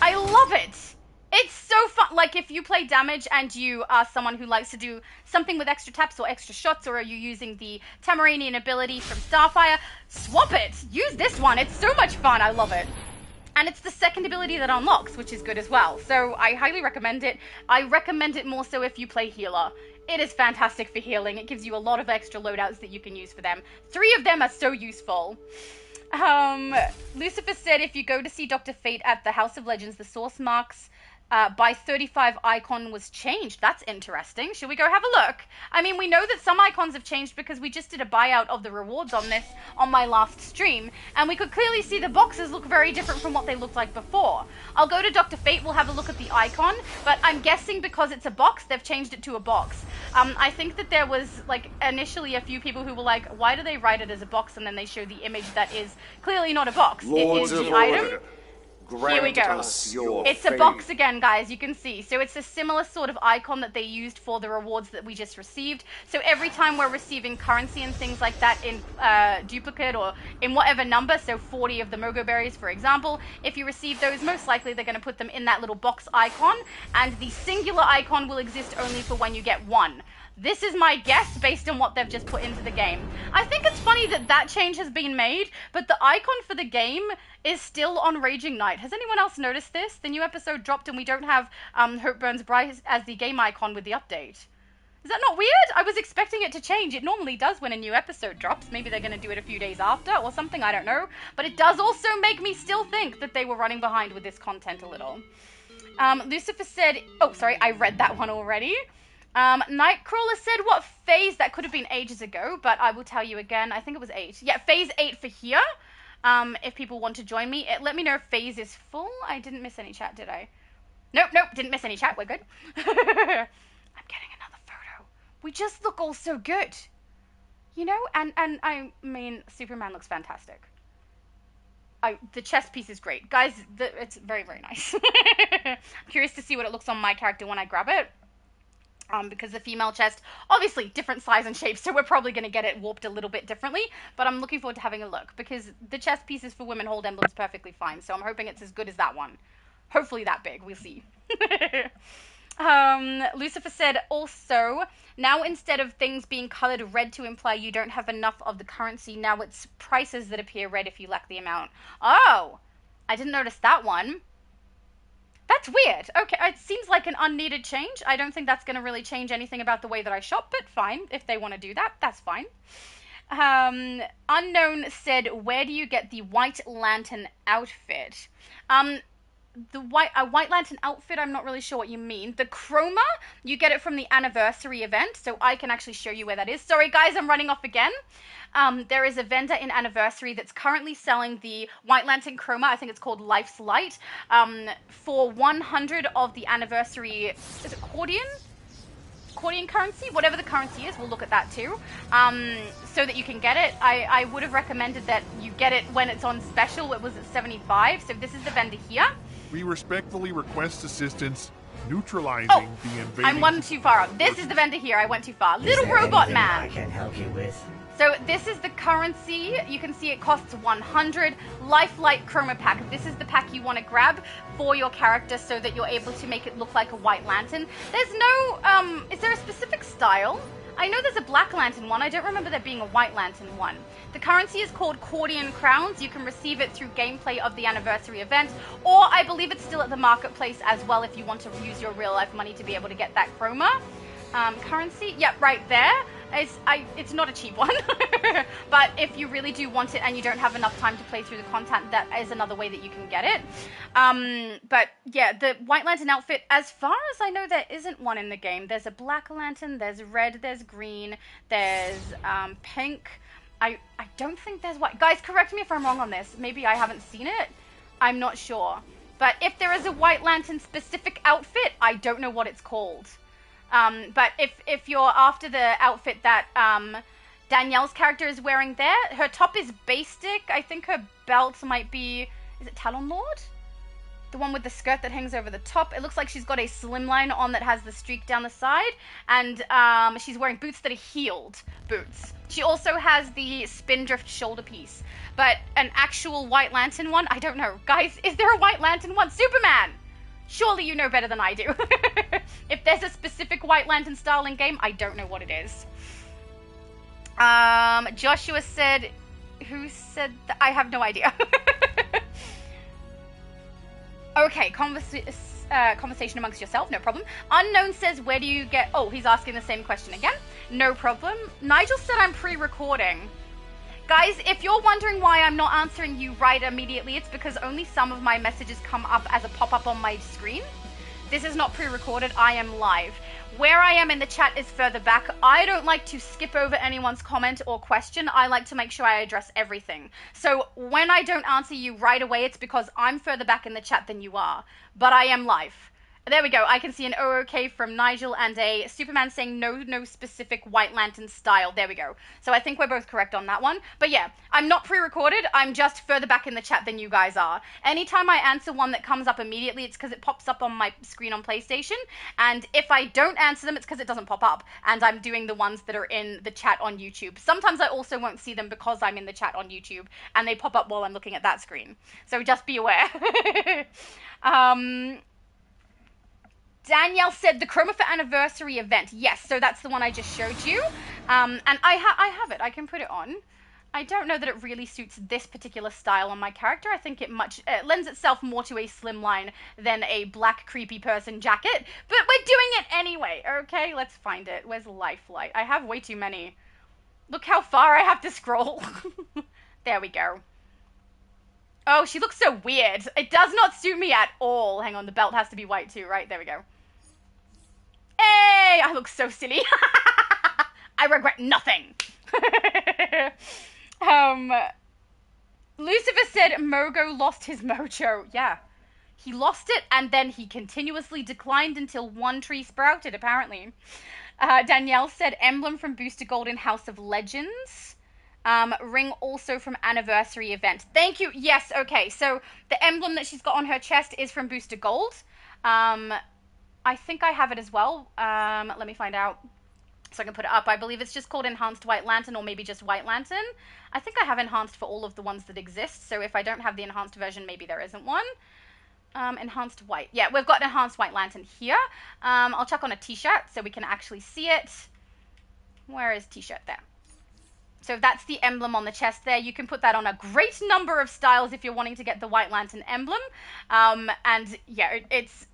I love it. It's so fun. Like, if you play damage and you are someone who likes to do something with extra taps or extra shots, or are you using the Tamaranian ability from Starfire, swap it. Use this one. It's so much fun. I love it. And it's the second ability that unlocks, which is good as well. So I highly recommend it. I recommend it more so if you play healer. It is fantastic for healing. It gives you a lot of extra loadouts that you can use for them. 3 of them are so useful. Lucifer said if you go to see Dr. Fate at the House of Legends, the source marks by 35 icon was changed. That's interesting. Should we go have a look? I mean, we know that some icons have changed because we just did a buyout of the rewards on this on my last stream, and we could clearly see the boxes look very different from what they looked like before. I'll go to Dr. Fate, we'll have a look at the icon, but I'm guessing because it's a box, they've changed it to a box. I think that there was, like, initially a few people who were like, why do they write it as a box, and then they show the image that is clearly not a box. Lords it is of the item. Order. Here we go. It's a box again, guys, you can see. So it's a similar sort of icon that they used for the rewards that we just received. So every time we're receiving currency and things like that in duplicate or in whatever number, so 40 of the Mogo Berries, for example, if you receive those, most likely they're going to put them in that little box icon, and the singular icon will exist only for when you get one. This is my guess based on what they've just put into the game. I think it's funny that that change has been made, but the icon for the game is still on Raging Knight. Has anyone else noticed this? The new episode dropped and we don't have Hope Burns Bright as the game icon with the update. Is that not weird? I was expecting it to change. It normally does when a new episode drops. Maybe they're going to do it a few days after or something, I don't know. But it does also make me still think that they were running behind with this content a little. Lucifer said... Oh, sorry, I read that one already. Nightcrawler said what phase, that could have been ages ago, but I will tell you again. I think it was 8. Yeah, phase 8 for here. If people want to join me, let me know if phase is full. I didn't miss any chat, did I? Nope, didn't miss any chat. We're good. I'm getting another photo. We just look all so good. You know, and I mean, Superman looks fantastic. The chest piece is great. Guys, it's very, very nice. I'm curious to see what it looks on my character when I grab it. Because the female chest, obviously different size and shape, so we're probably going to get it warped a little bit differently, but I'm looking forward to having a look, because the chest pieces for women hold emblems perfectly fine, so I'm hoping it's as good as that one. Hopefully that big, we'll see. Lucifer said, also, now instead of things being colored red to imply you don't have enough of the currency, now it's prices that appear red if you lack the amount. Oh, I didn't notice that one. That's weird. Okay, it seems like an unneeded change. I don't think that's going to really change anything about the way that I shop, but fine. If they want to do that, that's fine. Unknown said, where do you get the White Lantern outfit? A White Lantern outfit, I'm not really sure what you mean. The chroma, you get it from the anniversary event, so I can actually show you where that is. Sorry, guys, I'm running off again. There is a vendor in Anniversary that's currently selling the White Lantern chroma, I think it's called Life's Light, for 100 of the Anniversary, is it Cordian currency? Whatever the currency is, we'll look at that too, so that you can get it. I would have recommended that you get it when it's on special. It was at 75, so this is the vendor here. We respectfully request assistance neutralizing the invading... I'm one too far up. This is the vendor here. I went too far. Little Robot Man. I can help you with? So this is the currency. You can see it costs 100. Lifelight Chroma Pack. This is the pack you want to grab for your character so that you're able to make it look like a White Lantern. There's no, is there a specific style? I know there's a Black Lantern one. I don't remember there being a White Lantern one. The currency is called Cordian Crowns. You can receive it through gameplay of the Anniversary event, or I believe it's still at the marketplace as well if you want to use your real life money to be able to get that chroma. Currency, yep, right there. It's not a cheap one, but if you really do want it and you don't have enough time to play through the content, that is another way that you can get it. But yeah, the White Lantern outfit, as far as I know, there isn't one in the game. There's a Black Lantern, there's red, there's green, there's pink. I don't think there's white. Guys, correct me if I'm wrong on this. Maybe I haven't seen it. I'm not sure. But if there is a White Lantern specific outfit, I don't know what it's called. But if you're after the outfit that Danielle's character is wearing there, her top is basic. I think her belt might be, is it Talon Lord? The one with the skirt that hangs over the top. It looks like she's got a slimline on that has the streak down the side. And she's wearing boots that are heeled boots. She also has the Spindrift shoulder piece. But an actual White Lantern one, I don't know. Guys, is there a White Lantern one? Superman! Surely you know better than I do. If there's a specific White Lantern style in game, I don't know what it is. Joshua said, who said that? I have no idea. Okay, conversation amongst yourself, no problem. Unknown says, where do you get... Oh, he's asking the same question again. No problem. Nigel said I'm pre-recording. Guys, if you're wondering why I'm not answering you right immediately, it's because only some of my messages come up as a pop-up on my screen. This is not pre-recorded, I am live. Where I am in the chat is further back. I don't like to skip over anyone's comment or question. I like to make sure I address everything. So when I don't answer you right away, it's because I'm further back in the chat than you are. But I am live. There we go. I can see an OK from Nigel and a Superman saying no specific White Lantern style. There we go. So I think we're both correct on that one. But yeah, I'm not pre-recorded. I'm just further back in the chat than you guys are. Anytime I answer one that comes up immediately, it's because it pops up on my screen on PlayStation. And if I don't answer them, it's because it doesn't pop up. And I'm doing the ones that are in the chat on YouTube. Sometimes I also won't see them because I'm in the chat on YouTube and they pop up while I'm looking at that screen. So just be aware. Danielle said the Chroma for Anniversary event. Yes, so that's the one I just showed you. And I have it. I can put it on. I don't know that it really suits this particular style on my character. I think it lends itself more to a slimline than a black creepy person jacket. But we're doing it anyway, okay? Let's find it. Where's Lifelight? I have way too many. Look how far I have to scroll. There we go. Oh, she looks so weird. It does not suit me at all. Hang on, the belt has to be white too, right? There we go. Hey, I look so silly. I regret nothing. Lucifer said Mogo lost his mojo. Yeah. He lost it and then he continuously declined until one tree sprouted, apparently. Danielle said emblem from Booster Gold in House of Legends. Ring also from Anniversary event. Thank you. Yes, okay. So the emblem that she's got on her chest is from Booster Gold. I think I have it as well. Let me find out so I can put it up. I believe it's just called Enhanced White Lantern or maybe just White Lantern. I think I have Enhanced for all of the ones that exist. So if I don't have the Enhanced version, maybe there isn't one. Enhanced White. Yeah, we've got Enhanced White Lantern here. I'll check on a t-shirt so we can actually see it. Where is t-shirt? There. So that's the emblem on the chest there. You can put that on a great number of styles if you're wanting to get the White Lantern emblem. And yeah, it's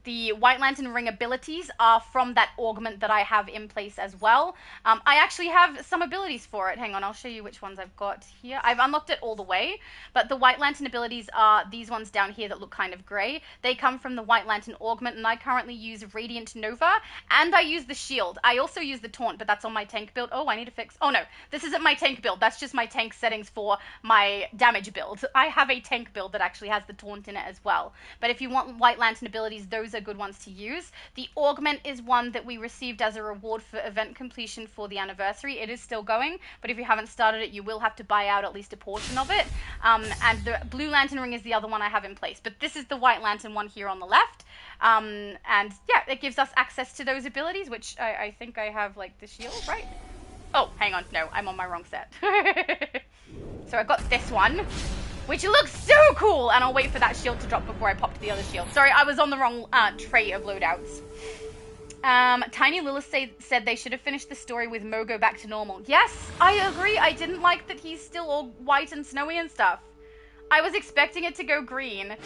the White Lantern ring abilities are from that augment that I have in place as well. I actually have some abilities for it. Hang on, I'll show you which ones I've got here. I've unlocked it all the way, but the White Lantern abilities are these ones down here that look kind of grey. They come from the White Lantern augment, and I currently use Radiant Nova, and I use the shield. I also use the taunt, but that's on my tank build. Oh, I need to fix... Oh, no, this isn't my tank build. That's just my tank settings for my damage build. I have a tank build that actually has the taunt in it as well. But if you want White Lantern abilities, those are good ones to use. The augment is one that we received as a reward for event completion for the anniversary. It is still going, but if you haven't started it, you will have to buy out at least a portion of it. And the Blue Lantern ring is the other one I have in place, but this is the White Lantern one here on the left. And yeah, it gives us access to those abilities, which I think I have like the shield, right? Oh, hang on, no, I'm on my wrong set. So I got this one, which looks so cool, and I'll wait for that shield to drop before I pop to the other shield. Sorry, I was on the wrong tray of loadouts. Tiny Lilith said they should have finished the story with Mogo back to normal. Yes, I agree. I didn't like that he's still all white and snowy and stuff. I was expecting it to go green,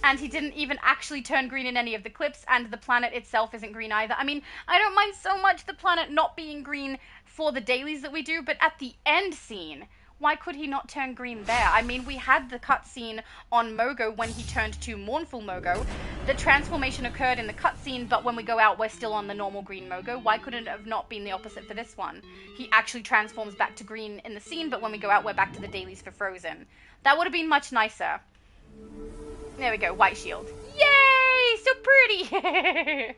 and he didn't even actually turn green in any of the clips, and the planet itself isn't green either. I mean, I don't mind so much the planet not being green for the dailies that we do, but at the end scene... Why could he not turn green there? I mean, we had the cutscene on Mogo when he turned to Mournful Mogo. The transformation occurred in the cutscene, but when we go out, we're still on the normal green Mogo. Why couldn't it have not been the opposite for this one? He actually transforms back to green in the scene, but when we go out, we're back to the dailies for Frozen. That would have been much nicer. There we go, white shield. Yay! So pretty!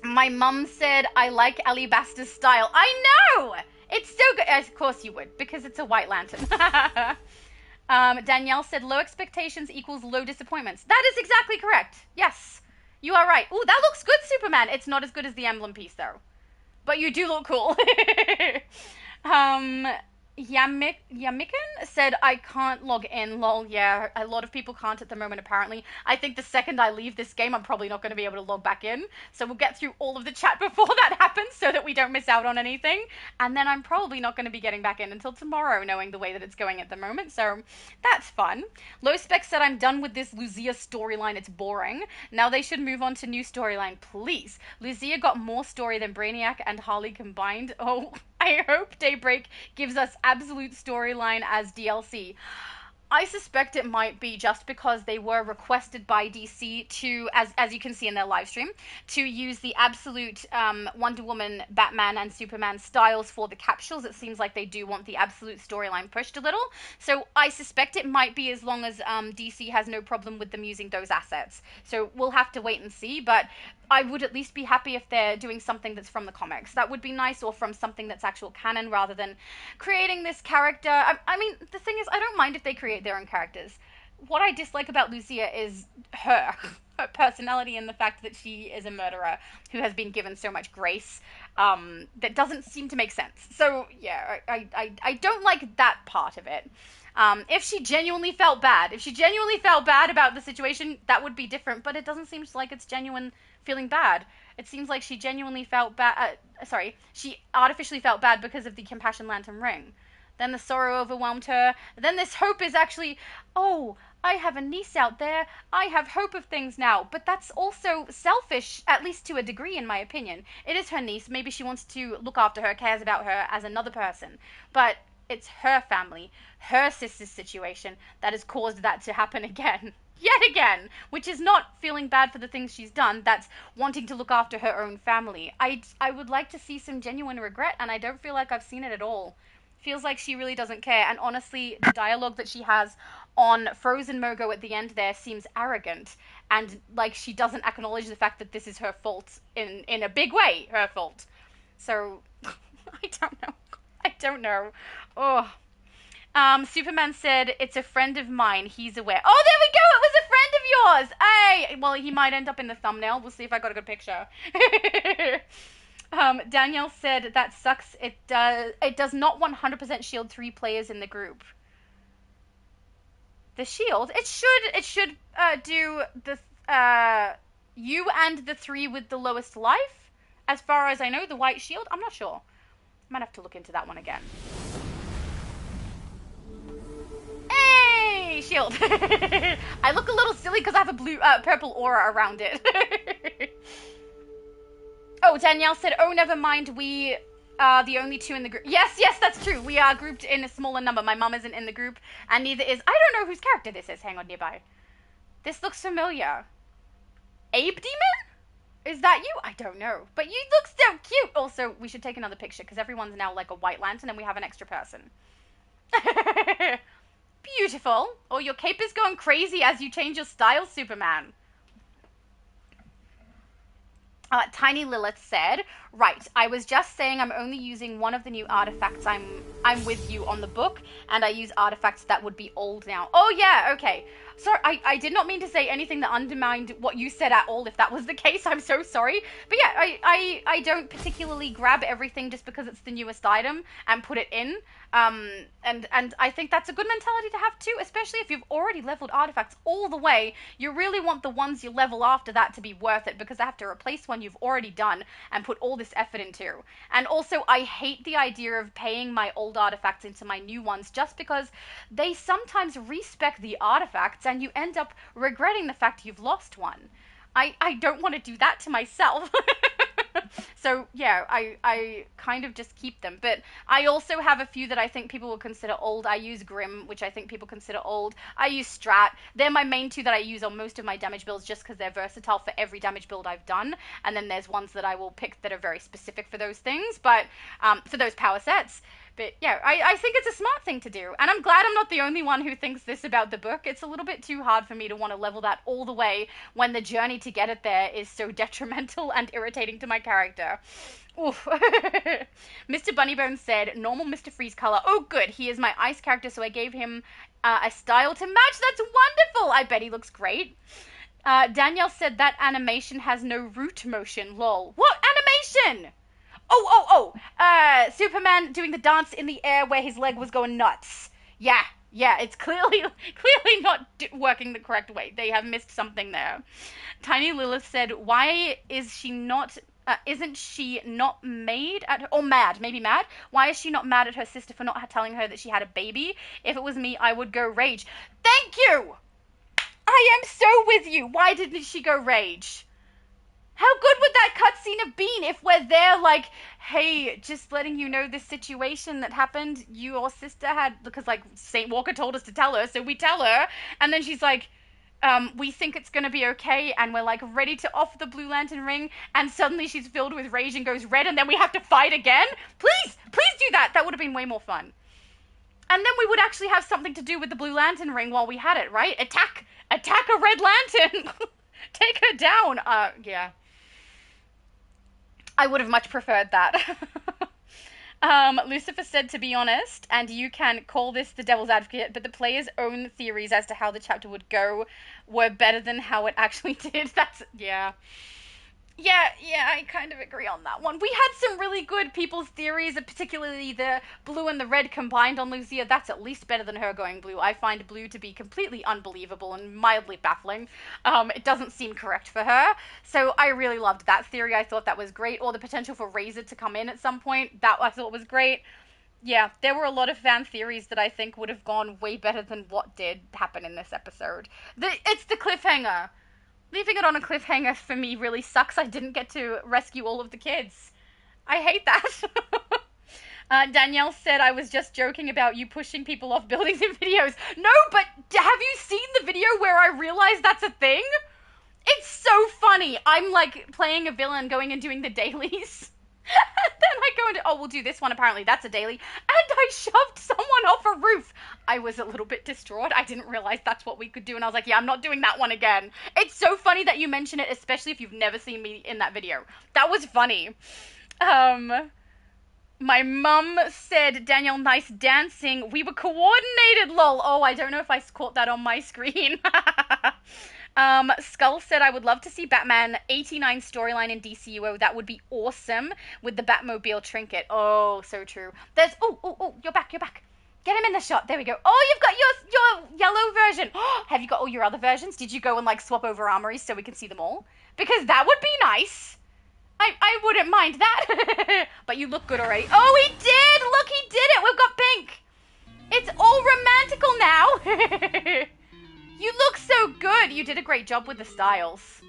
My mum said, I like Alabaster's style. I know! It's so good. Of course you would, because it's a White Lantern. Danielle said, low expectations equals low disappointments. That is exactly correct. Yes, you are right. Ooh, that looks good, Superman. It's not as good as the emblem piece, though. But you do look cool. Yamikan said, I can't log in, lol. Yeah, a lot of people can't at the moment, apparently. I think the second I leave this game, I'm probably not going to be able to log back in. So we'll get through all of the chat before that happens so that we don't miss out on anything. And then I'm probably not going to be getting back in until tomorrow, knowing the way that it's going at the moment. So that's fun. Low Spec said, I'm done with this Lucia storyline. It's boring. Now they should move on to new storyline, please. Lucia got more story than Brainiac and Harley combined. Oh, I hope Daybreak gives us absolute storyline as DLC. I suspect it might be just because they were requested by DC to, as you can see in their live stream, to use the absolute Wonder Woman, Batman, and Superman styles for the capsules. It seems like they do want the absolute storyline pushed a little. So I suspect it might be as long as DC has no problem with them using those assets. So we'll have to wait and see, but I would at least be happy if they're doing something that's from the comics. That would be nice, or from something that's actual canon, rather than creating this character. I mean, the thing is, I don't mind if they create their own characters. What I dislike about Lucia is her personality, and the fact that she is a murderer who has been given so much grace that doesn't seem to make sense. So yeah, I don't like that part of it. If she genuinely felt bad about the situation, that would be different, but it doesn't seem like it's genuine feeling bad. It seems like she genuinely felt bad, she artificially felt bad because of the Compassion Lantern ring. Then the sorrow overwhelmed her. Then this hope is actually, oh, I have a niece out there. I have hope of things now. But that's also selfish, at least to a degree, in my opinion. It is her niece. Maybe she wants to look after her, cares about her as another person. But it's her family, her sister's situation that has caused that to happen again. Yet again, which is not feeling bad for the things she's done, that's wanting to look after her own family. I would like to see some genuine regret, and I don't feel like I've seen it at all. Feels like she really doesn't care, and honestly, the dialogue that she has on Frozen Mogo at the end there seems arrogant, and like she doesn't acknowledge the fact that this is her fault in a big way, her fault. So, I don't know. Oh. Superman said, it's a friend of mine, he's aware. Oh, there we go, it was a friend of yours! Hey! Well, he might end up in the thumbnail, we'll see if I got a good picture. Danielle said, that sucks, it does not 100% shield 3 players in the group. The shield? It should do the, you and the 3 with the lowest life? As far as I know, the white shield? I'm not sure. Might have to look into that one again. Hey, shield. I look a little silly because I have a purple aura around it. Oh, Danielle said, oh, never mind, we are the only 2 in the group. Yes, that's true. We are grouped in a smaller number. My mum isn't in the group, and neither is... I don't know whose character this is. Hang on, nearby. This looks familiar. Abe Demon? Is that you? I don't know. But you look so cute. Also, we should take another picture, because everyone's now like a white lantern, and we have an extra person. Beautiful. Oh, your cape is going crazy as you change your style, Superman. Tiny Lilith said, right, I was just saying I'm only using one of the new artifacts. I'm with you on the book, and I use artifacts that would be old now. Oh, yeah, okay. Sorry, I did not mean to say anything that undermined what you said at all. If that was the case, I'm so sorry. But yeah, I don't particularly grab everything just because it's the newest item and put it in. And I think that's a good mentality to have too, especially if you've already leveled artifacts all the way. You really want the ones you level after that to be worth it, because I have to replace one you've already done and put all this effort into. And also, I hate the idea of paying my old artifacts into my new ones just because they sometimes respec the artifacts and you end up regretting the fact you've lost one. I don't want to do that to myself. So yeah, I kind of just keep them. But I also have a few that I think people will consider old. I use Grim, which I think people consider old. I use Strat. They're my main 2 that I use on most of my damage builds just because they're versatile for every damage build I've done. And then there's ones that I will pick that are very specific for those things, but for those power sets. But yeah, I think it's a smart thing to do. And I'm glad I'm not the only one who thinks this about the book. It's a little bit too hard for me to want to level that all the way when the journey to get it there is so detrimental and irritating to my character. Oof. Mr. Bunnybones said, normal Mr. Freeze color. Oh, good. He is my ice character, so I gave him a style to match. That's wonderful. I bet he looks great. Danielle said that animation has no root motion. Lol. What animation? Superman doing the dance in the air where his leg was going nuts. Yeah, it's clearly not working the correct way. They have missed something there. Tiny Lilith said, why is she not, isn't she not mad at her, or mad, maybe mad? Why is she not mad at her sister for not telling her that she had a baby? If it was me, I would go rage. Thank you! I am so with you. Why didn't she go rage? How good would that cutscene have been if we're there, like, hey, just letting you know this situation that happened, your sister had, because like Saint Walker told us to tell her, so we tell her, and then she's like, we think it's gonna be okay, and we're like ready to offer the Blue Lantern ring, and suddenly she's filled with rage and goes red, and then we have to fight again? Please do that. That would have been way more fun. And then we would actually have something to do with the Blue Lantern ring while we had it, right? Attack a Red Lantern. Take her down. Yeah. I would have much preferred that. Lucifer said, to be honest, and you can call this the devil's advocate, but the player's own theories as to how the chapter would go were better than how it actually did. That's, yeah. Yeah, I kind of agree on that one. We had some really good people's theories, particularly the blue and the red combined on Lucia. That's at least better than her going blue. I find blue to be completely unbelievable and mildly baffling. It doesn't seem correct for her. So I really loved that theory. I thought that was great. Or the potential for Razor to come in at some point. That I thought was great. Yeah, there were a lot of fan theories that I think would have gone way better than what did happen in this episode. It's the cliffhanger. Leaving it on a cliffhanger for me really sucks. I didn't get to rescue all of the kids. I hate that. Danielle said, I was just joking about you pushing people off buildings in videos. No, but have you seen the video where I realized that's a thing? It's so funny. I'm like playing a villain going and doing the dailies. And then I go into, oh, we'll do this one, apparently that's a daily, and I shoved someone off a roof. I was a little bit distraught. I didn't realize that's what we could do, and I was like, yeah, I'm not doing that one again. It's so funny that you mention it, especially if you've never seen me in that video. That was funny. My mum said, Danielle, nice dancing. We were coordinated, lol. Oh, I don't know if I caught that on my screen. Skull said, I would love to see Batman 89 storyline in DCUO. That would be awesome with the Batmobile trinket. Oh, so true. There's, oh, you're back. Get him in the shot. There we go. Oh, you've got your yellow version. Have you got all your other versions? Did you go and like swap over armories so we can see them all? Because that would be nice. I wouldn't mind that. But you look good already. Oh, he did. Look, he did it. We've got pink. It's all romantical now. You look so good. You did a great job with the styles.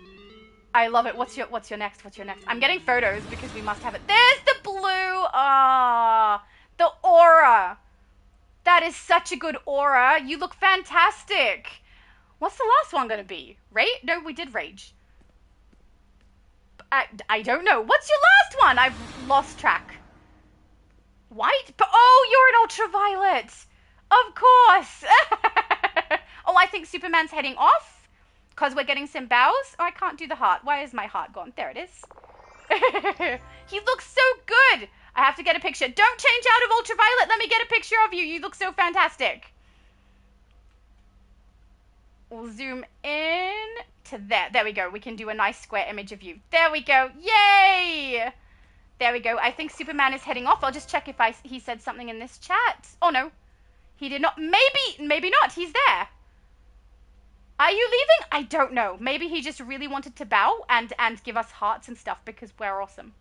I love it. What's your next? I'm getting photos because we must have it. There's the blue. Ah, the aura. That is such a good aura. You look fantastic. What's the last one going to be? No, we did rage. I don't know. What's your last one? I've lost track. White? But oh, you're an ultraviolet. Of course. Oh, I think Superman's heading off because we're getting some bows. Oh, I can't do the heart. Why is my heart gone? There it is. He looks so good. I have to get a picture. Don't change out of ultraviolet. Let me get a picture of you. You look so fantastic. We'll zoom in to there. There we go. We can do a nice square image of you. There we go. Yay! There we go. I think Superman is heading off. I'll just check if he said something in this chat. Oh, no. He did not. Maybe not. He's there. Are you leaving? I don't know. Maybe he just really wanted to bow and give us hearts and stuff because we're awesome.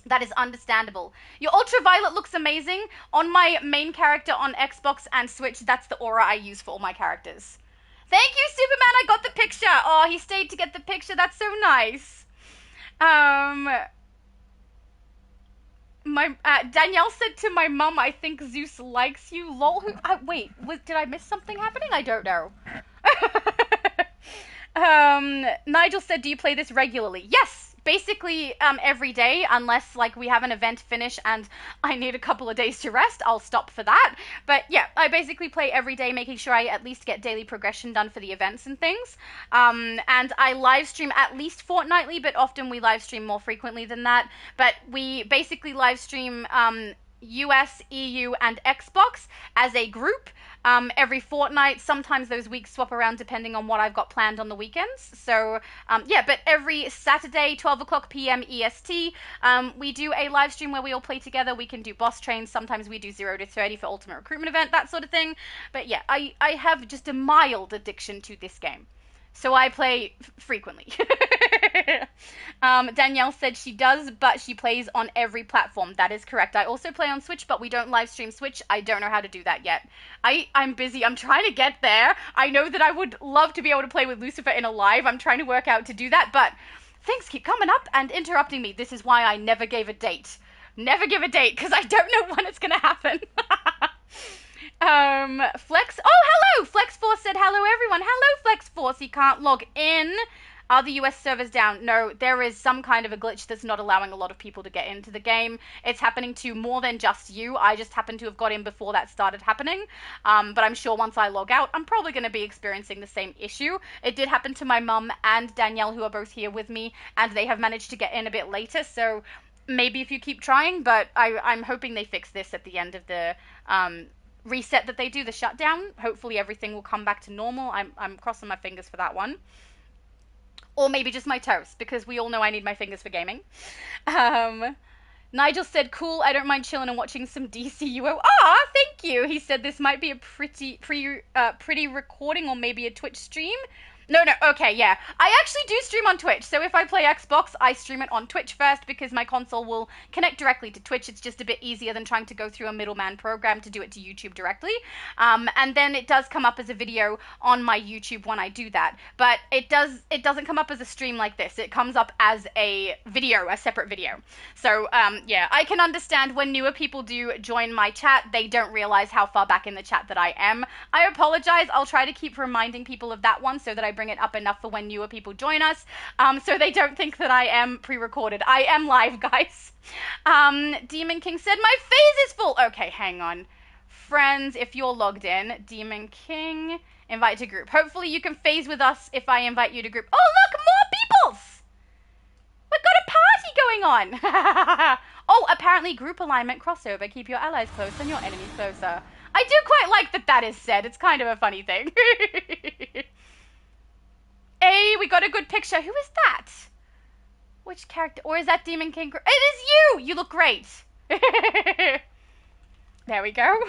That is understandable. Your ultraviolet looks amazing. On my main character on Xbox and Switch, that's the aura I use for all my characters. Thank you, Superman. I got the picture. Oh, he stayed to get the picture. That's so nice. Danielle said to my mum, I think Zeus likes you. Lol. Wait, did I miss something happening? I don't know. Nigel said, do you play this regularly? Yes. Basically, every day, unless, like, we have an event finish and I need a couple of days to rest, I'll stop for that. But, yeah, I basically play every day, making sure I at least get daily progression done for the events and things. And I live stream at least fortnightly, but often we live stream more frequently than that. But we basically live stream US, EU, and Xbox as a group. Every fortnight. Sometimes those weeks swap around depending on what I've got planned on the weekends. So, yeah, but every Saturday, 12 o'clock p.m. EST, we do a live stream where we all play together. We can do boss trains. Sometimes we do 0 to 30 for Ultimate Recruitment Event, that sort of thing. But yeah, I have just a mild addiction to this game. So I play frequently. Danielle said she does, but she plays on every platform. That is correct. I also play on Switch, but we don't live stream Switch. I don't know how to do that yet. I'm busy. I'm trying to get there. I know that I would love to be able to play with Lucifer in a live. I'm trying to work out to do that, but things keep coming up and interrupting me. This is why I never gave a date. Never give a date, because I don't know when it's going to happen. Flex... Oh, hello! Flex4 said hello, everyone. Hello, Flex4. He can't log in. Are the US servers down? No, there is some kind of a glitch that's not allowing a lot of people to get into the game. It's happening to more than just you. I just happened to have got in before that started happening. But I'm sure once I log out, I'm probably going to be experiencing the same issue. It did happen to my mum and Danielle, who are both here with me, and they have managed to get in a bit later, so maybe if you keep trying, but I'm hoping they fix this at the end of the reset that they do, the shutdown. Hopefully everything will come back to normal. I'm crossing my fingers for that one. Or maybe just my toes, because we all know I need my fingers for gaming. Nigel said, cool, I don't mind chilling and watching some DCUO. Ah, thank you. He said this might be a pretty recording or maybe a Twitch stream. No, okay, yeah. I actually do stream on Twitch, so if I play Xbox, I stream it on Twitch first because my console will connect directly to Twitch. It's just a bit easier than trying to go through a middleman program to do it to YouTube directly. And then it does come up as a video on my YouTube when I do that. But it doesn't come up as a stream like this. It comes up as a video, a separate video. So, yeah, I can understand when newer people do join my chat, they don't realize how far back in the chat that I am. I apologize. I'll try to keep reminding people of that one so that I bring it up enough for when newer people join us, so they don't think that I am pre-recorded. I am live, guys. Demon King said, my phase is full. Okay, hang on. Friends, if you're logged in, Demon King, invite to group. Hopefully you can phase with us if I invite you to group. Oh, look, more peoples! We've got a party going on. Oh, apparently group alignment crossover. Keep your allies close and your enemies closer. I do quite like that is said. It's kind of a funny thing. Hey, we got a good picture. Who is that? Which character? Or is that Demon King? It is you! You look great. There we go.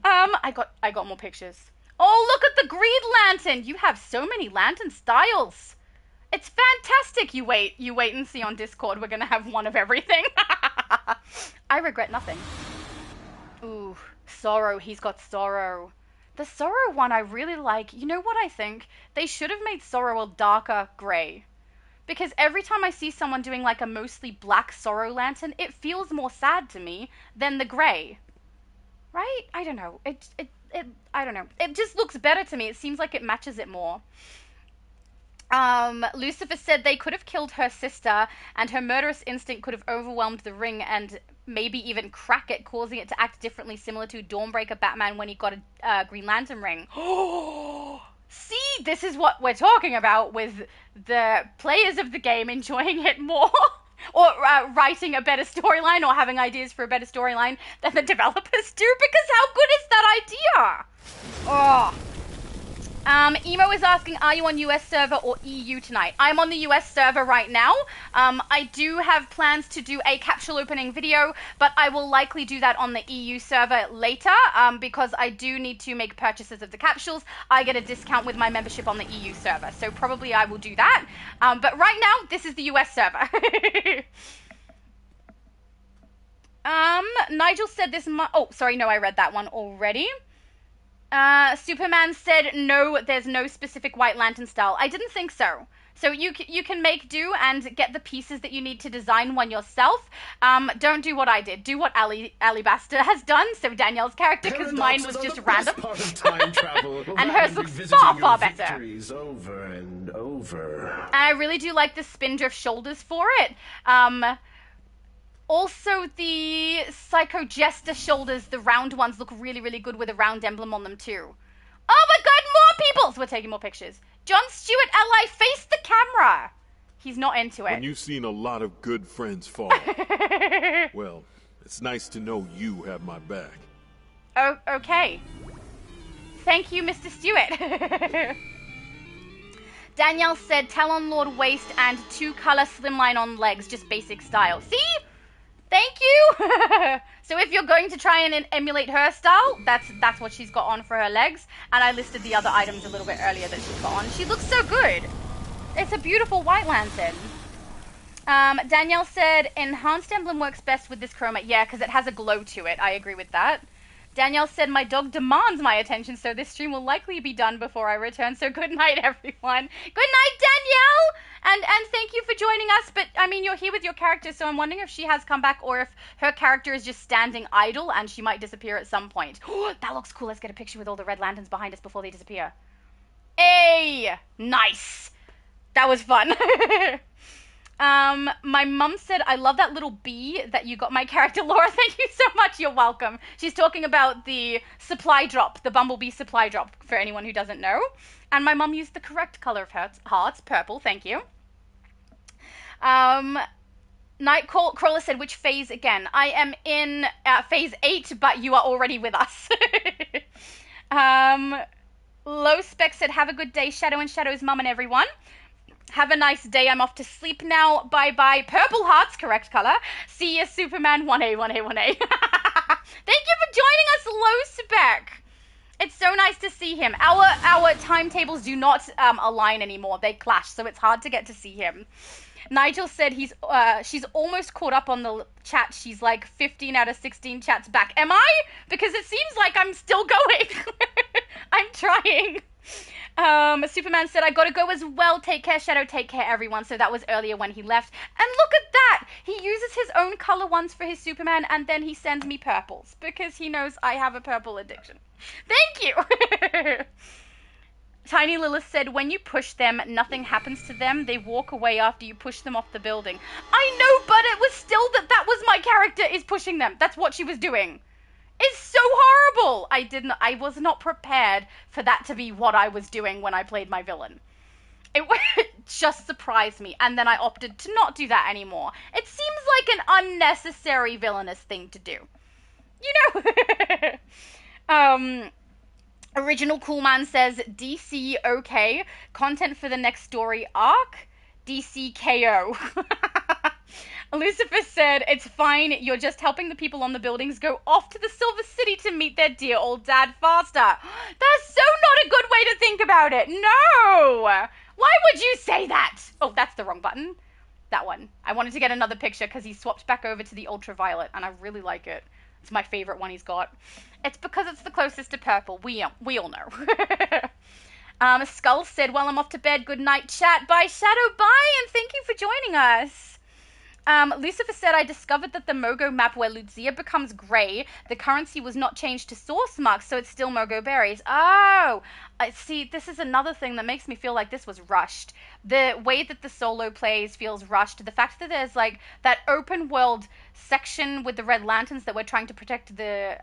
I got more pictures. Oh, look at the Green Lantern. You have so many lantern styles. It's fantastic. You wait and see on Discord. We're going to have one of everything. I regret nothing. Ooh, Sorrow. He's got Sorrow. The Sorrow one I really like. You know what I think? They should have made Sorrow a darker grey. Because every time I see someone doing like a mostly black Sorrow lantern, it feels more sad to me than the grey. Right? I don't know. I don't know. It just looks better to me. It seems like it matches it more. Lucifer said they could have killed her sister and her murderous instinct could have overwhelmed the ring and maybe even crack it, causing it to act differently, similar to Dawnbreaker Batman when he got a Green Lantern ring. See, this is what we're talking about with the players of the game enjoying it more, or writing a better storyline or having ideas for a better storyline than the developers do, because how good is that idea? Oh. Emo is asking, are you on US server or EU tonight? I'm on the US server right now. I do have plans to do a capsule opening video, but I will likely do that on the EU server later, because I do need to make purchases of the capsules. I get a discount with my membership on the EU server, so probably I will do that. But right now, this is the US server. Nigel said this oh, sorry, no, I read that one already. Superman said, no, there's no specific White Lantern style. I didn't think so. So you can make do and get the pieces that you need to design one yourself. Don't do what I did. Do what Alibaster has done, so Danielle's character, because mine was just random. Time travel, and hers looks far, far better. Over and over. And I really do like the spindrift shoulders for it. Also, the Psycho Jester shoulders, the round ones, look really, really good with a round emblem on them, too. Oh my god, more people! So we're taking more pictures. John Stewart, ally, face the camera! He's not into it. When you've seen a lot of good friends fall, well, it's nice to know you have my back. Oh, okay. Thank you, Mr. Stewart. Danielle said, Talon Lord waist and 2-color slimline on legs, just basic style. See? Thank you! So if you're going to try and emulate her style, that's what she's got on for her legs. And I listed the other items a little bit earlier that she's got on. She looks so good. It's a beautiful White Lantern. Danielle said, enhanced emblem works best with this chroma. Yeah, because it has a glow to it. I agree with that. Danielle said, my dog demands my attention, so this stream will likely be done before I return. So good night, everyone. Good night, Danielle! And thank you for joining us. But, I mean, you're here with your character, so I'm wondering if she has come back or if her character is just standing idle and she might disappear at some point. Oh, that looks cool. Let's get a picture with all the red lanterns behind us before they disappear. Hey! Nice! That was fun. My mum said, I love that little bee that you got my character, Laura. Thank you so much. You're welcome. She's talking about the supply drop, the bumblebee supply drop, for anyone who doesn't know. And my mum used the correct color of hearts, purple. Thank you. Nightcrawler said, which phase again? I am in phase 8, but you are already with us. Low Spec said, have a good day, Shadow and Shadow's mum and everyone. Have a nice day. I'm off to sleep now. Bye-bye. Purple hearts, correct color. See ya, Superman. 1A, 1A, 1A. Thank you for joining us, Low Spec. It's so nice to see him. Our timetables do not align anymore. They clash, so it's hard to get to see him. Nigel said she's almost caught up on the chat. She's like 15 out of 16 chats back. Am I? Because it seems like I'm still going. I'm trying. Superman said, I gotta go as well. Take care, Shadow. Take care, everyone. So that was earlier when he left. And look at that! He uses his own color ones for his Superman, and then he sends me purples, because he knows I have a purple addiction. Thank you! Tiny Lilith said, when you push them, nothing happens to them. They walk away after you push them off the building. I know, but it was still that was my character is pushing them. That's what she was doing. It's so horrible. I was not prepared for that to be what I was doing when I played my villain. It just surprised me, and then I opted to not do that anymore. It seems like an unnecessary villainous thing to do. You know? Original Cool Man says, DC okay. Content for the next story arc. DCKO. Lucifer said, it's fine, you're just helping the people on the buildings go off to the Silver City to meet their dear old dad faster. That's so not a good way to think about it. No! Why would you say that? Oh, that's the wrong button. That one. I wanted to get another picture because he swapped back over to the ultraviolet, and I really like it. It's my favorite one he's got. It's because it's the closest to purple. We all know. Skull said, well, I'm off to bed. Good night, chat. Bye, Shadow. Bye, and thank you for joining us. Lucifer said, I discovered that the Mogo map where Lucia becomes grey, the currency was not changed to source marks, so it's still Mogo berries. Oh, see, this is another thing that makes me feel like this was rushed. The way that the solo plays feels rushed. The fact that there's like that open world section with the red lanterns that we're trying to protect the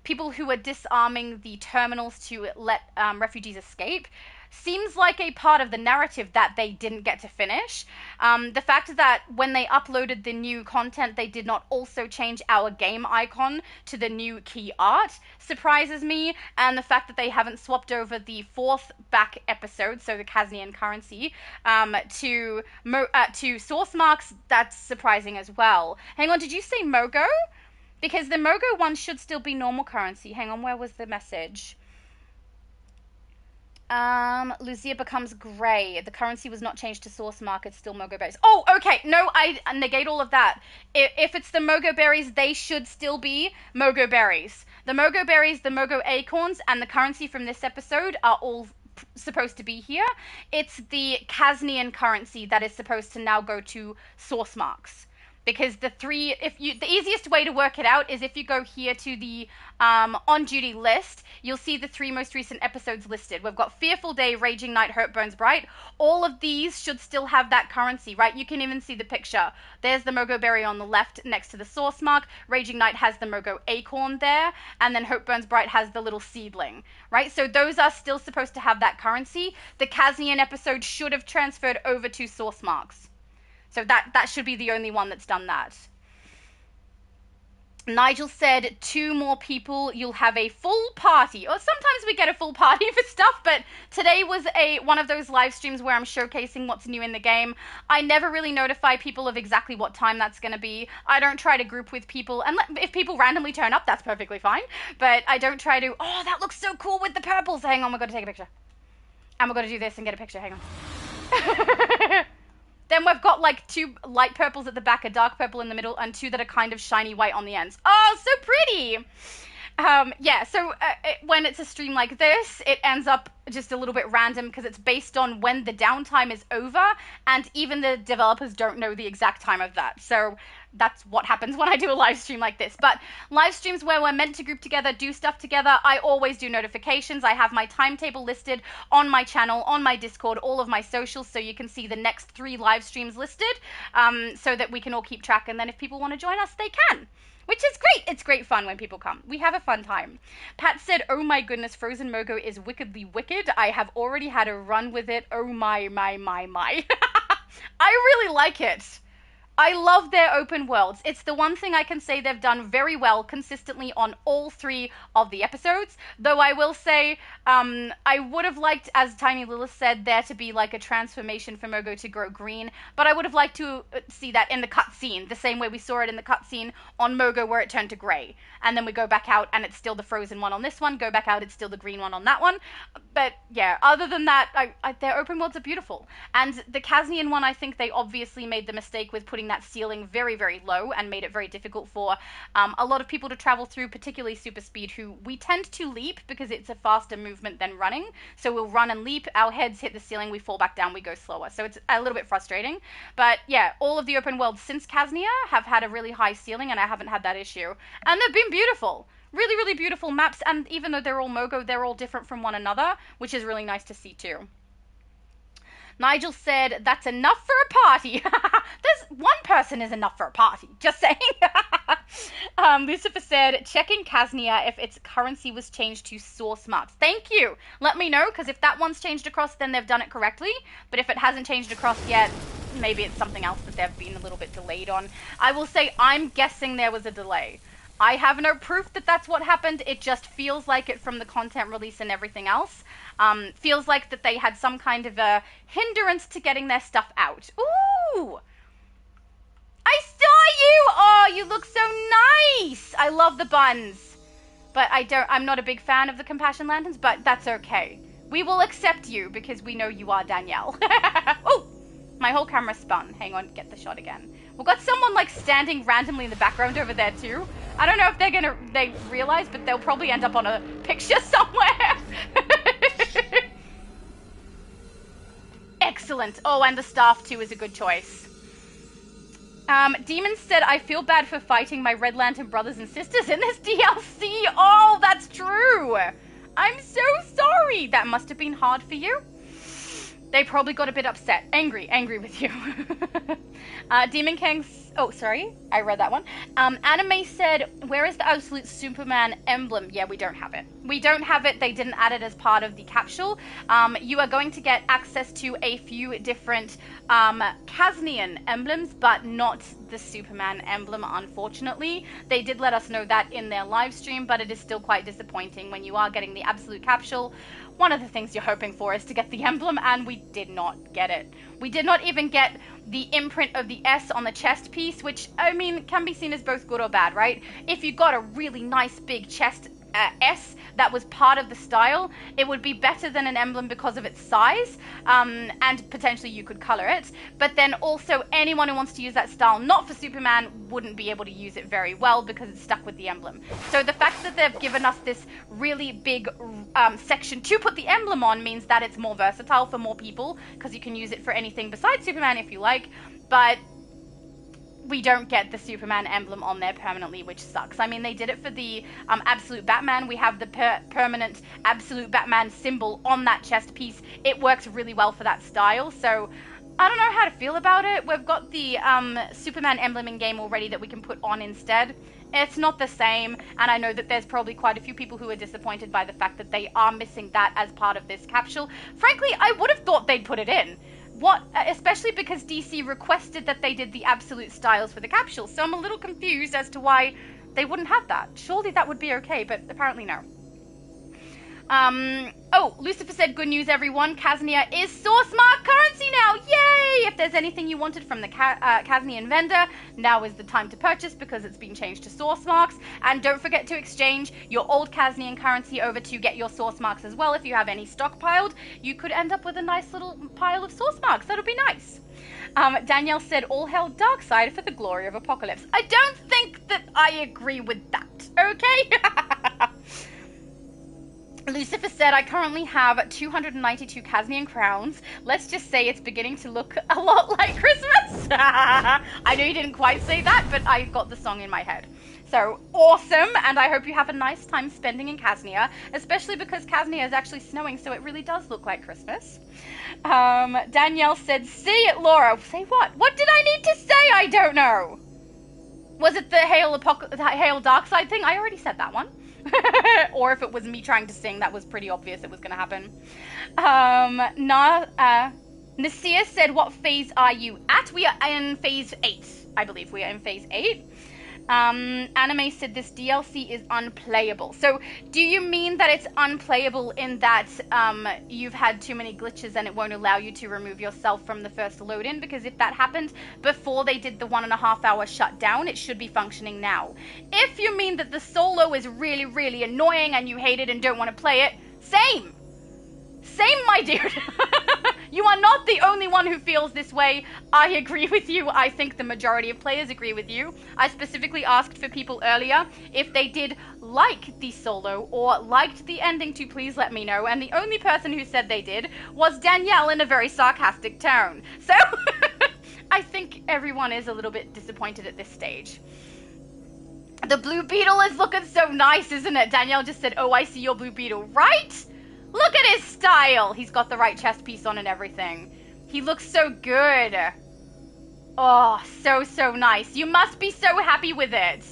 people who are disarming the terminals to let refugees escape seems like a part of the narrative that they didn't get to finish. The fact that when they uploaded the new content, they did not also change our game icon to the new key art surprises me. And the fact that they haven't swapped over the 4th back episode, so the Kasnian currency, to source marks, that's surprising as well. Hang on, did you say Mogo? Because the Mogo one should still be normal currency. Hang on, where was the message? Lucia becomes grey. The currency was not changed to source mark. It's still Mogo berries. Oh, okay. No, I negate all of that. If it's the Mogo berries, they should still be Mogo berries. The Mogo berries, the Mogo acorns, and the currency from this episode are all supposed to be here. It's the Kasnian currency that is supposed to now go to source marks. Because the easiest way to work it out is if you go here to the on-duty list, you'll see the 3 most recent episodes listed. We've got Fearful Day, Raging Night, Hope Burns Bright. All of these should still have that currency, right? You can even see the picture. There's the Mogo Berry on the left next to the source mark. Raging Night has the Mogo Acorn there. And then Hope Burns Bright has the little seedling, right? So those are still supposed to have that currency. The Kasnian episode should have transferred over to source marks. So that should be the only one that's done that. Nigel said 2 more people, you'll have a full party. Or sometimes we get a full party for stuff, but today was one of those live streams where I'm showcasing what's new in the game. I never really notify people of exactly what time that's going to be. I don't try to group with people. And if people randomly turn up, that's perfectly fine. But I don't try to, oh, that looks so cool with the purples. Hang on, we've got to take a picture. And we're going to do this and get a picture. Hang on. Then we've got like 2 light purples at the back, a dark purple in the middle, and 2 that are kind of shiny white on the ends. Oh, so pretty! Yeah, so when it's a stream like this, it ends up just a little bit random because it's based on when the downtime is over, and even the developers don't know the exact time of that. So that's what happens when I do a live stream like this. But live streams where we're meant to group together, do stuff together, I always do notifications. I have my timetable listed on my channel, on my Discord, all of my socials, so you can see the next 3 live streams listed, so that we can all keep track. And then if people want to join us, they can. Which is great. It's great fun when people come. We have a fun time. Pat said, oh my goodness, Frozen Mogo is wickedly wicked. I have already had a run with it. Oh my. I really like it. I love their open worlds. It's the one thing I can say they've done very well consistently on all 3 of the episodes. Though I will say, I would have liked, as Tiny Lilith said, there to be like a transformation for Mogo to grow green. But I would have liked to see that in the cutscene, the same way we saw it in the cutscene on Mogo where it turned to grey. And then we go back out and it's still the frozen one on this one. Go back out, it's still the green one on that one. But yeah, other than that, their open worlds are beautiful. And the Kasnian one, I think they obviously made the mistake with putting that ceiling very, very low and made it very difficult for a lot of people to travel through, particularly super speed, who we tend to leap because it's a faster movement than running. So we'll run and leap, our heads hit the ceiling, we fall back down, we go slower. So it's a little bit frustrating. But yeah, all of the open worlds since Kasnia have had a really high ceiling and I haven't had that issue. And they've been beautiful. Really, really beautiful maps. And even though they're all Mogo, they're all different from one another, which is really nice to see too. Nigel said, that's enough for a party. There's one person is enough for a party. Just saying. Lucifer said, checking Kasnia if its currency was changed to source marks. Thank you. Let me know, because if that one's changed across, then they've done it correctly. But if it hasn't changed across yet, maybe it's something else that they've been a little bit delayed on. I will say, I'm guessing there was a delay. I have no proof that that's what happened. It just feels like it from the content release and everything else. Feels like that they had some kind of a hindrance to getting their stuff out. Ooh! I saw you! Oh, you look so nice! I love the buns. But I'm not a big fan of the Compassion Lanterns, but that's okay. We will accept you because we know you are Danielle. Oh! My whole camera spun. Hang on, get the shot again. We've got someone like standing randomly in the background over there too. I don't know if they realize, but they'll probably end up on a picture somewhere. Excellent. Oh, and the staff too is a good choice. Demon said, I feel bad for fighting my Red Lantern brothers and sisters in this DLC. Oh, that's true. I'm so sorry. That must have been hard for you. They probably got a bit upset. Angry with you. Demon King's... Oh, sorry. I read that one. Anime said, where is the absolute Superman emblem? Yeah, we don't have it. We don't have it. They didn't add it as part of the capsule. You are going to get access to a few different Kasnian emblems, but not the Superman emblem, unfortunately. They did let us know that in their live stream, but it is still quite disappointing when you are getting the absolute capsule. One of the things you're hoping for is to get the emblem, and we did not get it. We did not even get the imprint of the S on the chest piece, which, I mean, can be seen as both good or bad, right? If you got a really nice big chest S that was part of the style, it would be better than an emblem because of its size, and potentially you could color it. But then also anyone who wants to use that style not for Superman wouldn't be able to use it very well because it's stuck with the emblem. So the fact that they've given us this really big section to put the emblem on means that it's more versatile for more people, because you can use it for anything besides Superman if you like. But we don't get the Superman emblem on there permanently, which sucks. I mean, they did it for the Absolute Batman. We have the permanent Absolute Batman symbol on that chest piece. It works really well for that style, so I don't know how to feel about it. We've got the Superman emblem in game already that we can put on instead. It's not the same, and I know that there's probably quite a few people who are disappointed by the fact that they are missing that as part of this capsule. Frankly, I would have thought they'd put it in. Especially because DC requested that they did the absolute styles for the capsule, so I'm a little confused as to why they wouldn't have that. Surely that would be okay, but apparently no. Oh, Lucifer said, good news everyone, Kasnia is source mark currency now, yay! If there's anything you wanted from the Kasnian vendor, now is the time to purchase because it's been changed to source marks. And don't forget to exchange your old Kasnian currency over to get your source marks as well. If you have any stockpiled, you could end up with a nice little pile of source marks. That'll be nice. Danielle said, all hail Darkseid for the glory of Apocalypse. I don't think that I agree with that, okay? Lucifer said, I currently have 292 Casnian crowns. Let's just say it's beginning to look a lot like Christmas. I know you didn't quite say that, but I got the song in my head. So, awesome, and I hope you have a nice time spending in Casnia, especially because Casnia is actually snowing, so it really does look like Christmas. Danielle said, see it, Laura. Say what? What did I need to say? I don't know. Was it the Hail Darkside thing? I already said that one. Or if it was me trying to sing, that was pretty obvious it was going to happen. Nasia said, what phase are you at? We are in phase 8, I believe. We are in phase 8. Anime said this DLC is unplayable. So do you mean that it's unplayable in that you've had too many glitches and it won't allow you to remove yourself from the first load-in? Because if that happened before they did the 1.5 hour shutdown, it should be functioning now. If you mean that the solo is really, really annoying and you hate it and don't want to play it, same, my dude. You are not the only one who feels this way. I agree with you. I think the majority of players agree with you. I specifically asked for people earlier if they did like the solo or liked the ending to please let me know. And the only person who said they did was Danielle in a very sarcastic tone. So I think everyone is a little bit disappointed at this stage. The Blue Beetle is looking so nice, isn't it? Danielle just said, oh, I see your Blue Beetle. Right? Look at his style. He's got the right chest piece on and everything. He looks so good. Oh, so nice. You must be so happy with it.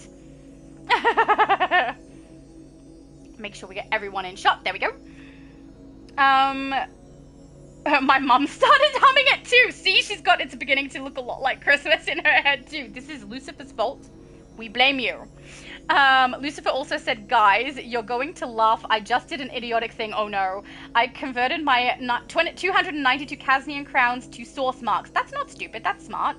Make sure we get everyone in shot. There we go. My mum started humming it too. See, it's beginning to look a lot like Christmas in her head too. This is Lucifer's fault. We blame you. Lucifer also said, guys, you're going to laugh. I just did an idiotic thing. Oh no. I converted my 292 Casnian crowns to source marks. That's not stupid. That's smart.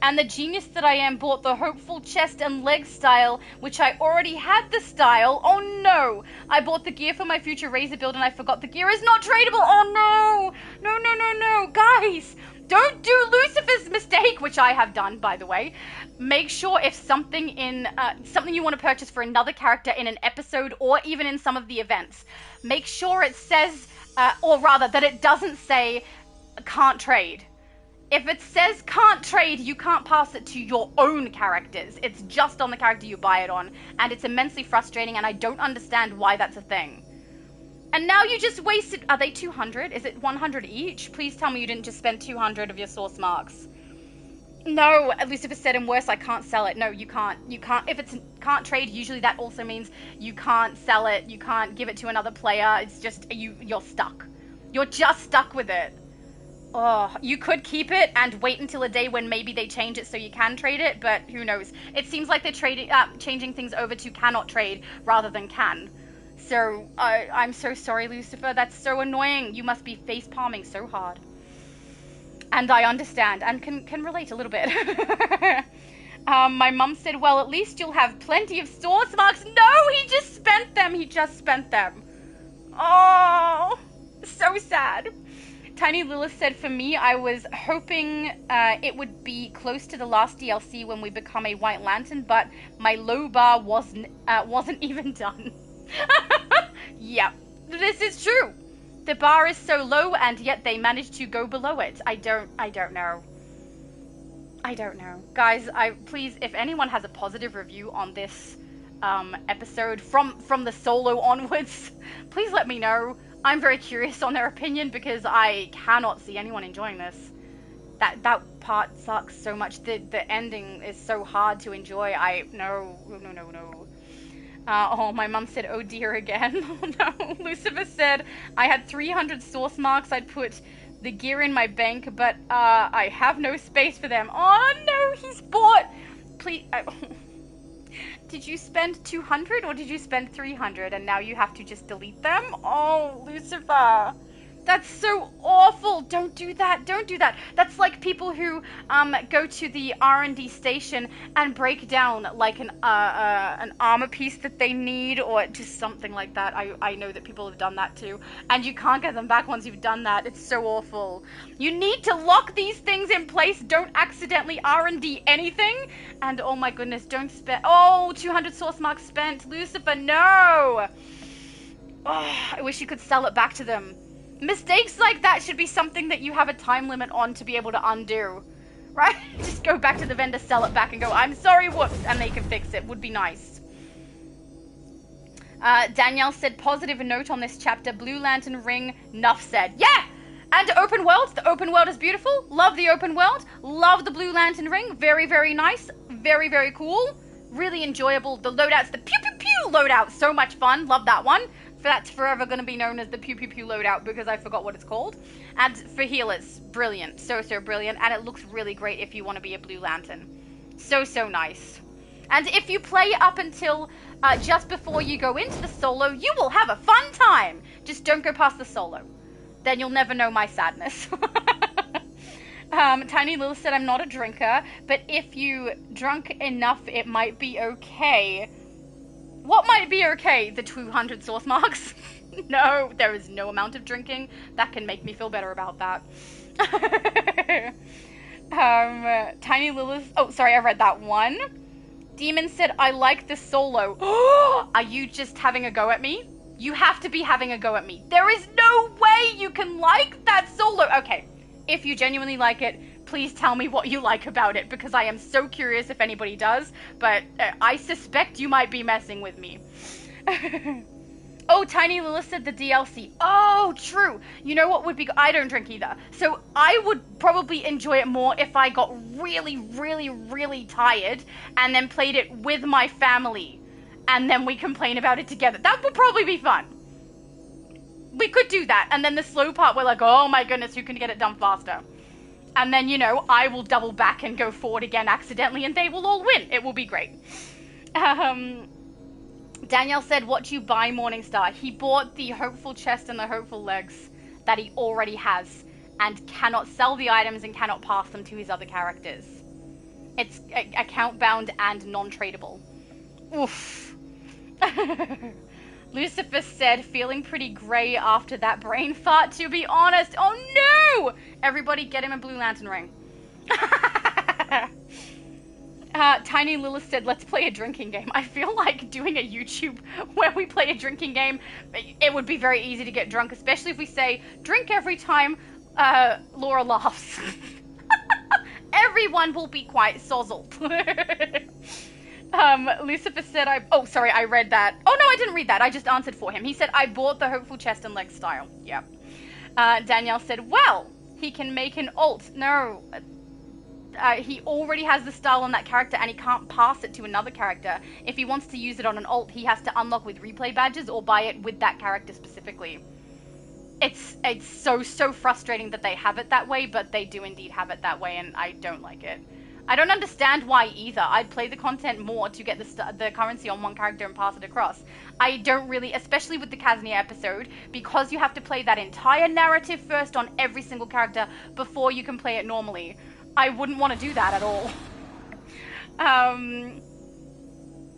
And the genius that I am bought the hopeful chest and leg style, which I already had the style. Oh no. I bought the gear for my future Razor build and I forgot the gear is not tradable. Oh no. No. Guys, don't do Lucifer's mistake, which I have done, by the way. Make sure if something you want to purchase for another character in an episode or even in some of the events, make sure it says, or rather that it doesn't say can't trade. If it says can't trade, you can't pass it to your own characters. It's just on the character you buy it on, and it's immensely frustrating, and I don't understand why that's a thing. And now you just wasted, are they 200? Is it 100 each? Please tell me you didn't just spend 200 of your source marks. No, Lucifer said, and worse, I can't sell it. No, you can't. If it's can't trade, usually that also means you can't sell it. You can't give it to another player. It's just, you're stuck. You're just stuck with it. Oh, you could keep it and wait until a day when maybe they change it so you can trade it, but who knows? It seems like they're changing things over to cannot trade rather than can. So, I'm so sorry, Lucifer. That's so annoying. You must be face palming so hard. And I understand and can relate a little bit. My mum said, well, at least you'll have plenty of source marks. No, he just spent them. Oh, so sad. Tiny Lilith said, for me, I was hoping it would be close to the last DLC when we become a White Lantern, but my low bar wasn't even done. Yep, this is true. The bar is so low, and yet they managed to go below it. I don't know. Guys, please, if anyone has a positive review on this episode from the solo onwards, please let me know. I'm very curious on their opinion because I cannot see anyone enjoying this. That part sucks so much. The ending is so hard to enjoy. No. Oh, my mum said, oh dear again. Oh no. Lucifer said, I had 300 source marks. I'd put the gear in my bank, but I have no space for them. Oh no, he's bought. Please. Did you spend 200 or did you spend 300 and now you have to just delete them? Oh, Lucifer. That's so awful. Don't do that. Don't do that. That's like people who go to the R&D station and break down like an armor piece that they need or just something like that. I know that people have done that too. And you can't get them back once you've done that. It's so awful. You need to lock these things in place. Don't accidentally R&D anything. And oh my goodness, don't spend... Oh, 200 source marks spent. Lucifer, no! Oh, I wish you could sell it back to them. Mistakes like that should be something that you have a time limit on to be able to undo. Right? Just go back to the vendor, sell it back, and go, I'm sorry, whoops, and they can fix it. Would be nice. Danielle said, positive note on this chapter, Blue Lantern ring, nuff said. Yeah! And open world. The open world is beautiful. Love the open world. Love the Blue Lantern ring. Very, very nice. Very, very cool. Really enjoyable. The loadouts, the pew pew pew loadout. So much fun. Love that one. That's forever going to be known as the pew pew pew loadout because I forgot what it's called. And for healers, brilliant. So, so brilliant. And it looks really great if you want to be a Blue Lantern. So, so nice. And if you play up until just before you go into the solo, you will have a fun time. Just don't go past the solo. Then you'll never know my sadness. Tiny Lil said, I'm not a drinker, but if you drunk enough, it might be okay. What might be okay? The 200 source marks? No, there is no amount of drinking that can make me feel better about that. Tiny Lilith, oh, sorry, I read that one. Demon said, I like the solo. Are you just having a go at me? You have to be having a go at me. There is no way you can like that solo. Okay, if you genuinely like it, please tell me what you like about it, because I am so curious if anybody does, but I suspect you might be messing with me. Oh, Tiny Lilith said the DLC. Oh, true. You know what would be... I don't drink either. So I would probably enjoy it more if I got really, really, really tired and then played it with my family. And then we complain about it together. That would probably be fun. We could do that. And then the slow part, we're like, oh my goodness, who can get it done faster? And then, you know, I will double back and go forward again accidentally and they will all win. It will be great. Danielle said, what you buy, Morningstar? He bought the hopeful chest and the hopeful legs that he already has and cannot sell the items and cannot pass them to his other characters. It's account bound and non-tradable. Oof. Lucifer said, feeling pretty grey after that brain fart, to be honest. Oh no! Everybody get him a Blue Lantern ring. Tiny Lilith said, let's play a drinking game. I feel like doing a YouTube where we play a drinking game, it would be very easy to get drunk, especially if we say, drink every time Laura laughs. Everyone will be quite sozzled. Lucifer said, oh, sorry, I read that. Oh, no, I didn't read that. I just answered for him. He said, I bought the hopeful chest and leg style. Yeah. Danielle said, well, he can make an alt. No, he already has the style on that character and he can't pass it to another character. If he wants to use it on an alt, he has to unlock with replay badges or buy it with that character specifically. It's so frustrating that they have it that way, but they do indeed have it that way, and I don't like it. I don't understand why either. I'd play the content more to get the currency on one character and pass it across. I don't really, especially with the Kaznia episode, because you have to play that entire narrative first on every single character before you can play it normally. I wouldn't want to do that at all.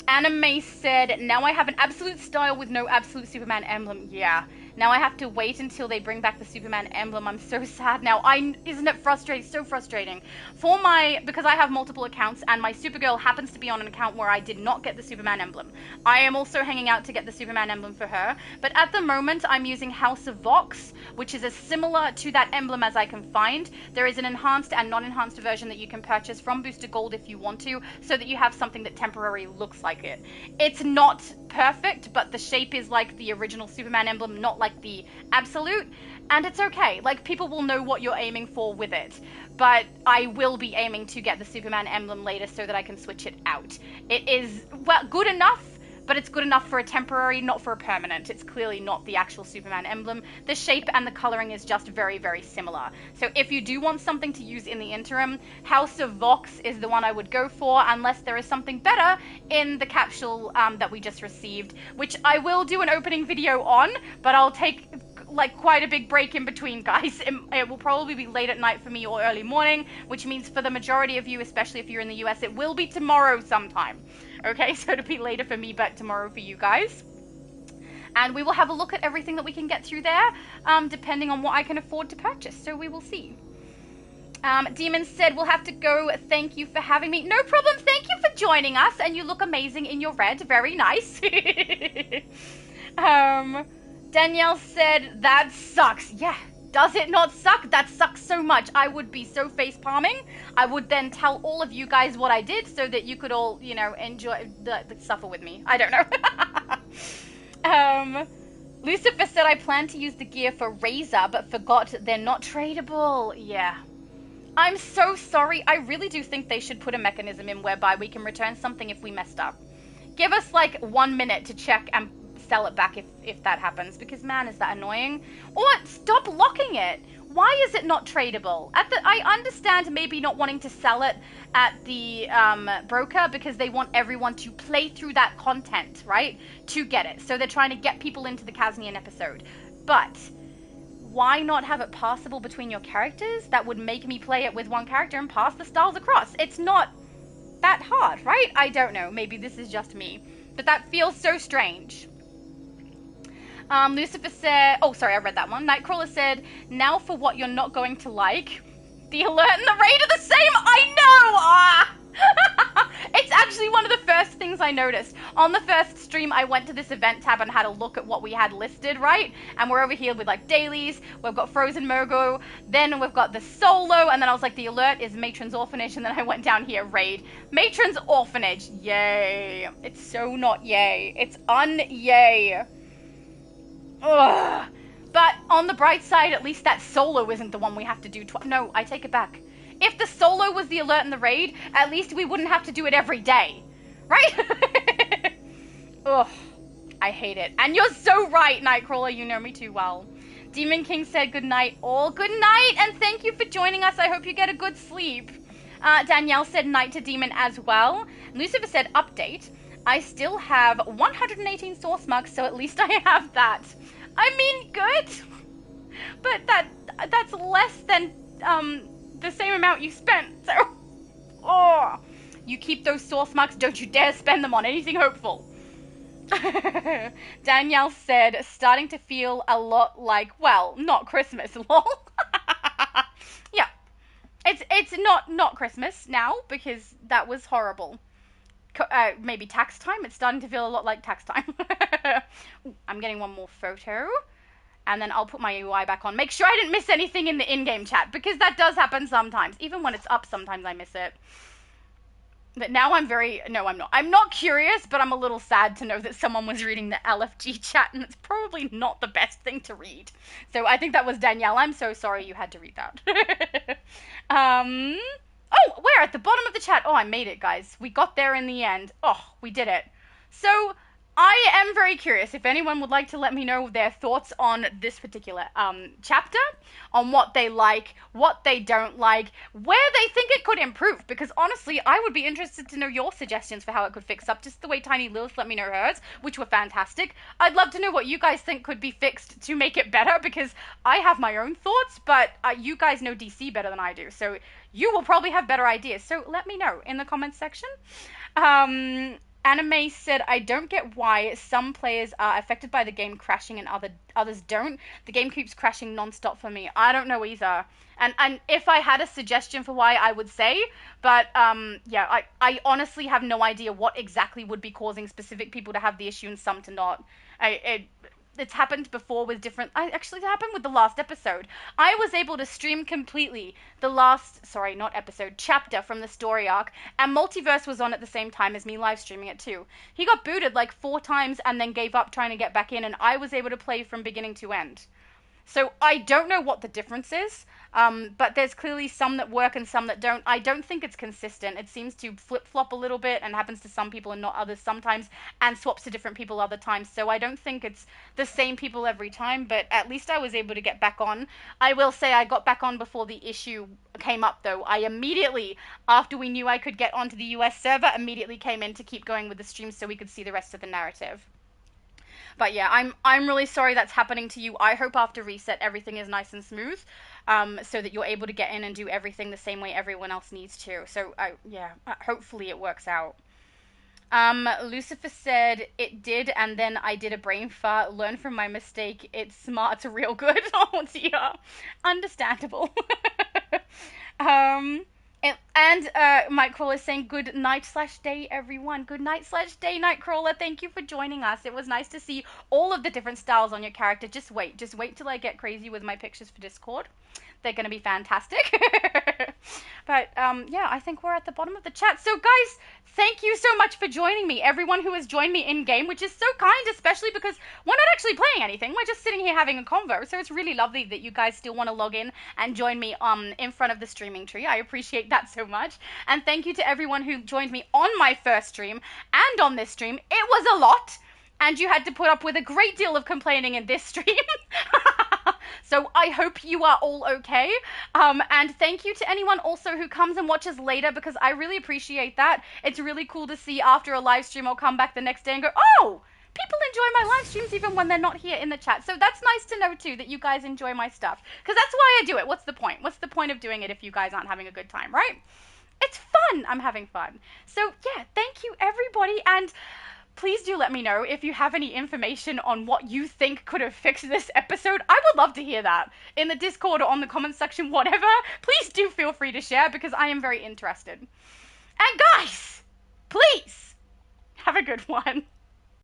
Anime said, now I have an absolute style with no absolute Superman emblem. Yeah. Now I have to wait until they bring back the Superman emblem. I'm so sad now. Isn't it frustrating? So frustrating. Because I have multiple accounts and my Supergirl happens to be on an account where I did not get the Superman emblem. I am also hanging out to get the Superman emblem for her. But at the moment, I'm using House of Vox, which is as similar to that emblem as I can find. There is an enhanced and non-enhanced version that you can purchase from Booster Gold if you want to, so that you have something that temporarily looks like it. It's not perfect, but the shape is like the original Superman emblem, not like the absolute, and it's okay. Like, people will know what you're aiming for with it, but I will be aiming to get the Superman emblem later so that I can switch it out. It is, well, good enough, but it's good enough for a temporary, not for a permanent. It's clearly not the actual Superman emblem. The shape and the coloring is just very, very similar. So if you do want something to use in the interim, House of Vox is the one I would go for, unless there is something better in the capsule that we just received, which I will do an opening video on, but I'll take like quite a big break in between, guys. It will probably be late at night for me or early morning, which means for the majority of you, especially if you're in the US, it will be tomorrow sometime. Okay, so it'll be later for me, but tomorrow for you guys. And we will have a look at everything that we can get through there, depending on what I can afford to purchase. So we will see. Demon said, we'll have to go. Thank you for having me. No problem. Thank you for joining us. And you look amazing in your red. Very nice. Danielle said, that sucks. Yeah, does it not suck? That sucks so much. I would be so face palming. I would then tell all of you guys what I did so that you could all, you know, enjoy the suffer with me. I don't know. Lucifer said, I plan to use the gear for Razor, but forgot they're not tradable. Yeah. I'm so sorry. I really do think they should put a mechanism in whereby we can return something if we messed up. Give us like 1 minute to check and sell it back if that happens, because man, is that annoying. Or stop locking it. Why is it not tradable? I understand maybe not wanting to sell it at the broker because they want everyone to play through that content, right? To get it. So they're trying to get people into the Kasnian episode. But why not have it passable between your characters? That would make me play it with one character and pass the styles across. It's not that hard, right? I don't know. Maybe this is just me. But that feels so strange. Lucifer said, oh, sorry, I read that one. Nightcrawler said, now for what you're not going to like. The alert and the raid are the same. I know. It's actually one of the first things I noticed. On the first stream, I went to this event tab and had a look at what we had listed, right? And we're over here with like dailies. We've got Frozen Mogo. Then we've got the solo. And then I was like, the alert is Matron's Orphanage. And then I went down here, raid. Matron's Orphanage. Yay. It's so not yay. It's un-yay. Ugh. But on the bright side, at least that solo isn't the one we have to do twice. No, I take it back. If the solo was the alert and the raid, at least we wouldn't have to do it every day. Right? Ugh. I hate it. And you're so right, Nightcrawler. You know me too well. Demon King said good night. All good night. And thank you for joining us. I hope you get a good sleep. Danielle said night to Demon as well. Lucifer said update. I still have 118 source marks, so at least I have that. I mean, good. But that's less than the same amount you spent. So, oh, you keep those source marks. Don't you dare spend them on anything hopeful. Danielle said, starting to feel a lot like, well, not Christmas, lol. Yeah, it's not Christmas now because that was horrible. Maybe tax time. It's starting to feel a lot like tax time. Ooh, I'm getting one more photo. And then I'll put my UI back on. Make sure I didn't miss anything in the in-game chat, because that does happen sometimes. Even when it's up, sometimes I miss it. But now I'm no, I'm not. I'm not curious, but I'm a little sad to know that someone was reading the LFG chat, and it's probably not the best thing to read. So I think that was Danielle. I'm so sorry you had to read that. Oh, we're at the bottom of the chat. Oh, I made it, guys. We got there in the end. Oh, we did it. So I am very curious if anyone would like to let me know their thoughts on this particular chapter, on what they like, what they don't like, where they think it could improve, because honestly, I would be interested to know your suggestions for how it could fix up, just the way Tiny Lilith let me know hers, which were fantastic. I'd love to know what you guys think could be fixed to make it better, because I have my own thoughts, but you guys know DC better than I do, so you will probably have better ideas, so let me know in the comments section. Anime said, I don't get why some players are affected by the game crashing and others don't. The game keeps crashing non-stop for me. I don't know either. And if I had a suggestion for why, I would say, but yeah, I honestly have no idea what exactly would be causing specific people to have the issue and some to not. It's happened before with different... Actually, it happened with the last episode. I was able to stream completely the last... Sorry, not episode. Chapter from the story arc. And Multiverse was on at the same time as me live streaming it too. He got booted like 4 times and then gave up trying to get back in. And I was able to play from beginning to end. So I don't know what the difference is. But there's clearly some that work and some that don't. I don't think it's consistent. It seems to flip-flop a little bit and happens to some people and not others sometimes, and swaps to different people other times. So I don't think it's the same people every time, but at least I was able to get back on. I will say I got back on before the issue came up, though. I immediately, after we knew I could get onto the US server, immediately came in to keep going with the stream so we could see the rest of the narrative. But yeah, I'm really sorry that's happening to you. I hope after reset everything is nice and smooth, so that you're able to get in and do everything the same way everyone else needs to. So yeah, hopefully it works out. Lucifer said it did, and then I did a brain fart. Learn from my mistake. It's smart, real good. Oh dear, understandable. And Nightcrawler is saying good night/day, everyone. Good night/day, Nightcrawler. Thank you for joining us. It was nice to see all of the different styles on your character. Just wait till I get crazy with my pictures for Discord. They're going to be fantastic. But yeah, I think we're at the bottom of the chat. So guys, thank you so much for joining me. Everyone who has joined me in game, which is so kind, especially because we're not actually playing anything. We're just sitting here having a convo. So it's really lovely that you guys still want to log in and join me in front of the streaming tree. I appreciate that so much. And thank you to everyone who joined me on my first stream and on this stream. It was a lot, and you had to put up with a great deal of complaining in this stream. So I hope you are all okay. And thank you to anyone also who comes and watches later, because I really appreciate that. It's really cool to see after a live stream I'll come back the next day and go, oh, people enjoy my live streams even when they're not here in the chat. So that's nice to know too, that you guys enjoy my stuff, because that's why I do it. What's the point? What's the point of doing it if you guys aren't having a good time, right? It's fun. I'm having fun. So yeah, thank you everybody, and please do let me know if you have any information on what you think could have fixed this episode. I would love to hear that in the Discord or on the comments section, whatever. Please do feel free to share, because I am very interested. And guys, please have a good one.